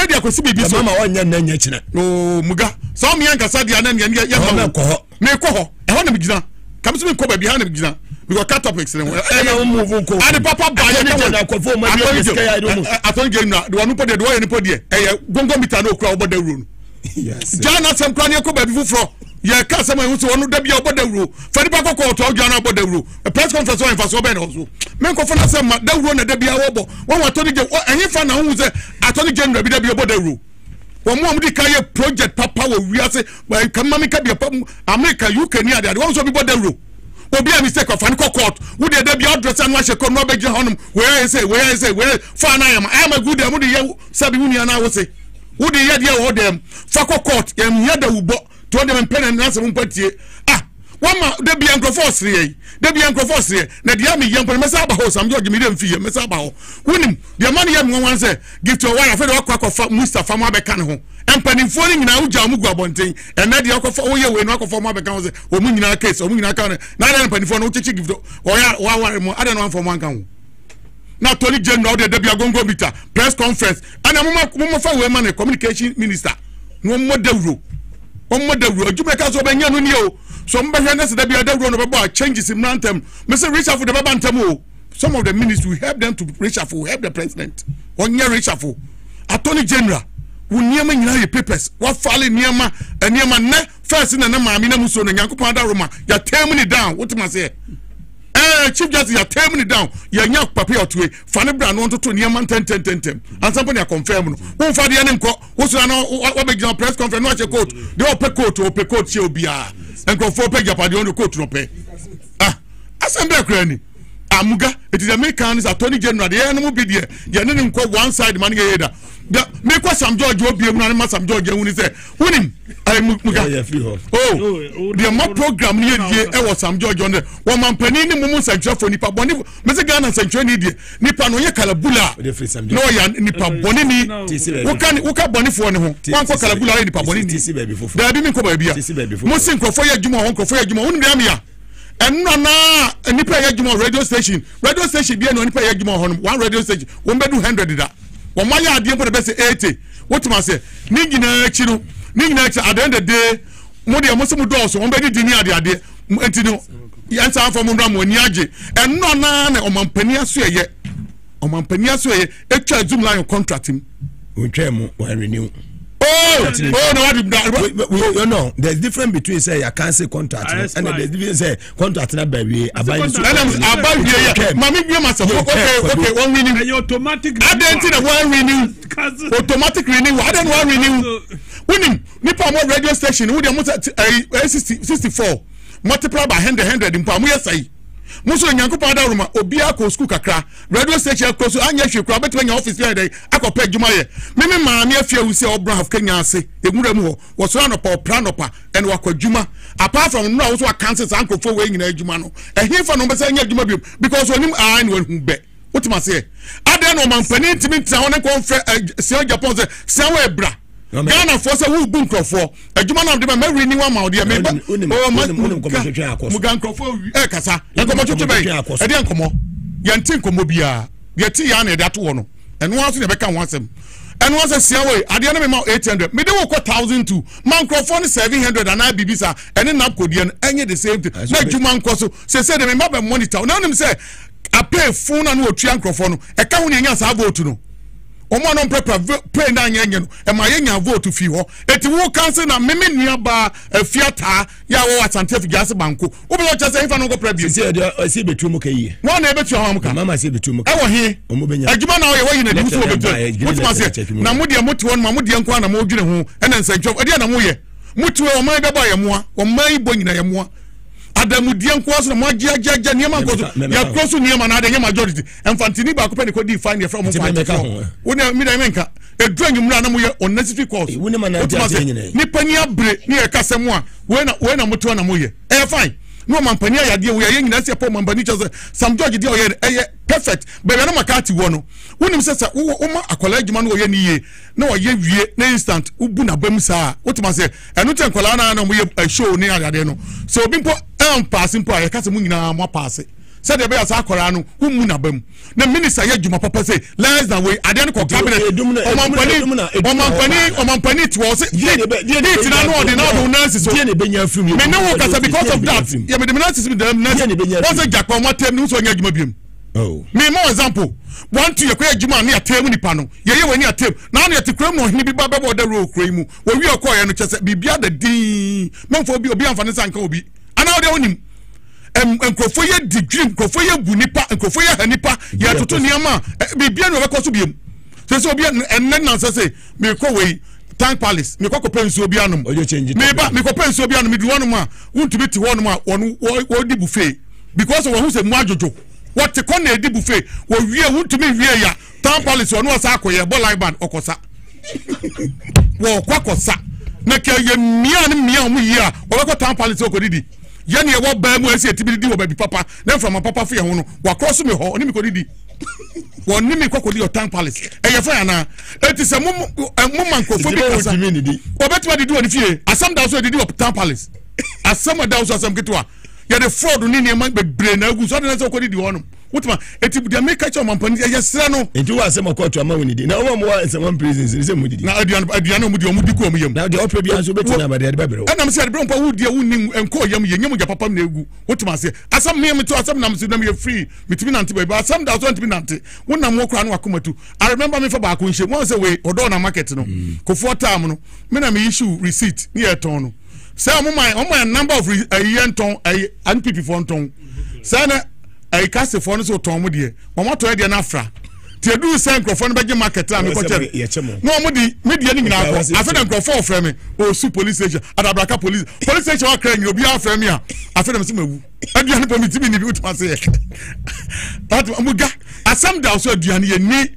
de akosi bibi so mama wonya na nya kina o muga so mi yankasa dia na ne ye ma ko ho me ko ho e ho na mi gina kam so me ko ba bi ha na mi gina because cat topics and the papa buy I don't get now the one who put the way put there gongo meter no crowd about the room yes Jana some crane ko ba bi fufro ya ka some who so no da bia about the room for the papa ko to Jana about the room a press conference on for so ben also men ko for na some da room na da bia wo bo won wa to ni je enyin fa na hu say atoni general bi da bia about the room won mo di kai project papa wo wi ase kan mama ka bia America UK ni ade won so bi about the room obi a mistake of an court wo dey be address an wa sheko no be honum we say fa na am I am a good am dey sabi hu ni ana wo say wo dey ye dey wo dem fa court em ye da wo to dem pen na se mo patie wama de bi enkrofos re na dia me yem pen mesa ba ho Sam George me dem fie mesa ba ho wonim dia man yem won say give to one afede akwa Mustafa mo abeka ne ho empanimfo ni nyina uja mu guabonten ena dia akwa wo ye we no akwa mo abeka ho say o mu nyina case o mu nyina ka na empanimfo no chichi give to o ya wa mo ada no anfo mo anka ho na Tony General de bia gongo bita press conference ana mo fa we man communication minister no mo dawro adwuma so benya no ni o so mbehwe na se da bia dawro no beba changes in rantem me say reach out for the baba ntem o some of the ministers we help them to reach out for help the president onye reach out for Attorney General wo niema nyina ye papers wa file niema ne first na na maami na muso no Nyankopon da Roma ya tear me down what ma say Chief Justice ya tear me down ya nya papa otwe fa ne bra no ntoto niema 10 ansampo ne confirm no wo fa de ne nko wo so na wa be gina press conference no ache court de ope court che obia enko fo pe japade on court no pe assemble krani amuga it is Americans Attorney General de no bi de ye ne nko one side man ye da me kwa Sam George obiem na ma Sam George ehuni say wunim muga the more program ni die e was Sam George on the one man pani ni mumu sanchwa for nipa boni me say Ghana sanchwa ni die nipa no ye kalabula no ya nipa boni ni woka boni fo ne ho wan ko kalabula nipa boni ni da bi mi ko ba bia mo sin krofo ye adwuma ho krofo ye adwuma wonu bia me ya enno na nipa ye adwuma radio station bia no nipa ye adwuma ho one radio station won be do 100 da won ma ya ade mpo be say 80 what ma say ni nyina achi at the end of the day mo de mo se mo do so won be di ni ade enti no yansa afọ mo ndra mo ni age enno na omampani aso ye etwa zoom line contract him untwa mo wa renew no no there's difference between say you cancel contract and there's difference say contract na baby mami bi ma say okay one renew automatic identity one renew automatic renew I don't want renew winning nipa mo radio station we dey mo 64 multiply by 100 mpa mo yesai muso nyankopon da roma obi akọ school kakra radio station akọ so anya hwe kura betwe nya office ya dey akọpa adwuma ye meme maame afia wu se obra of Kenya ase egura mu ho wo so anopa pranopa and wakọ adwuma apart from no wo so cancel sankofo we nyina adwuma no ehifa no be say nya adwuma bi because onim an we hu be wotima se ade no mampani ntimi ntia ho ne konfre se Japan se se wa ebra Ghana for say who bun crofo adwuma na de ma ri ni wa ma ode me mugan crofo kasa enkomo twetwe be e de enkomo ye nti enkomo bia ye ti ya na e de ato wo no eno aso ne be ka ho asem eno aso sia we ade na me ma 800 me de wo ko 1002 man crofo ni 700 and I bibisa ene nap ko de enye the same thing na adwuma nko so say de me ma be monitor na nim say a pay phone na no otua crofo no e ka ho ne nya sa vote no omo no pray na nyenye no e ma yenya vote fi ho eti wo cancel na meme nua ba afiata ya wo Asante Gas banko wo be wo chese ifa no go pray bi se betu mu kai wo na betu ho muka mama se betu mu e wo he omo benya adwuma na wo ye wo yina di so wo betu wo ma se na mo de motu won ma mo de nko na mo dwene ho e na nsantwo e de na mo ye motu o man be ba ye moa o man ibo nyina ye moa Adamu dian kwa so na mo agya niema nko so ya kroso niema na ade majority enfantini ba ko pe ne ko di fine from wona mi da menka edu anyumra na mo ye unnecessary cost woni ma na agya nyina ni pani abre ni e kasem a we na moto na mo ye fine no man pani ayade we ye nyina se po man pani chose Sam George dia o ye perfect be na makati wo no wonim se wo ma akola adwuma no ye ni ye na o ye wie na instant ubu na bam saa wotima se eno ten kola na mo ye show ni ayade no so obi mpo passing po ya kase mu nyina mo pass said the bear sakora no umu na bam na minister ye dwuma papa say less than we ade no ko cabinet omampani to was it na no de na do nurses so me no wo kasa because of that yeah me the nurses me the nurses was a jack on what no so nya dwuma biem me more example want to yakwa dwuma na atem nipa no ye wani atem na na atikram no hini bi ba be border ro krai mu wo wi okoye no chese bibia da din memfo obi amfane sanka obi ana ode onim enkrofo ye degree enkrofo ye bu nipa enkrofo ye hanipa ya toto niama bibia no be koso biem se obi enne na se me ko we Tank Palace me ko penso obi anom me ko penso obi anom di wonom a wuntumi ti wonom a wo di buffet because wo hu se mu ajojo what te kon na di buffet wo wie wuntumi wie ya Tank Palace ono asa akoye ball band okosa wo kwakosa na ke ye mia mu yi a wo ko Tank Palace okodidi yani e wo ba mu esi etibidi di wo ba bi papa na from papa fe ho no wa cross me ho oni mi kodidi won ni mi kokodi o Tank Palace e ye fa yana eti se mu mankofo bi kasa o betima didi woni fie asam da so didi o Tank Palace asam da so asam ketwa ya the fraud ni ne man be bre na agu so de na so kodidi wono wotima eti dia make catch on mampani ye sra no enti wa asam court ama woni di na o mo wa some prisons ni se mu didi na aduan mu di o mu di ko mu yam na de opre bia so betina ba de babere na me se de bro pa wo dia wonim enko yam ye nyam ja papa na egu wotima se asam me to asam na me se na me free mitimi nante ba asam da so ntimi nante wonam wo kra no akomatu I remember me for ba ko nhye mo se we odo na market no ko for time no me na me issue receipt ni eton no say o my number of yen ton NPP for ton say na I cast for no so ton mo de mo to e de na afra ti edu say microphone be market am ko che no mo di media ni nyina ko afa na microphone ofre me o su police station adabraka police station wa kra ni obi afre me a afa na me se mawu aduane po mi ti bi ni bi utma se that amuga asam da so aduane ye ni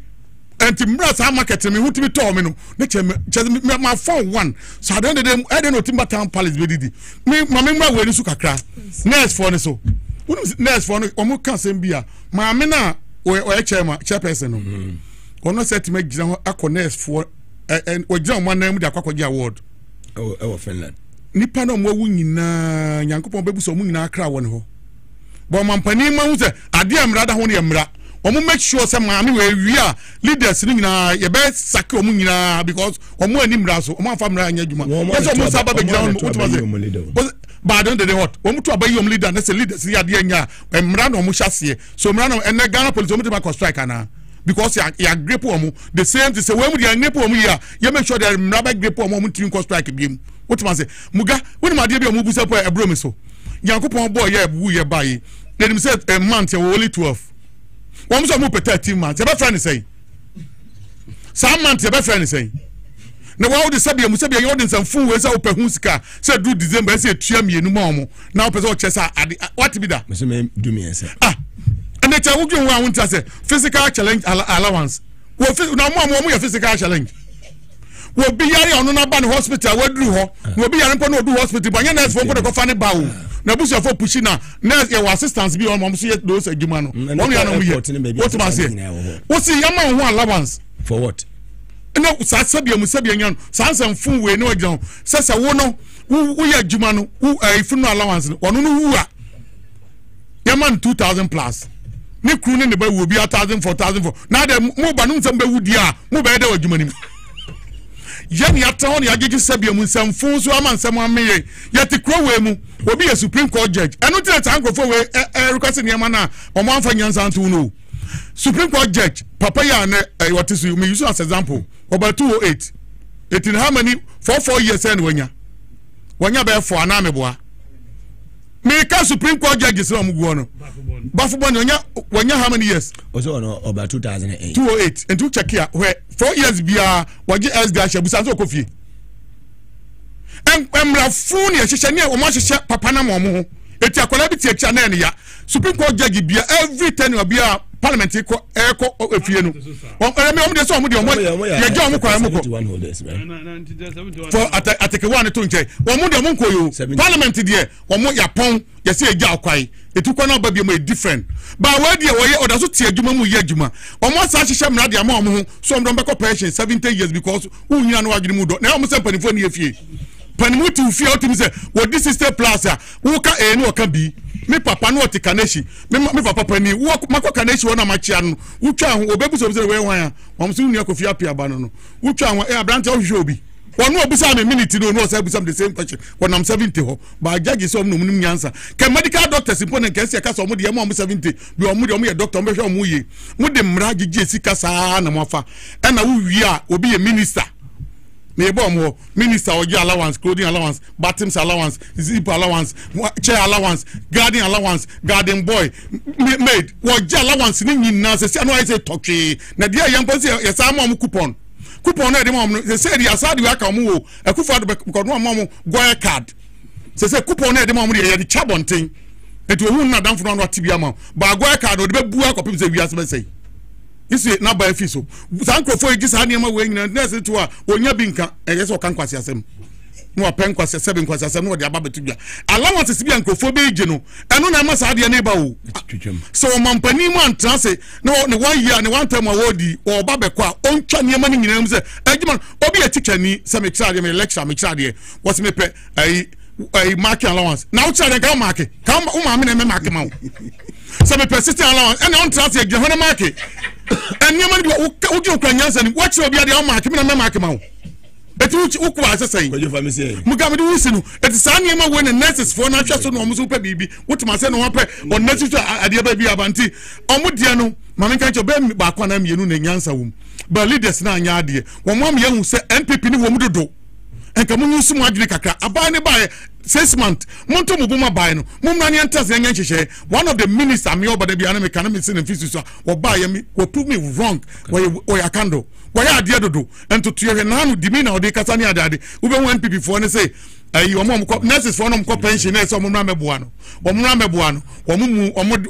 enti mra sa market me hutimi to me no ne che my phone one so I don't know timber Town Palace be didi me mama mra we ni su kakra nurse for ne so nurse for no omo kan sem bia mama na o chairperson no ono set me gina akọ nurse for o gina mo na mu de akọ award o Finland nipa no mo wu nyina Nyankopon bebu so mo nyina akra wo ne ho bo mampani ma hu se ade amra da ho ne amra omo make sure say maami we wia leaders ni nyina ye be sake omo nyina because omo ani mra so omo afa mra anya djuma yes omo saba be gina omo ba don de hot omo to abayi omo leader na say leaders ya de anya mra na omo hyase so mra na ene Ghana police omo to ba strike ana because ya grip omo the same to say we mu de grip omo ya you make sure that mra ba grip omo tin ko strike biem what man say muga woni ma de bi omo busa po ebro me so Nyankopon boy ya bu ye bayi dem say a month only 12 wọ́n sọ mú pẹ̀tẹ́ 13 months ẹ bẹ́ fẹ́ ni sẹ́yìn some months ẹ bẹ́ fẹ́ ni sẹ́yìn na wa de sabia musabia you de nsamfu we say opehu sika say do December say tua mienu ma omo na o pese o chesa what be that me say me do me say and the chawu gwen wa wonta say physical challenge allowance wo na mo ya physical challenge wo bi yare ono na ba ne hospital waduru ho wo bi yare mpo na odu hospital ba nya nurse fo ko fa ne ba wo na busu fo pushi na nurse ya assistance bi on mo so ye do so adwuma no won ya no mo ye what ma say wo see ya ma ho allowance for what no sa sabia musabia nya sa nsam fu we no agyan sesa wo no wo ye adwuma no wo ifunu allowance ono no wu a ya man 2000 plus ni kru ne ba wo bi 1000 4000 na de mo ba no nsam ba wudi a mo ba ye da adwuma ni yani atahon ya gigi sabia mu nsamfu so ama nsam ameye yati kro we mu obi ye Supreme Court judge enu tire tankofo we request ne ma na omo anfa nyansa ntu no Supreme Court judge papa ya na what is you me use as example about 208 in how many 4 years and wanya be for ana meboa me ka Supreme Court judge se omugo no bafubon wanya how many years also no about 2008 208 and to check here where 4 years bia waje SD ashabusa so kofie emra fun ya hihye ne o ma hihye papa na mo ho eti akola bi tie kia na ya Supreme Court judge bia every time bia parliament eko efie no me de so omo de omo ye je omo kwa omo ko for atake one to nche omo de omo ko yo parliament de omo ya pon ye se eja okwai etukwa na ba bia mo different ba we de wo ye oda so tie adwuma mu ye adwuma omo sa hihye mra de ama omo ho so omo be ko pension 70 years because unyina no agire mu do na omo se panifo ne efie panimu ti ufie otimi se wo this sister plus a wo ka e ni o ka bi me papa no oti kaneshi me papa pani wo mako kaneshi wona machia no wutwa ho obebu so be we wan a won so nua kofi apia ba no wutwa ho abrante ohwe obi wonu obisa me minute no say obisa the same question when I'm 70 ho ba judge so no munum nyansa ke medical doctors important ke se ka so mo de mo 70 bi o mo de mo ye doctor mo hwe o mo ye mo de mra gigi esika saa na mo fa e na wo wi a obi ye minister me bomb minister oji allowance, clothing allowance, bathrooms allowance, zip allowance, chair allowance, garden allowance, garden boy, maid, oji allowance ni nyina se no I say toki na dia yampo se yesa mom coupon na de mom se say dia sa de wa ka mo akufa do ko no mom goye card se coupon na de mom de ye chabonten etu ohun na danfo no atibia ma ba goye card o de bebu akopim se wiase be say isi na ba efiso sankrofo igi sa niam we nyina nese to a onya bi nka eyese o kan kwase asem no apen kwase 7 kwase asem no de aba betudua allowance sibi ankrofo be igi no eno na ma sa de na ba o so mampani mu antrase no ne 1 year ne 1 time awodi o ba be kwa ontwa niam ni nyina mu se agima obi etikani se me kira de me lecture me kira de what me pe ai mark allowance na o kira de ka mark ka o ma me na me mark ma o se me persistent allowance and on trust agi ho na mark and niam ni o gi okwanyansa ni watch obi ade o mark me na me mark ma o eti ukwu asesai muga me de wusi no eti sa niam we ne nurses for na hwe so no omuso pa bibi wotuma se no hope on nurses ade ba bi abanti omudie no mame kan che be ba kwa na mienu na nyansa wum ba leaders na anya ade wo mo am yehu se NPP ni wo mudodo enka munyu sumu adwene kakra abai ne bae 6 months monto mubuma bae no mumna ne ntase anya nhyehe one of the minister me obada bia na me kana me sin mfisu so wo bae me wo prove me wrong wo ya kando wo ya ade dodo ento tuye na anu dimi na ode kasa ne ade wo be NPP for ne say ayi omom ko nurses for no mko pension na so omumra meboa no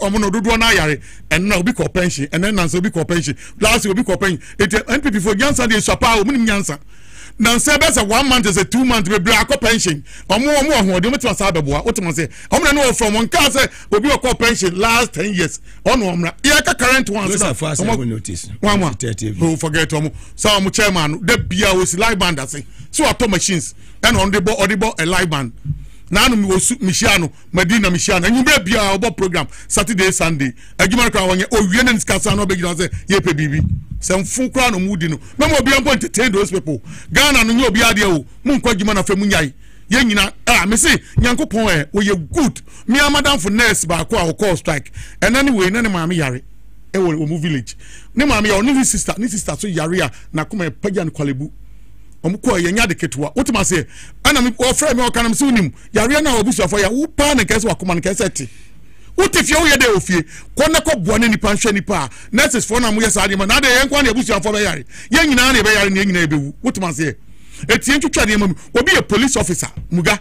omu no dodo na yare en na obi ko pension en na nso obi ko pension last obi ko pension et NPP for nyansa de swapa o munim nyansa na nse be say 1 month is a 2 month be bra ko pension omu ohode omu twa sa beboa otomo say omu na no from one ka say obi ko pension last 10 years ono omra e ka current one so notice one who forget omu so omu chairman de bia o si live band ase so auto machines and on the audible a live band na anu mi wosu Michiano Medina Michiano enyu be bia obo program Saturday Sunday adwuma kwa wonye owie na nsikasa no be gina say ye pe bibi sem fu kwa no mudi no memo obi am entertain those people Ghana no nye obi ade o mu nkwa adwuma na fa mu nyai ye nyina me say Nyankopon o ye good me amadam for nurse ba kwa o call strike and anyway na ne maame yare e wo mu village ne maame ya oni sister so yare a na kuma e pagya no kwalebu omko ye nya de ketwa wotima se ana me ofre me okanam se unim yare na obusuafo ya wo pa na kese wakoma na kese ti wotifie wo ye de ofie ko na ko boa ne nipa hwe nipa nurses for na mo ye saade ma na de ye nkwa na obusuafo be yare ye nyina na be yare ne nyina ebewu wotima se eti entwetwa ne mam obi a police officer muga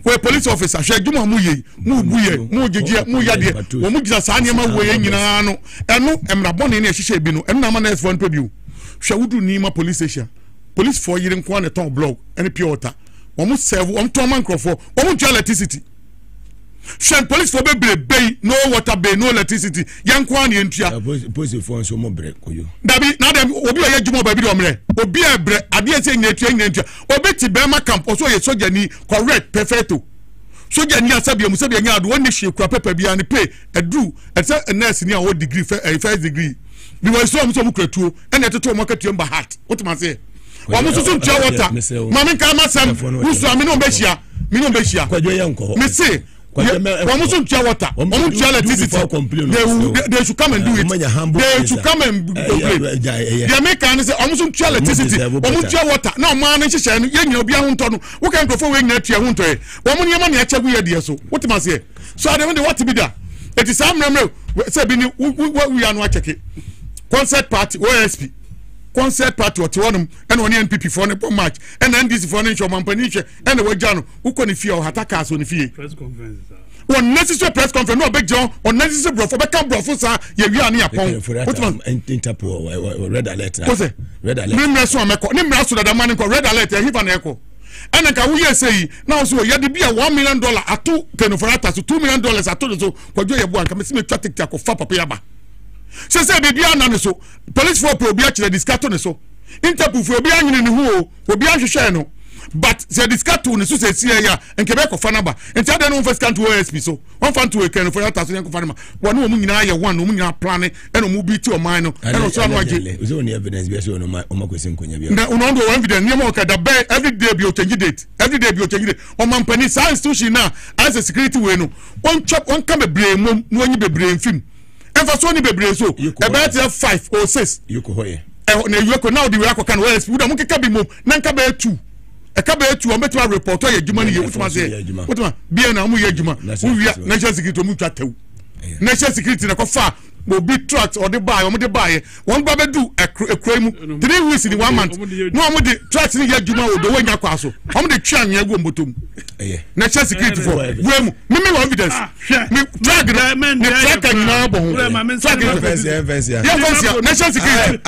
we police officer hwe adwuma mu ye mu buye mu gege mu yade wo mu gina saa ne ma wo ye nyina no eno emra bone ne ehihye bi no eno na ma na S1 pa biu hwe wudu ni ma police station police for yire nko na ton blog ene pure water wo mu serve wo ton man crofo wo mu twa electricity hwe police for bebre no water bay no electricity yanko an yentua police for so mo bre koyo dabi na dem obi o ye dwuma ba bi do omre obi ebre ade ese nyetua obi ti be ma camp so ye soja ni correct perfecto soja ni asabia musabia nya ado woni hye kura papa bia ni pay edu ese nurse ni a wo degree first degree bi wo so mu kratuo ene toto mo katuo mba heart what man say wa mu so ntua water ma men ka ma sam usu ami no be hia kwadwo ye nko me say wa mu so ntua water wa mu ntua electricity they should come and do it they should come and complain ya me kan say wa mu so ntua electricity wa mu ntua water na o ma na hyehyɛ no ye nya obi ahunto no wo kan krofo we nya tua ahunto e wa mu nyema na ya chagu ye de so what man say so I don't what be that it is am remember say bi ni we are no check concert party OSP concert party what one and one NPP for the match and NDC for the show company and the wajano who can fear hataka so ni fie press conference one necessary press conference no big john on necessary bro for be can bro for sir ye wi ani apon what man interpol red alert red alert nimra so ameko nimra so da man ko red alert he fa na eko and ka wo ye say now so ye de bia $1 million ato kenofrata so $2 million ato so kwajo ye bo anka me se me twa tiktok ko fa papa ya ba se be bia na ne so police for pro bia kire discato ne so interpol for bia nyine ne ho obi ahwehwe no but the discato ne so se sie ya enke be ko fa na ba enti ade no first count OSP so one fan to ken for that so yanko fa na ma wonu o mu nyina ye one o mu nyina plan e no mu bi ti o man no e no so anu age so any evidence bi so no o makwese nkonya bia na uno ndo evidence nyemo ka da be every day bi o change date o man pani science institution na as a security we no on chop on come bebre mom no onyi bebre film ever so ni bebre so about 5 or 6 yuko hoye na yuko now the we akokan OSP we da mu keka bi mom na nka ba 2 eka ba 2 o metu report o ye djuma ni ye wutuma se wutuma bia na mu ye djuma wia national security mu twa tew national security na ko fa obi trucks or the buy o mo de buy won ba be do ekro mu 3 weeks in 1 month no o mo de trucks ni ye djuma o do wanya kwa so o mo de twa anwe egu mbotom national security for wemu me evidence me drag me track and na bo track evidence national security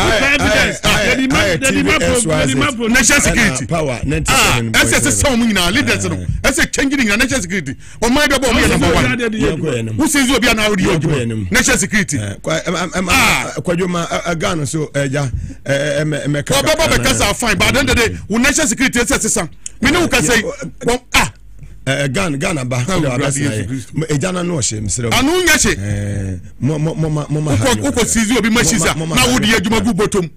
national security power 97 SS so mu nyina leaders no SS changing na national security o mai be bo mo number 1 who says obi na odi ejuma national security kwadwoma Ghana so eja emeka baba be kasa fine but then the national security SS me no ka say Ghana ba ejana no hye msere anu nya hye ko sizi obi mashiza na wodi adwuma gu botom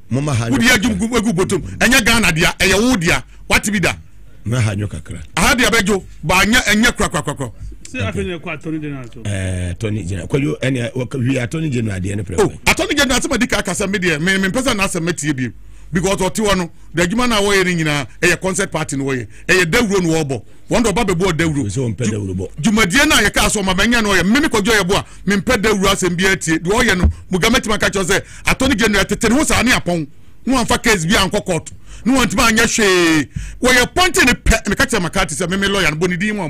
wodi adwuma gu botom enya Ghana dia eye wodia what be da na hanyo kakra ahadi abejo ba anya enya krakrakrakra se afenye kwa Attorney General to Attorney General kwayo ene we Attorney General dia ne pre Attorney General asema dika akasa me dia me pesa na asema tie bi because oti wono the adwuma na wo ye nyina eye concert party no wo ye eye dawuro no wo bo won do ba be bo dawuro so mpe dawuro bo jumadie na ye ka so ma banya no ye me kodjo ye bo a me mpe dawuro asem bi atie do wo ye no mugamati maka cho se Attorney General tetere ho sa ne apon no anfa case bi anko court no wantima anya hwe wo ye point ne me ka che makati se me lawyer no bonidi mo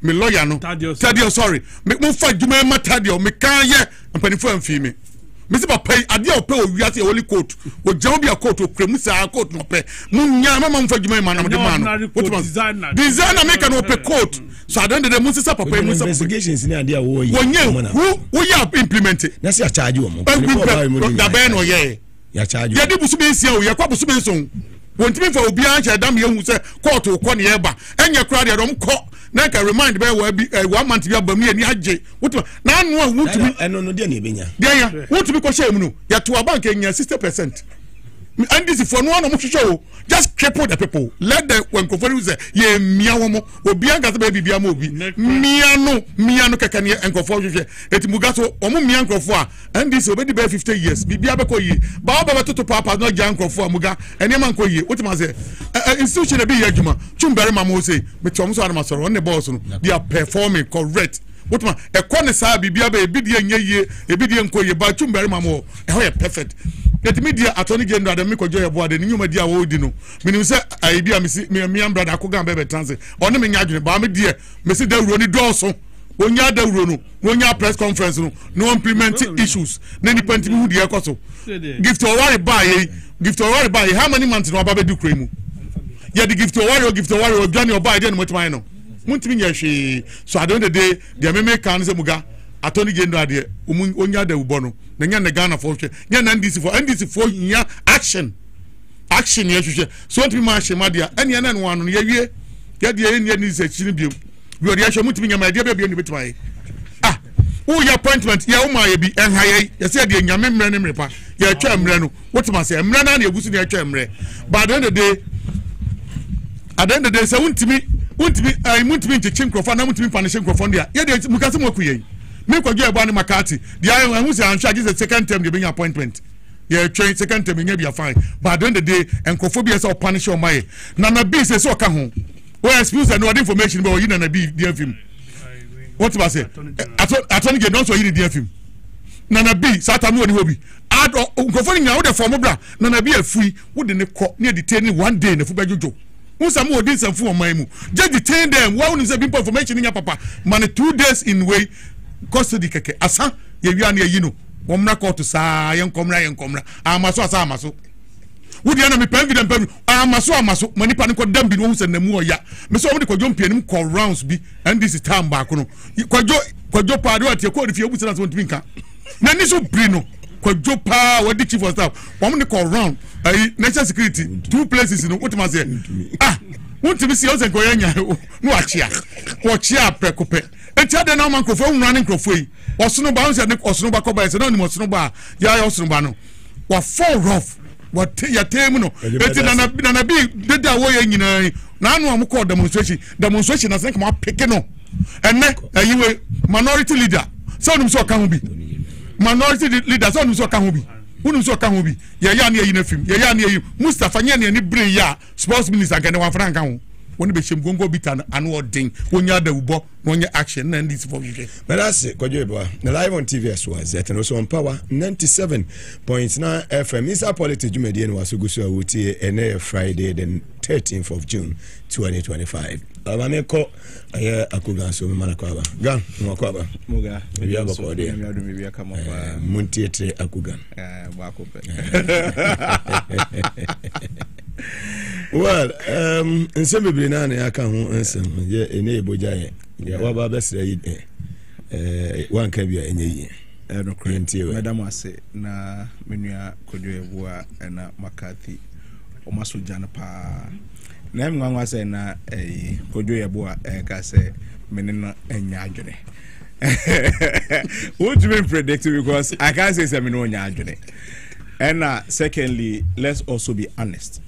me lawyer no Tadio sorry me mo fa djuma ma Tadio me kan ye ampanifo amfi me me se papa ade o pe o wiase holy court o jawo bia court o kremu sa court no pe mu nya mama mo fa djuma ma na mo de ma no designer make an open court so I don't the mo se papa mo se investigations ni ade a wo yi who ya implement na se a charge wo mo da be no ye ya charge ye di busu be sia o ye kwa busu be so wontimi fa obi an che dam ye hu se court o ko ne ye ba enye kra de dom ko na ka remind be wa bi 1 month bi abam ni agye wotuma na anu a wotumi eno no de na ebenya ya wotumi ko share mu no ya to bank enya 60% and this for no one mo hwehwe just cripple the people let the when confirm say ye mia wo mo obi an gasa be bibia mo obi mia no keka ne enkofo hwehwe etimuga so omo mia enkofo a and this obedi be 50 years bibia be ko yi ba ba toto papa no gya enkofo amuga ene man ko yi wotima say institution be ye adwuma chumbere mama o say me tom so anama soro ne boss no they are performing correct wotuma ekɔ ne saa bibia ba ebidie nyeye ebidie nkoye ba chumbere mamo ɛhɔ yɛ perfect let media attorney general dem ko joye boade ni nyuma dia wo di no minim sɛ aibia me am brother akoga bebe transe ɔne me nya adwene ba me die me si dawuro ni dɔɔso onya dawuro no onya press conference no implement issues na ni pantimi hu die ɛkɔ gift or worry buy how many months no aba do kremu ya the gift or worry journey or buy then much no muntimi nya hwe so at the end of the day the meme kan se muga attorney general de onya da ubo no na nya na Ghana for hwe nya na NDC for nya action ya hwe so ntimi ma hwe ma dia ene na no ya wie ya de ene ni se chini biom we odi ahwe muntimi nya ma dia bia ni betima who your appointment ya uma ye bi enhaye ye say de nyame mre ne mrepa ya twa mre no wotima say mre na na egusu ne twa mre but at the end of the day say wontimi chinchin crofo na wontimi panishin crofo dia ye de mukase mo kuye me kwajo e ba ne makati dia hu say anhwa give the second term de be appointment ye train second term nya be fine but at the end of the day enkofo bi say punish o maye na bi say so ka ho we expose and no information but you na bi dia film. What was it? Attorney General so you the film. Nana B Satan no hobi. Add go now the form bra. Nana B free. What the near detain 1 day in the fubajojo. Who some more this and for my mu. Just detain them. Why wouldn't be information in your papa? Man 2 days in way custody keke. Asa ye wian ye yino. Womna ko to sa yen komra. Amaso. Wodi ana me pen vidam pen amaso manipa ne ko dam bi no hu na mu oya me so wodi kwadwo mpianim ko rounds bi and this time back no kwadwo pa do atie ko de fie obusa na so ntimi nka na ni so bri no kwadwo pa wodi chief of staff wom ne ko round national security 2 places no wotima say wontimi si o se ko yanya no achia ko chia prekope enti ade na man krofo nwura ne krofo yi osono ba se ne osono ba ko ba se na ni osono ba ya osono ba no wa fall rough what ya temu no eti na bi deda wo ye nyina na anu amko demonstration na senka ma peke no enne ayiwe minority leader so onum so ka ho bi minority leader so onum so ka ho bi unum so ka ho bi ya na yi na film ya na yi Mustafa nya ne brin ya sports minister kan wa franka ho woni be shem gongo bitan anu odin wonya da ubo wonya action na ndis for you but that's kwajo eba na live on TV as well that and also on power 97.9 FM is our politics jumedie no wasogusu awutie ene Friday the 13th of June 2025 abane ko aye akuga so mala kwaba ga mwakwaba muga bia bako de mi bia kama kwa muntietre akuga ba ko pe well nsem bibiri na ya ka ho nsem ye ene eboja ye wa ba besra yi wan ka bia enye yi no krenti madam ase na menua kodwo ebua na makati o maso jana pa na mwanwa ase na kodwo ebua ka se menena enya adwene what do you predict because I can't say something on adwene and secondly let's also be honest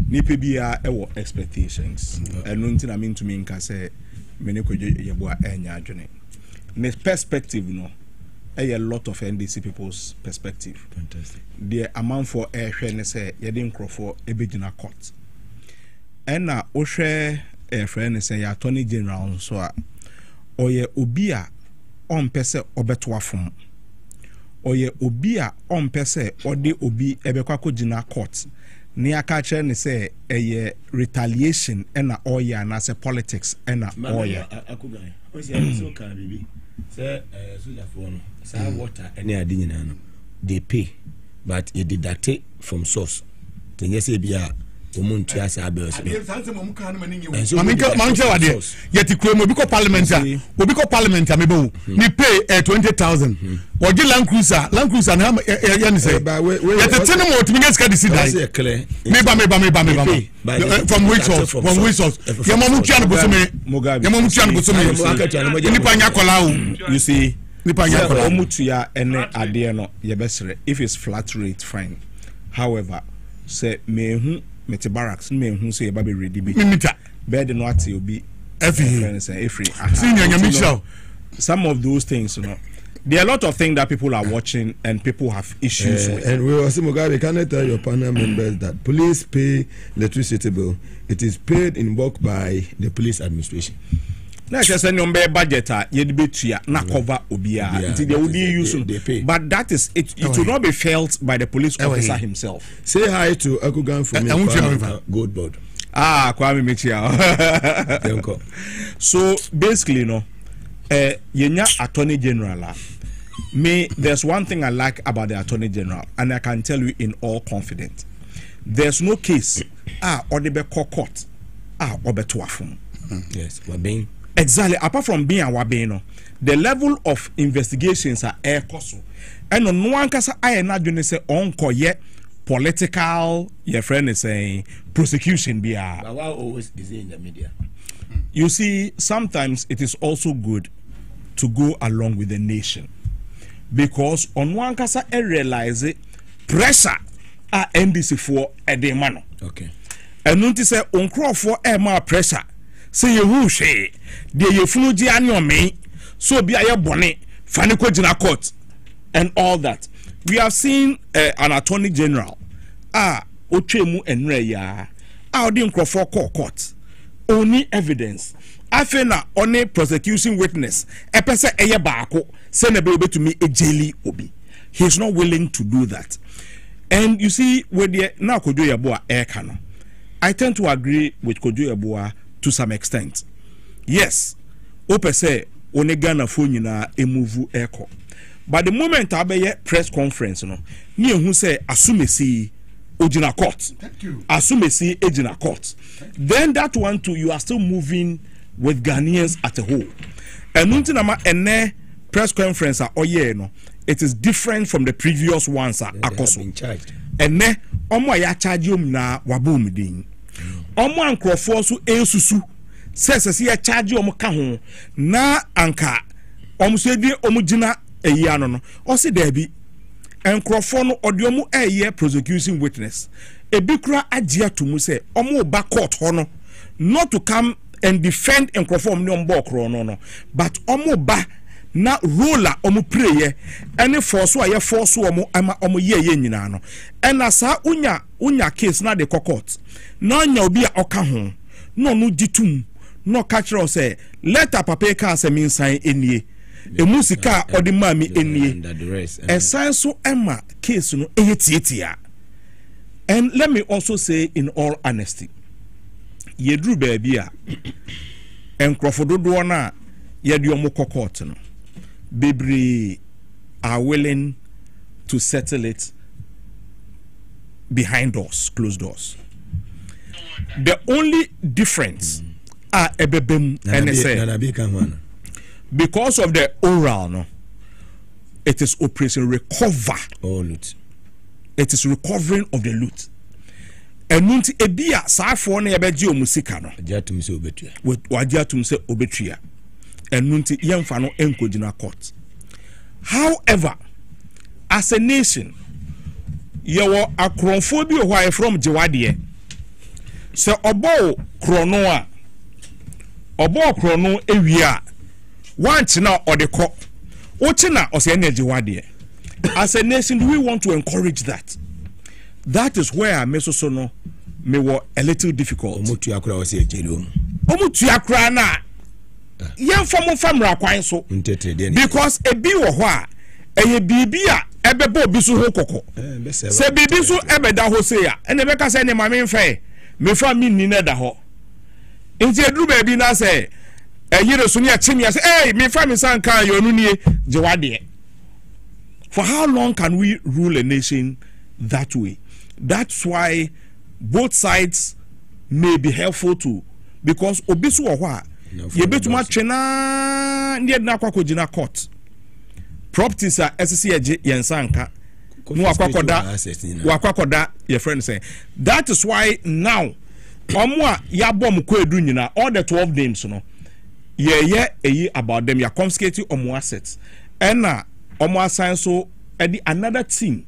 nipa bia ewo expectations eno ntina me ntumi nka se mene ko yebo enya adwene ne perspective no a lot of NDC people's perspective. Fantastic. The amount for ehwe ne se yede nkrofo ebegina court ena ohwe ehwe ne se ya attorney general so a oye obi a ompese obeto afom oye obi a ompese ode obi ebekwa kogina court ni aka kire ne se eye retaliation ena oya na se politics ena oya akugan o se so ka bibi se soja for no sa water any ade nyina no they pay but you deduct from source tenye se bia omuntu asa abels no manke wade yeti kromo bi ko parliament amebo ni pay 20,000 ogi land cruiser na ya ni say yeti tene mo timi ngeska disi dai me ba from which source ya mamu tia no bosome ni panya kola o you see ni panya kola omutu ya ene ade no ye besere if it's flat rate fine however say mehu mete barracks me hu say ba be ready be mimita bed no ati obi every some of those things you know there are a lot of things that people are watching and people have issues with. And we also Mugabe, can I tell your panel members that police pay electricity bill, it is paid in bulk by the police administration. na just say no budget ye de betua na cover obia until they would use but that is it will not be felt by the police officer himself. Say hi to Akugan from Gold Board. Kwame Mechia. So basically yenya attorney general me there's one thing I like about the attorney general and I can tell you in all confidence there's no case or the court or betuafum. Yes, we're being exactly apart from being our being the level of investigations are air cost and no one can say I not doing say onko yet political your friend is saying prosecution be but why always is it in the media? You see, sometimes it is also good to go along with the nation because on one kasa I realize it pressure NDC for a day man. Okay. And notice say on crop for more pressure. Say you who say the Yefuji annual me so be a bonnet, Faniko Jina court, and all that. We have seen an attorney general. Ochemu and Reya. Didn't crop for court. Only evidence. Afena only prosecution witness. Epese eye baako send a baby to me a jelly obi. He's not willing to do that. And you see, with the now Kojo Yeboah air cannon, I tend to agree with Kojo Yeboah to some extent. Yes, opese onegana phone na emuvu echo. But the moment I press conference, me who say assume Ojina court. Assume see Ojina court. Then that one too, you are still moving with Ghanaians at a whole. And nothing press conference no, it is different from the previous ones akoso. And omo ya charge na wabum din. Omo ankrofo so ensusu says ya charge omo ka ho na anka omo so di omo gina eyi ano no. O se there be enkrofo no odiomu eye prosecution witness. Ebikura agia to mu say omo ba court ho no not to come and defend enkrofo omo ne ombo no but omo ba na roller omo prayer any force aye force omo ama omo ye nyina no ena sa unya case na de court na nya obi a oka ho no no ditum no catch us say letter papa ka say me sign enie emusika odi mami enie esan so ema case no ehetiatia. And let me also say in all honesty yedru baby a enkrofododo na yedi omo court no Bibri are willing to settle it behind doors, closed doors. The only difference are ebebem NSA. Because of the oral, no, it is operation recover. Oh, loot. It is recovering of the loot. And nunti ebia sa for na yabeji omusika no. Ajatum se obetria. Wajatum se obetria. And nunti yemfa no enkojina court. However, as a nation, you were a chronophobia why from Jawadi. So obo chrono ewia one china or the court. Ochina or say energy wadi. As a nation, do we want to encourage that? That is where Mesosono may were a little difficult. Omutu akura was a jelum. Omutu akura na. Yan famra kwan so because e bi wo ho a eye bibia ebebo bi so ho kokko se bibi so ebeda ho se ya ene be ka se ne mame mfe me fa mi ni na da ho nti edru ba bi na se eyire so ne achimi ya se me fa mi san kan yo nu nie jewade. For how long can we rule a nation that way? That's why both sides may be helpful to, because obisu wo ho a ye betuma twena ne na kwakojina court properties are SCG yensanka no akwakoda your friend say that is why now omo a ya bom ko edu nyina all the 12 names no ye about them ya confiscate omo assets and na omo assign so edi another team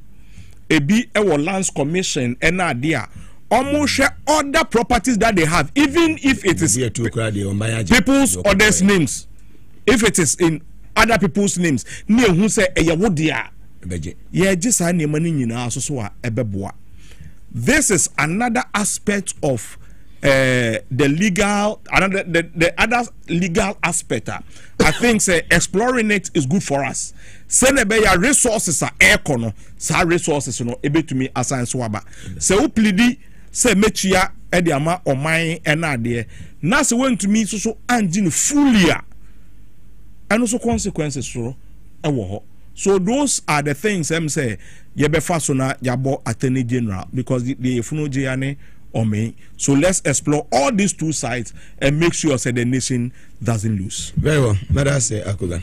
ebi ewo lands commission and na dia almost share other properties that they have, even if it is people's others names. If it is in other people's names, near who say a yawodia, yeah, just money in our so. This is another aspect of the legal, another the other legal aspect. I think say exploring it is good for us. Send a resources are econo, sa resources no ebe to me assign swaba. Se u pleadi se mechia ediama or mine and idea. Na se went to me so anjin fulia. And also consequences so so those are the things I'm say yebefasona yabo attorney general because the funo jane or me. So let's explore all these two sides and make sure that the nation doesn't lose. Very well. Mada say Akugan.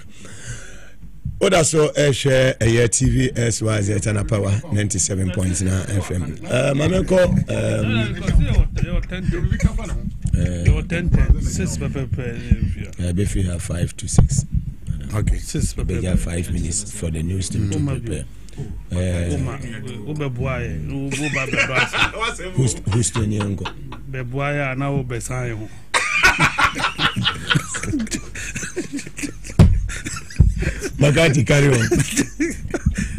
Oda so share a year TV SYZ Tana Power 97.9 FM. Mameko your 10 6 Befi have 5 to 6. Okay. 6 5 minutes for the news team to prepare. Who's to Nyango? Bebuaya now Besayo. Magati carry on.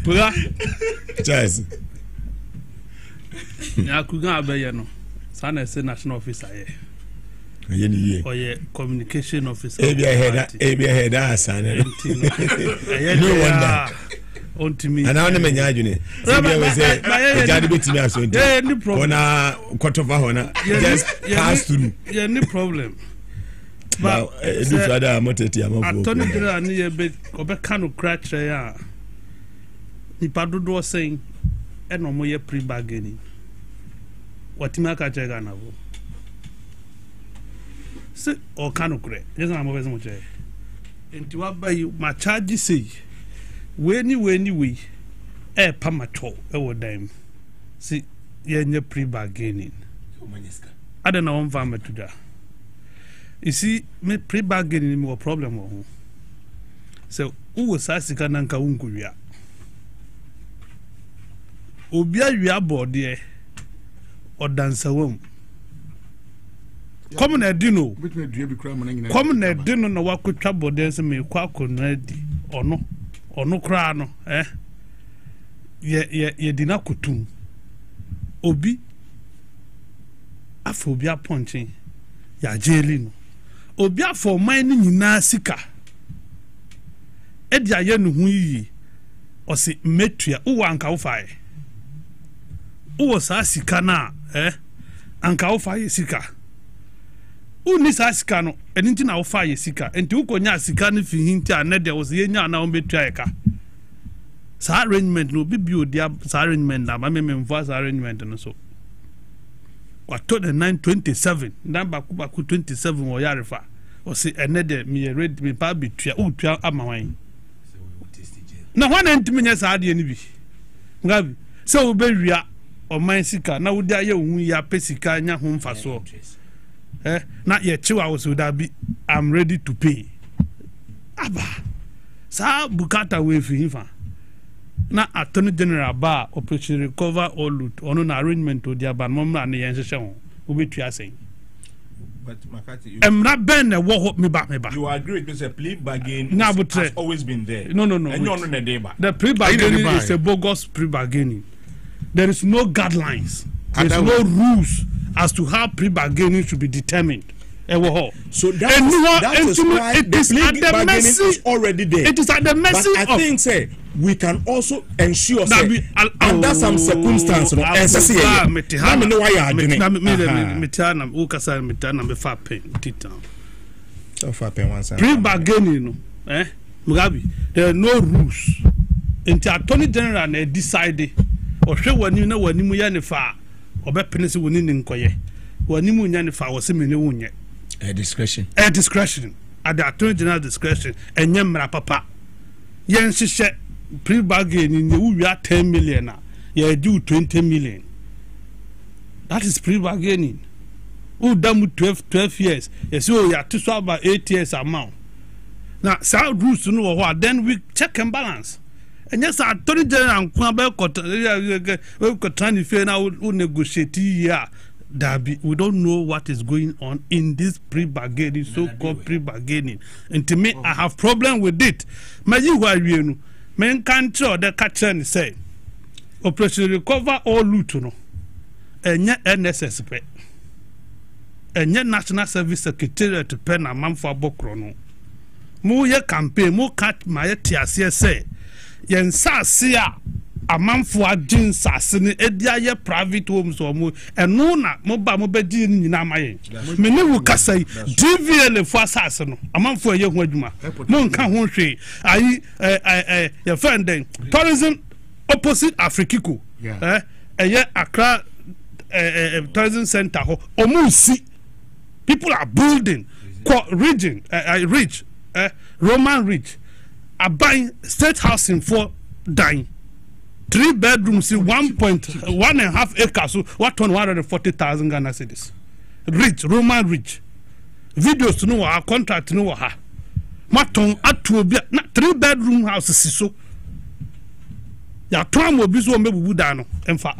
Pula Charles. Yakuga Abayano. Sana is national officer. Or communication officer. Abia head, son. No wonder. On to me. And I don't mean, you know, just pass through. Yeah, no problem. But Tony General near bed, Obekano crash. Nipado was saying, and no more pre bargaining. What Timaka Jagana? Sit or cano crack. Yes, I'm always much. And to what by you, my charges say. When we pamato over them. See, you're pre bargaining. I don't know one farmer to that. You see, me pre bargaining more problem. So, who was Asika Nanka Unkuria? Ubia you are board there or dance a womb. Come on, Dino. Come on, Dino, no what could trouble dance me quack ready or no. Or no crown, ye did not kutum. Obi Afobia punching ya jailino. Obia for mining in Nasika. Edia yenu hui or si metria uwanka ufai. Uwa sa sika na anka ufai sika. Uni sa sika no enti na ofa ye sika enti uko nya sika ne fi hinti anede wo ye nya na ombetua eka sa arrangement no bibi odia sa arrangement na ma mememfo sa arrangement no so wato the 927 number ku 27 wo yarefa o se enede me ready me pa betua utua amawan na hwana ntimi nya sa ade ni bi ngabi se wo be wia o man sika na wo dia ye hu ya pesika nya ho mfaso not yet 2 hours would that be I'm ready to pay. Abba sa bukata we fi him na attorney general ba operation recover all loot on an arrangement to their ban mom na yen hwehwe ho obetua sen. But Makati I'm not ben na wo me ba. You agree with Mr. Plea bargain has always been there. No. And you're on the day back. The pre-bargaining is a bogus pre-bargaining. There is no guidelines. There's no rules as to how pre-bargaining should be determined. So that is why the bargaining is already there. It is at the mercy but I think say we can also ensure say under some circumstances no let me know why you are doing it. Pre-bargaining Mugabe, there are no rules. Until Attorney General decide or show when you know when you yanifa or be penisi woni nkoye when you yanifa was me wonye discretion at the Attorney General discretion and yemra papa yen hye pre-bargaining you are 10 million na you do 20 million. That is pre-bargaining. Who done 12 years yes you are to about 8 years amount. Now sound rules to know what then we check and balance. And yes, I told you and trying to fail now negotiate here. We don't know what is going on in this pre-bargaining, so-called pre-bargaining. And to me, I have problem with it. Men can't show the catcher and say, Operation Recover all loot, and yet NSS. enye national service secretariat pɛ na amanfo abɔkorɔ no mo yɛ campaign mo cat ma yɛ tiase sɛ yɛn saase a amanfo agye nsase ne edi ayɛ private homes or mo ɛno na mo ba mo bɛgye ne nyinaa ma yɛn me ne wo kasa yi DVL fo asase no amanfo ɛyɛ ho adwuma mo nka ho hwee ayi yɛ friend den tourism opposite Afrikiko ɛyɛ Accra tourism center ho omusi people are building region ridge Roman Ridge Abai state housing for dying 3 bedrooms 1.5 acres so what 140,000 Ghana cedis Ridge Roman Ridge videos no wa contract no wa ha maton atu obi na 3 bedroom house so ya ton obi so mebubu da no emfa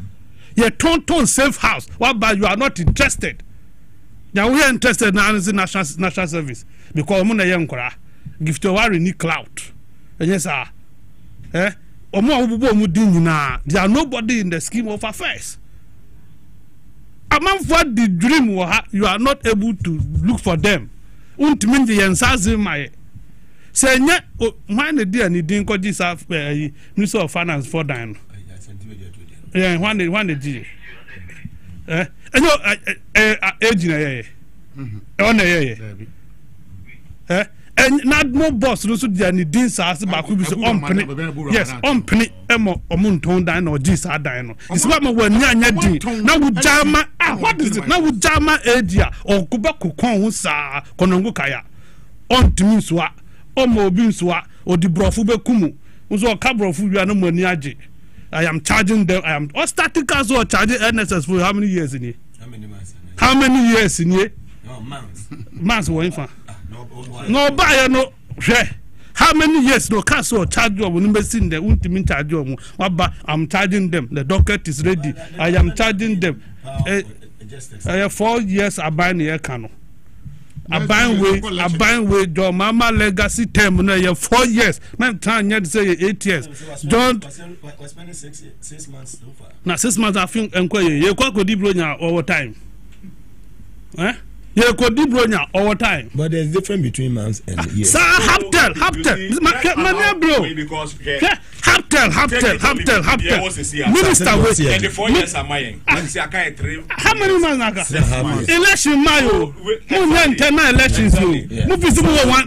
ye ton safe house what by you are not interested now we are interested na national service because mo na ye nkora gift wari ni cloud yes sir omo abubu omu din nyina there are nobody in the scheme of affairs amanfo the dream you are not able to look for them untimi the yensaze my say nye why na dia ni din koji sa Minister of Finance for dan yeah when the ji enyo ejina ye ona ye na no boss no so dia ni din sa ase ba ko bi so ompene yes ompene emo omunton dan na oji sa dan no isba ma wani anya din na wujama what is it na wujama edia okuba kokon ho sa konongo kaya ontimi so a omo obi so a odi brofu bekumu nso ka brofu wi na mani age I am charging them I am static as or charging NSS for how many years in here how many years in here no months wo fa no buy no how many years no cash or charge you when you see the ultimate charge you I'm charging them the docket is ready I am charging them 4 years abine here cano abine way your mama legacy term no 4 years man time you say 8 years don't we're spending 6 months so far now 6 months I think enquire you go di bronya over time you could do bronya all time. But there's difference between months and years. Sir, Haptel. My bro. Because Haptel. Minister, and the 4 years are mine. How many months? Election Mayo. Elections.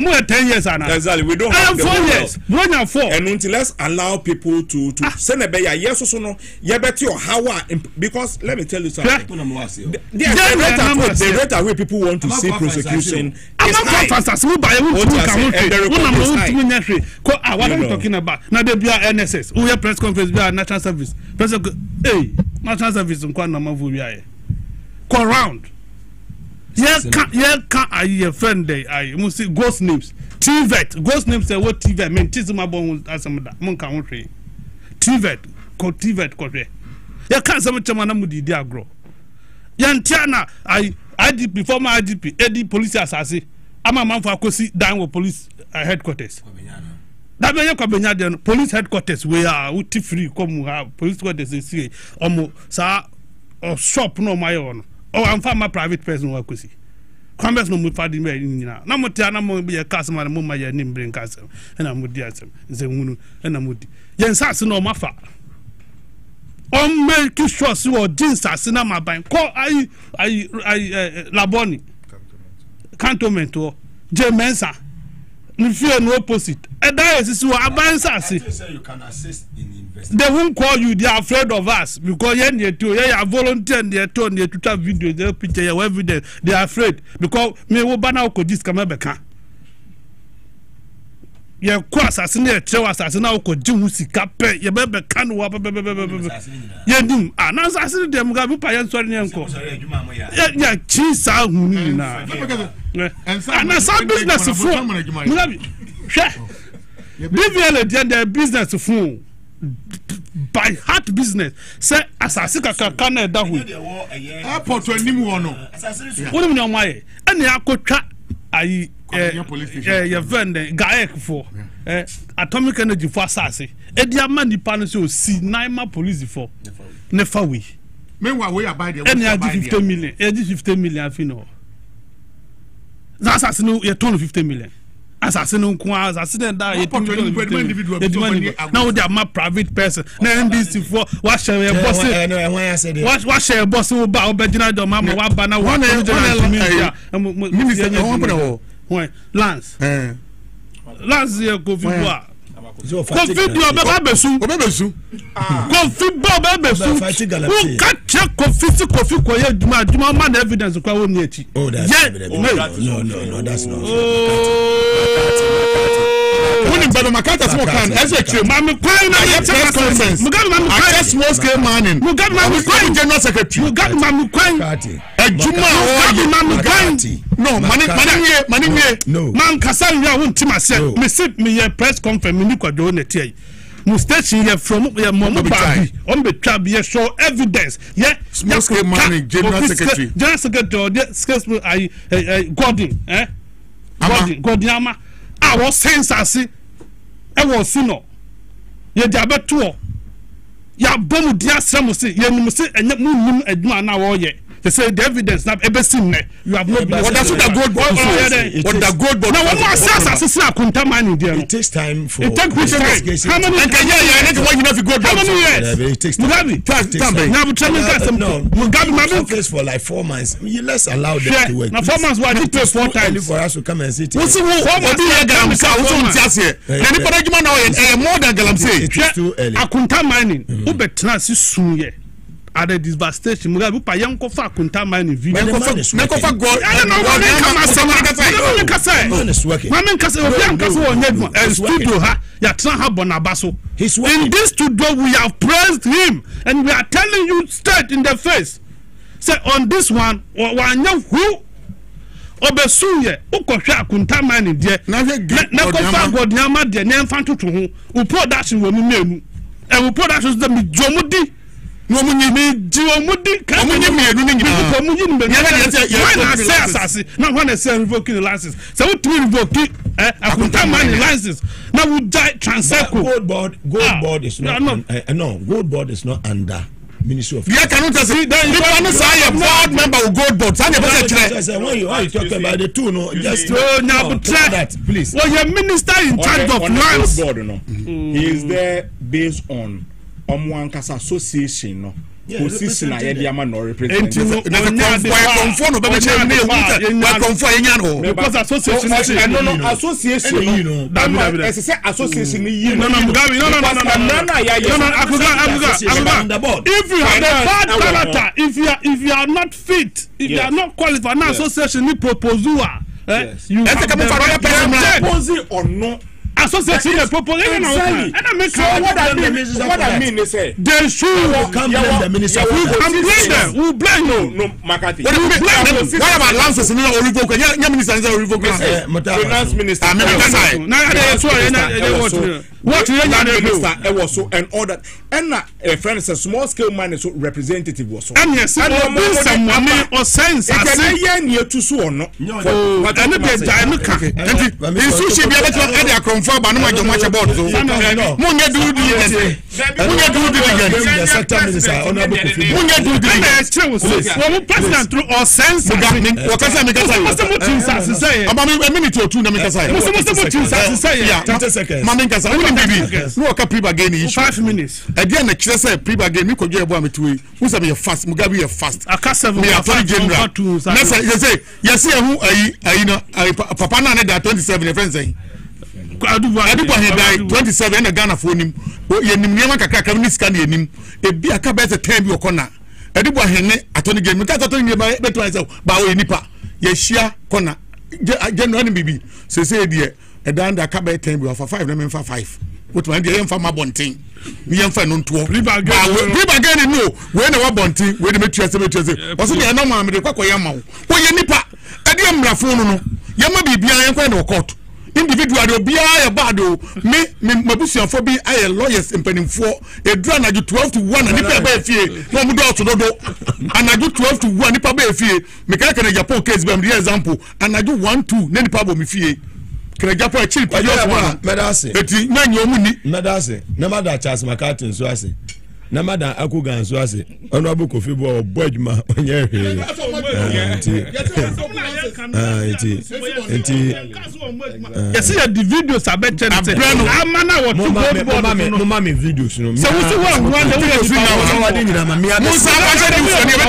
More 10 years. Exactly. We don't have 4 years. Bronya 4. And until let's allow people to send a bear. Yes, or no. Yeah, bet you how because let me tell you something. The rate at which people want to see prosecution is high. What are we talking about? Now they be NSS. We have press conference. We are national service. National service. Go round. Can't I friend day? I must see ghost names. TVET. Ghost names say what TVET mean? Tisma bon as some monk country. TVET. Called TVET. Called. You can't say what chamana mudi dia grow. Yantiana I IGP former IGP AD police assassin ama man for akosi down with police headquarters that be kwabenya den police headquarters we are uti free come have police headquarters see omo sa shop no my on or am farmer private person wa akosi kwambes no mu fadi me nyina na motia na mo be customer mo ma ya nim bring customer na mo di asem nze hunu na mo di yen sase no mafa on make sure so jeans as na my bank call I laboni cantonment or Jemensa you fear no opposite and that is what abansa you can assist in investigation. They won't call you, they are afraid of us because you are volunteer they turn to have video they picture your evidence they are afraid because me wo bana ko dis kama beka ye ko assassin e trewa assassin na ko jiwu sika pe ye be kan wa ye dim na assassin dem ga bi pa ye sori ne nko ya chi sa hunu na and some business for me BVL their business for by heart business say assassin kaka na da hu airport anim wo no wonu me no why ene akotwa ayi your friend Gaek for atomic energy for assassin e dia man di pan so si naima police for never we meanwhile we abide there and 50 million 50 million afino That's no you turn 50 million. Assassin nko assassin da you now they are my private person. Now this for what share your boss. What share your boss who ba obedina do mama wa ba na one minister Lance. Lance here go fi Kofi Boa bebesu. Kofi Boa bebesu. Who catch Kofi koye duma man evidence kwa won echi. Oh, that's no, that's not. When Baba Makata small can SHM Mami Kwai na press conference. Mugabe Mami Kwai small scale manning. Mugabe Mami Kwai general secretary. Mugabe Mami Kwai. Ejuma o Mami Kwai. No, mani no. Man kasa ya won tima se. Me sit me ye press conference me ni kwado na tie. Mu station here from Momo Babi on the trap here show evidence. Yeah, small scale manning general secretary. General secretary I Gordon, Gordon Ama. I was saying sasi e was sino ye dia beto ya bomu dia sremo se ye nim se enye munum aduma na wo ye they say the evidence na ebesim ne you have not been what that's the gold board what the gold board now what sasi akunta man there it takes time for it takes time how many what you know if gold how many years it takes time Mugabe now we tell you Mugabe my place for like 4 months you let's allow them to work now 4 months why did pay 4 times for us to come and sit we see what do you galamse we so ntiase anypada juma now more than galamse it's too early akunta mining who betra si sunye at the devastation Mugabe pa yanko fa akunta mining video yanko fa go I don't know what they say man is working man kase obi kase won nyedmo studio ha ya tran ha bonabaso in this studio we have praised him and we are telling you straight in the face say on this one wanya who obesuye ukohwe akunta mining de na kofa godnyama de na mfa toto ho u production wo mu e production de mi jomudi no munyi mi jomudi ka munyi mienu ni nyina ko munyi ni mienu ya say asasi na when say revoking the license so we to revoke akunta mining license now we die transeco gold board is not no gold board is not under Ministry of yeah cannot say then you say a board member of gold board say when you talk about the two no just now try that please well your minister in charge of lands board no he is there based on Omwankasa association no position na ye dia ma no represent because association no association no that say association you no if you have a bad character if you are not fit if you are not qualified now association ni proposal you have to or no association the proposition and I make what I mean is say they should come the minister we blame no Makati what about lances in the revoke nya minister is revoke finance minister what you minister e was so and order and a friend is a small scale man so representative was so and yes someone or sense as say near to so no what I need to and so she be able to confirm ba no ma jomo che board so munye do the sector minister honorable Kofi munye do the president through or sense what can me say about a minute or two na me say 30 seconds mama nkasa no ka pre-bargain issue 5 minutes again na kire say pre-bargain mi kodwe ebo ametuwe who say me fast Mugabe you fast aka 7 me attorney general na say yes ehu ayi no papa na na da 27 e friend say aduba he die 27 na Ghana for nim ye nim niam kakaka ni scan ye nim e bi aka be 10 bi okona aduba he ne attorney general ka attorney general beto say ba we nipa ye hia kona general ni bibi say de edan da aka be 10 bi for 5 na me 5 what man dey emfa mabonten we emfa no nto pre-bargain no we na wabonten we dey metuase o so dey no ma me dey kwakoye ma wo ye nipa ade amrafo no ye ma bibia ye kwa na court individual do bia ya bado me mabusiafo bi aye lawyers empanimfo edura na 12 to 1 nipa ba efie no mu do dodo anaju 12 to 1 nipa ba efie me ka na Japan case be me example anaju 1 2 na nipa bo me fie kena Japan chill pa yo one medase eti nyanyi omuni medase na mada Charles McCarthy nso ase na mada akuga nso ase honorable Kofi Boa obo adwuma onye hwe Yes, the videos are better. I'm mana what to go mama me videos no. So we see what one the way you now. Musa fashion news on your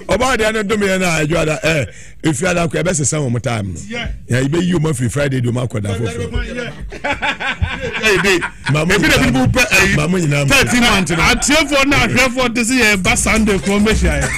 Oba de do me na ajuada if you ada ko ebe sesa one time no. Yeah, you be you ma free Friday do ma koda for. Hey dey. Mama be the people pay 13 months. Atie for na hwe for this year ba Sunday ko me share.